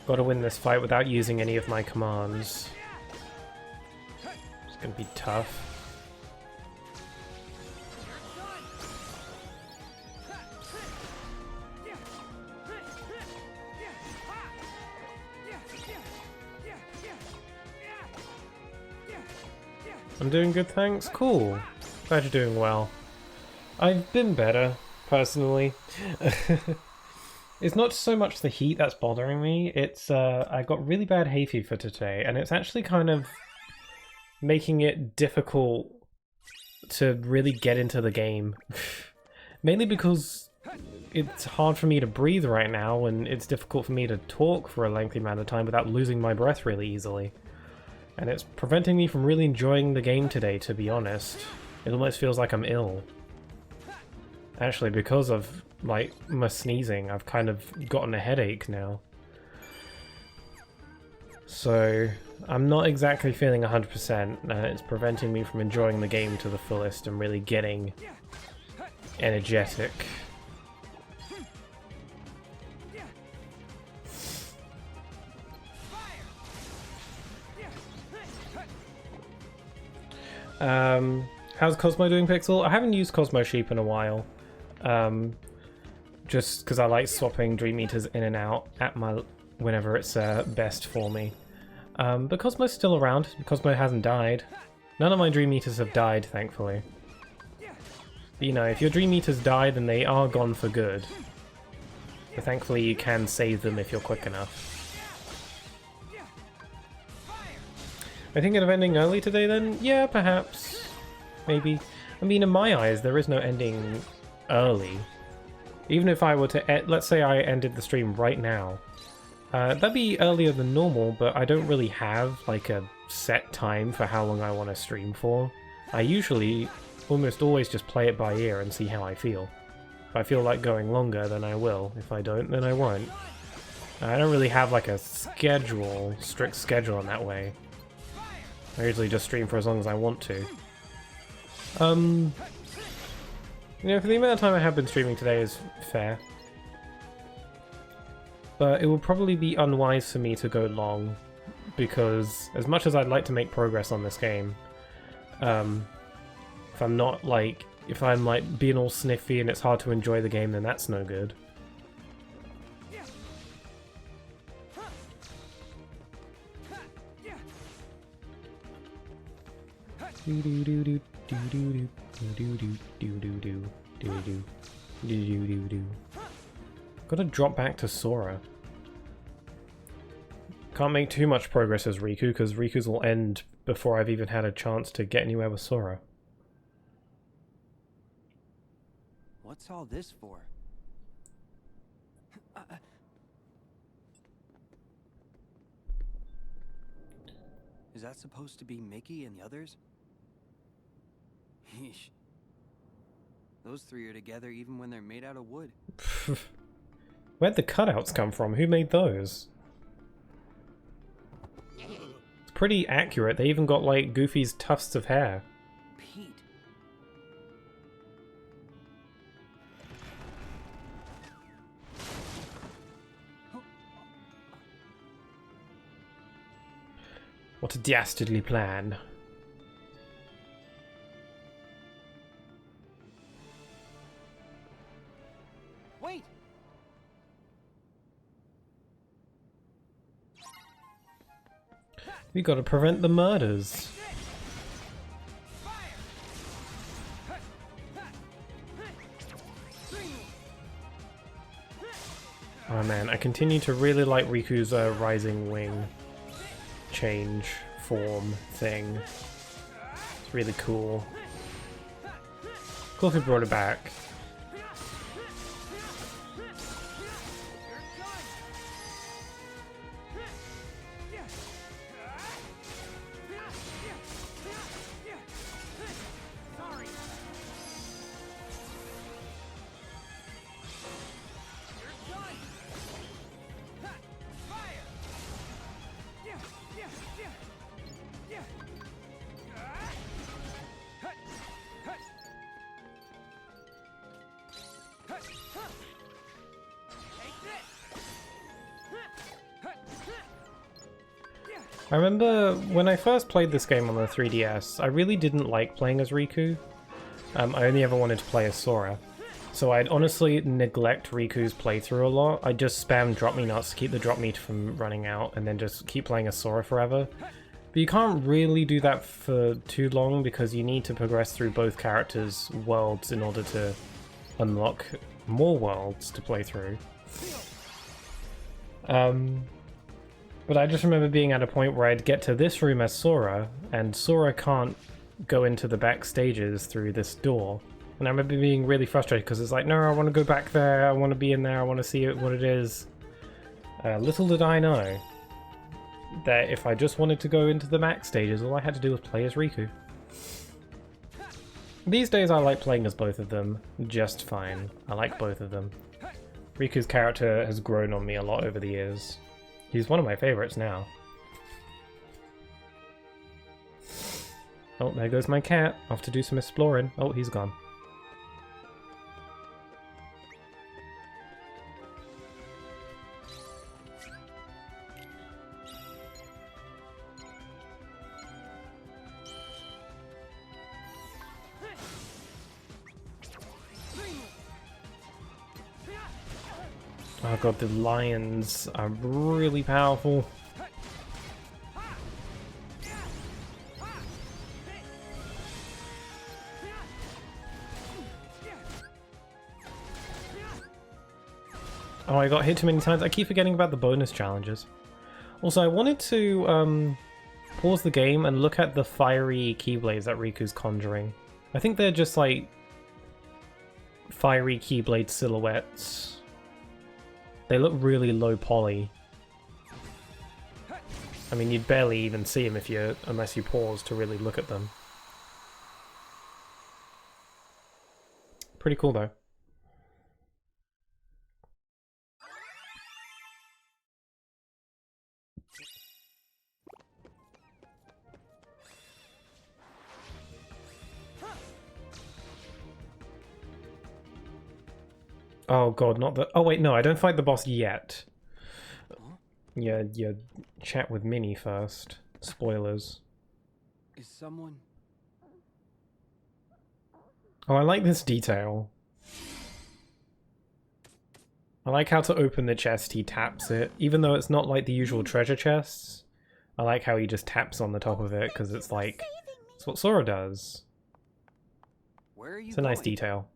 A: Gotta win this fight without using any of my commands. It's gonna be tough. I'm doing good, thanks. Cool. Glad you're doing well. I've been better, personally. It's not so much the heat that's bothering me, it's I got really bad hay fever today, and it's actually kind of making it difficult to really get into the game. Mainly because it's hard for me to breathe right now, and it's difficult for me to talk for a lengthy amount of time without losing my breath really easily. And it's preventing me from really enjoying the game today, to be honest. It almost feels like I'm ill. Actually, because of, like, my sneezing, I've kind of gotten a headache now. So, I'm not exactly feeling 100%, and it's preventing me from enjoying the game to the fullest and really getting energetic. How's Cosmo doing, Pixel? I haven't used Cosmo Sheep in a while. Just because I like swapping Dream Eaters in and out at my whenever it's best for me. But Cosmo's still around. Cosmo hasn't died. None of my Dream Eaters have died, thankfully. But, you know, if your Dream Eaters die, then they are gone for good. But thankfully you can save them if you're quick enough. I think of ending early today then? Yeah, perhaps. Maybe. I mean, in my eyes, there is no ending early. Even if I were to, let's say I ended the stream right now. That'd be earlier than normal, but I don't really have, like, a set time for how long I want to stream for. I usually almost always just play it by ear and see how I feel. If I feel like going longer, then I will. If I don't, then I won't. I don't really have, like, a strict schedule in that way. I usually just stream for as long as I want to. You know, for the amount of time I have been streaming today is fair. But it will probably be unwise for me to go long, because as much as I'd like to make progress on this game, if I'm like being all sniffy and it's hard to enjoy the game, then that's no good. Gotta drop back to Sora. Can't make too much progress as Riku, because Riku's will end before I've even had a chance to get anywhere with Sora.
B: What's all this for? Is that supposed to be Mickey and the others? Yeesh. Those three are together even when they're made out of wood.
A: Where'd the cutouts come from? Who made those? It's pretty accurate. They even got like Goofy's tufts of hair.
B: Pete.
A: What a dastardly plan.
B: Wait.
A: We gotta prevent the murders. Oh man, I continue to really like Riku's rising wing change form thing. It's really cool. Cool if we brought it back. I remember when I first played this game on the 3DS, I really didn't like playing as Riku. I only ever wanted to play as Sora. So I'd honestly neglect Riku's playthrough a lot. I'd just spam drop me nuts to keep the drop meter from running out and then just keep playing as Sora forever. But you can't really do that for too long because you need to progress through both characters' worlds in order to unlock more worlds to play through. But I just remember being at a point where I'd get to this room as Sora, and Sora can't go into the back stages through this door. And I remember being really frustrated because it's like, no, I want to go back there, I want to be in there, I want to see what it is. Little did I know that if I just wanted to go into the back stages, all I had to do was play as Riku. These days I like playing as both of them just fine. I like both of them. Riku's character has grown on me a lot over the years. He's one of my favorites now. Oh, there goes my cat. Off to do some exploring. Oh, he's gone. Oh god, the lions are really powerful. Oh, I got hit too many times. I keep forgetting about the bonus challenges. Also, I wanted to pause the game and look at the fiery keyblades that Riku's conjuring. I think they're just like fiery keyblade silhouettes. They look really low poly. I mean, you'd barely even see them if unless you pause to really look at them. Pretty cool though. Oh god, not the... Oh wait, no, I don't fight the boss yet. Yeah, chat with Minnie first. Spoilers.
B: Is someone...
A: Oh, I like this detail. I like how to open the chest, he taps it. Even though it's not like the usual treasure chests, I like how he just taps on the top of it, because it's like... It's what Sora does.
B: Where are you
A: It's a nice
B: going?
A: detail.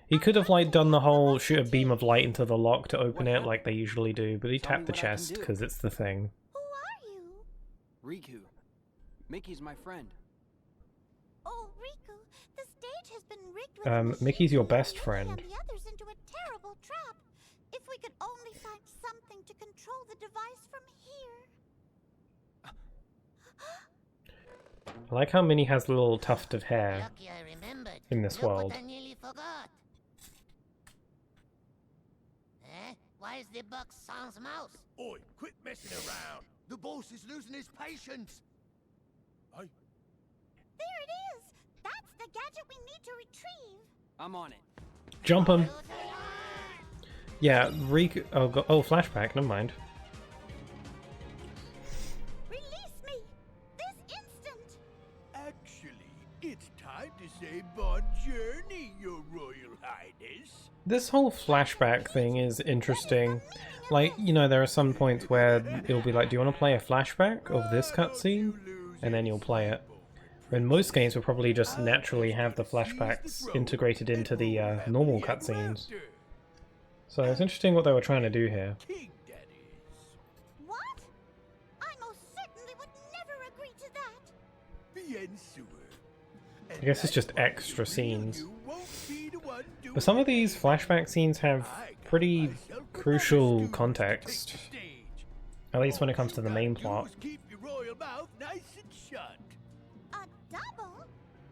A: He could have like done the whole shoot a beam of light into the lock to open it like they usually do, but he tapped the chest because it's the thing.
H: Who are you?
B: Riku. Mickey's my friend.
H: Oh, Riku, the stage has been rigged with
A: Mickey's your best
H: you
A: friend.
H: and the others into a terrible trap. If we could only find something to control the device from here.
A: I like how Minnie has a little tuft of hair
H: Lucky I remembered.
A: in this
H: Look
A: world.
H: what I nearly forgot. Eh?
L: Where's the buck sans mouse?
E: Oi, quit messing around. The boss is losing his patience.
H: There it is! That's the gadget we need to retrieve!
B: I'm on it.
A: Jump him. Yeah, Riku. Oh, flashback. Never mind.
H: Release me! This instant!
E: Actually, it's time to say bon journey, your royal highness.
A: This whole flashback thing is interesting. Like, you know, there are some points where it'll be like, do you want to play a flashback of this cutscene? And then you'll play it. In most games will probably just naturally have the flashbacks integrated into the normal cutscenes. So it's interesting what they were trying to do here.
H: What? I most certainly would never agree to that!
E: Bien sûr.
A: I guess it's just extra scenes. But some of these flashback scenes have pretty crucial context. At least when it comes to the main plot.
E: Keep your royal mouth nice and shut.
H: A double?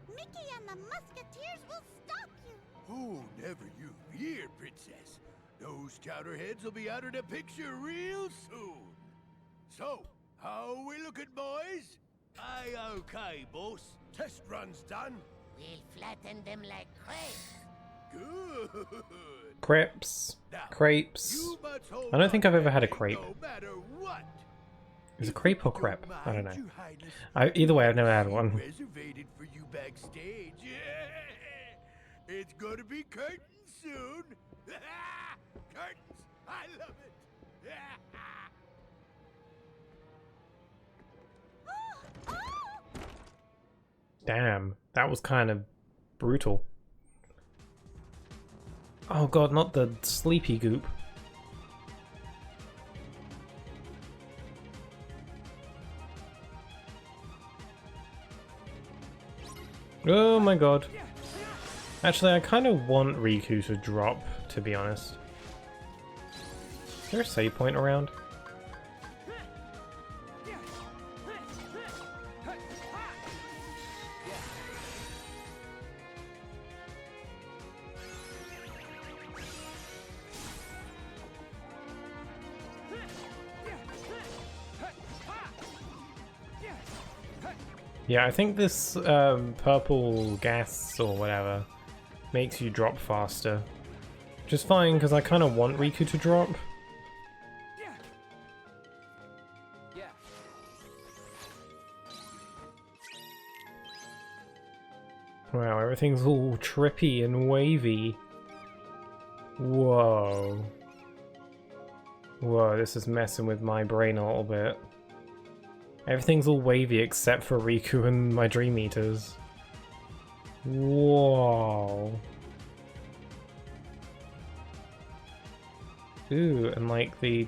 H: Mickey and the Musketeers will stop you!
E: Oh, never you fear, princess. Those chowderheads will be out of the picture real soon. So, how we looking, boys? Aye, okay, boss. Test run's done.
L: We'll flatten them like crepes.
E: Good.
A: Crepes.
E: Now,
A: Crepes.
E: you must hold
A: I don't think
E: on
A: I've ever had a
E: tight
A: crepe.
E: No matter what.
A: Is it crepe or crepe?
E: Don't
A: I don't
E: mind,
A: know.
E: Your Highness.
A: Either way, I've never had one.
E: Reservated for you backstage. It's gonna be curtains soon. Curtains, I love it.
A: Damn, that was kind of brutal. Oh god, not the sleepy goop. Oh my god. Actually, I kind of want Riku to drop, to be honest. Is there a save point around? Yeah, I think this purple gas or whatever makes you drop faster. Which is fine, because I kind of want Riku to drop. Wow, everything's all trippy and wavy. Whoa. Whoa, this is messing with my brain a little bit. Everything's all wavy except for Riku and my Dream Eaters. Whoa. Ooh, and like the...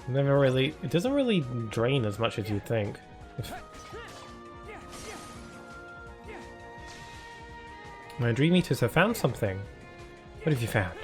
A: never really... It doesn't really drain as much as you'd think. My Dream Eaters have found something. What have you found?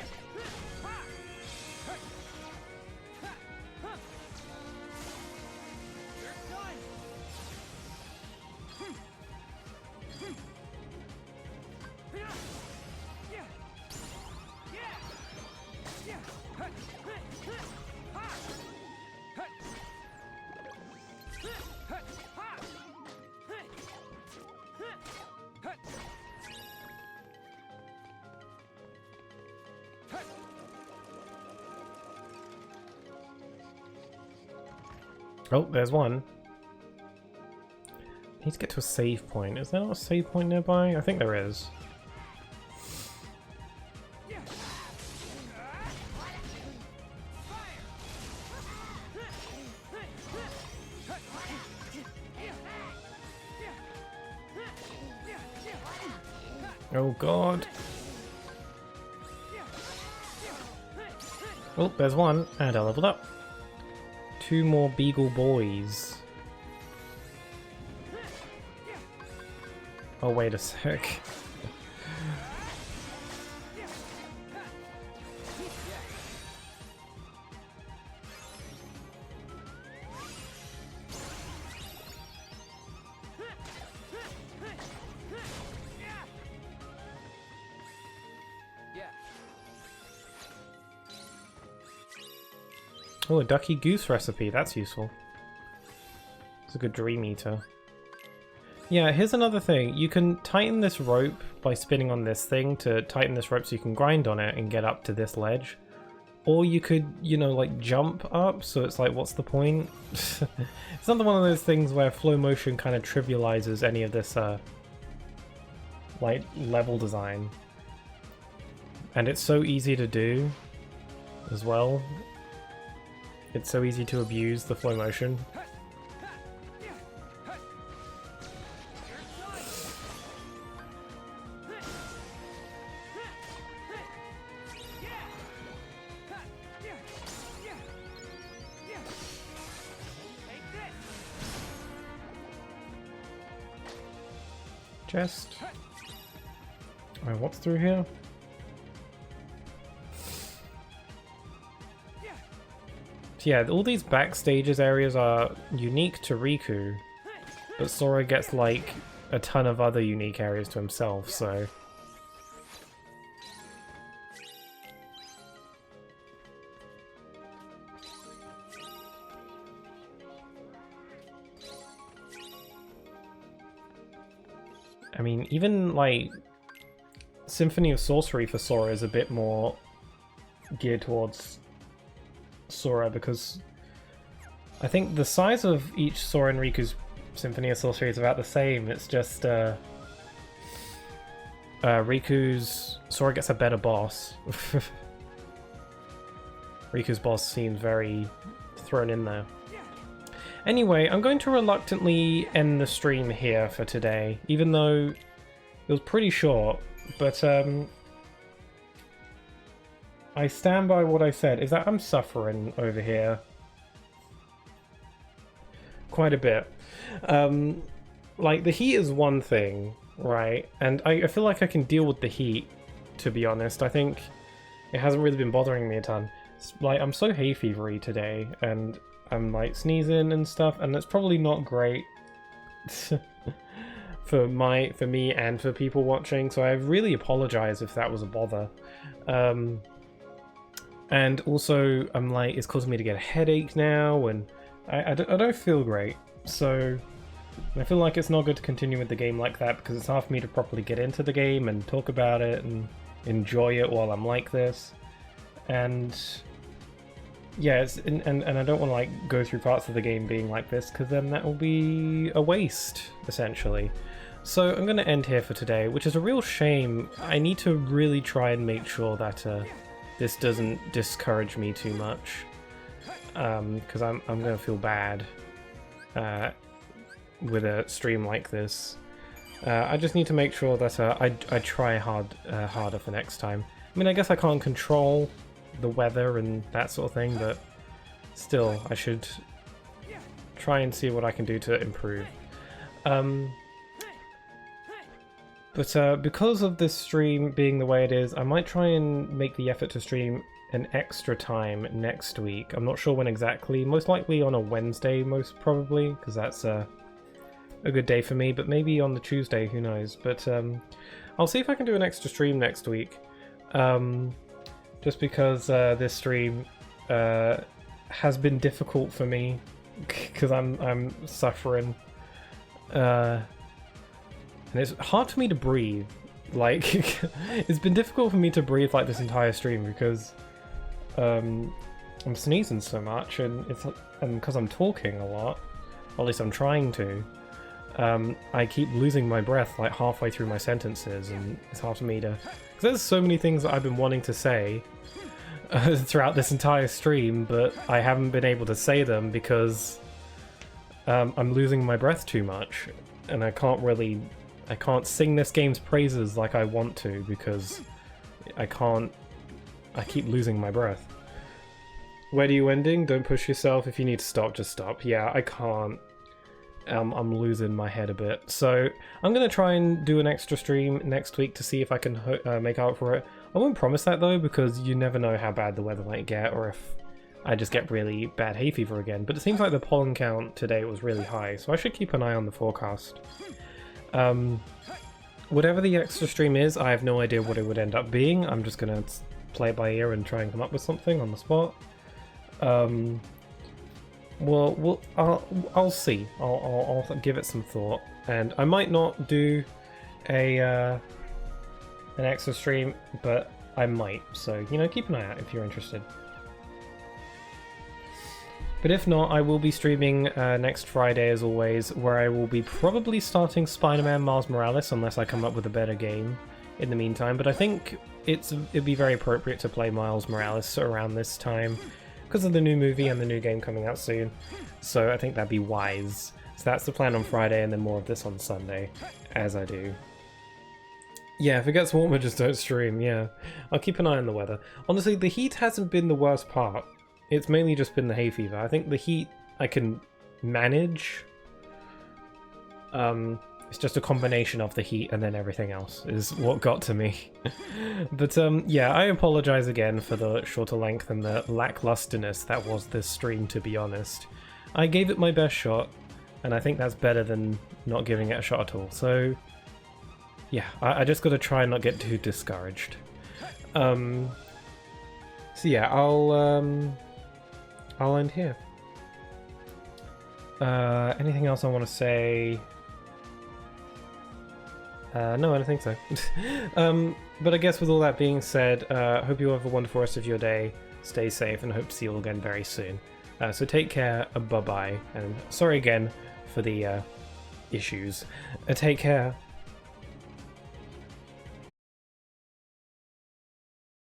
A: Oh, there's one. Need to get to a save point. Is there not a save point nearby? I think there is. Oh god. Oh, there's one, and I leveled up. 2 more Beagle boys. Oh, wait a sec. Oh, a ducky goose recipe. That's useful. It's a good dream eater. Yeah, here's another thing. You can tighten this rope by spinning on this thing to tighten this rope so you can grind on it and get up to this ledge. Or you could, you know, like jump up, so it's like, what's the point? It's another one of those things where flow motion kind of trivializes any of this, like, level design. And it's so easy to do, as well. It's so easy to abuse the flow motion. Chest. Alright, what's through here? So yeah, all these backstages areas are unique to Riku, but Sora gets like a ton of other unique areas to himself, so... I mean, even like Symphony of Sorcery for Sora is a bit more geared towards Sora, because I think the size of each Sora and Riku's Symphony of Sorcery is about the same. It's just Riku's Sora gets a better boss. Riku's boss seems very thrown in there. Anyway, I'm going to reluctantly end the stream here for today, even though it was pretty short, but I stand by what I said, is that I'm suffering over here. Quite a bit. Like, the heat is one thing, right? And I feel like I can deal with the heat, to be honest. I think it hasn't really been bothering me a ton. Like, I'm so hay fevery today, and I'm like sneezing and stuff, and that's probably not great for me and for people watching, so I really apologize if that was a bother. And also I'm like, it's causing me to get a headache now, and I don't feel great, so I feel like it's not good to continue with the game like that, because it's hard for me to properly get into the game and talk about it and enjoy it while I'm like this. And yeah, and I don't want to like go through parts of the game being like this, because then that will be a waste, essentially. So I'm going to end here for today, which is a real shame. I need to really try and make sure that this doesn't discourage me too much, because I'm going to feel bad with a stream like this. I just need to make sure that I try harder for next time. I mean, I guess I can't control the weather and that sort of thing, but still, I should try and see what I can do to improve. But because of this stream being the way it is, I might try and make the effort to stream an extra time next week. I'm not sure when exactly, most likely on a Wednesday, most probably, because that's a good day for me, but maybe on the Tuesday, who knows. But I'll see if I can do an extra stream next week. Just because this stream has been difficult for me, because I'm suffering, and it's hard for me to breathe. Like, it's been difficult for me to breathe like this entire stream, because I'm sneezing so much, and because I'm talking a lot, or at least I'm trying to. I keep losing my breath like halfway through my sentences, and it's hard for me to... Because there's so many things that I've been wanting to say throughout this entire stream, but I haven't been able to say them because I'm losing my breath too much, and I can't sing this game's praises like I want to, because I keep losing my breath. Where are you ending? Don't push yourself. If you need to stop, just stop. Yeah, I can't. I'm losing my head a bit. So I'm going to try and do an extra stream next week to see if I can make out for it. I won't promise that though, because you never know how bad the weather might get, or if I just get really bad hay fever again. But it seems like the pollen count today was really high, so I should keep an eye on the forecast. Whatever the extra stream is, I have no idea what it would end up being. I'm just going to play it by ear and try and come up with something on the spot. Well, I'll see. I'll give it some thought, and I might not do an extra stream, but I might. So keep an eye out if you're interested. But if not, I will be streaming next Friday as always, where I will be probably starting Spider-Man Miles Morales, unless I come up with a better game in the meantime. But I think it'd be very appropriate to play Miles Morales around this time, because of the new movie and the new game coming out soon. So I think that'd be wise. So that's the plan on Friday, and then more of this on Sunday, as I do. Yeah, if it gets warmer, just don't stream, yeah. I'll keep an eye on the weather. Honestly, the heat hasn't been the worst part. It's mainly just been the hay fever. I think the heat I can manage. It's just a combination of the heat and then everything else is what got to me. But yeah, I apologize again for the shorter length and the lacklusterness that was this stream, to be honest. I gave it my best shot, and I think that's better than not giving it a shot at all. So yeah, I just gotta try and not get too discouraged. So yeah, I'll end here. Anything else I want to say? No, I don't think so. But I guess with all that being said, hope you have a wonderful rest of your day. Stay safe, and hope to see you all again very soon. So take care, bye-bye, and sorry again for the issues. Take care.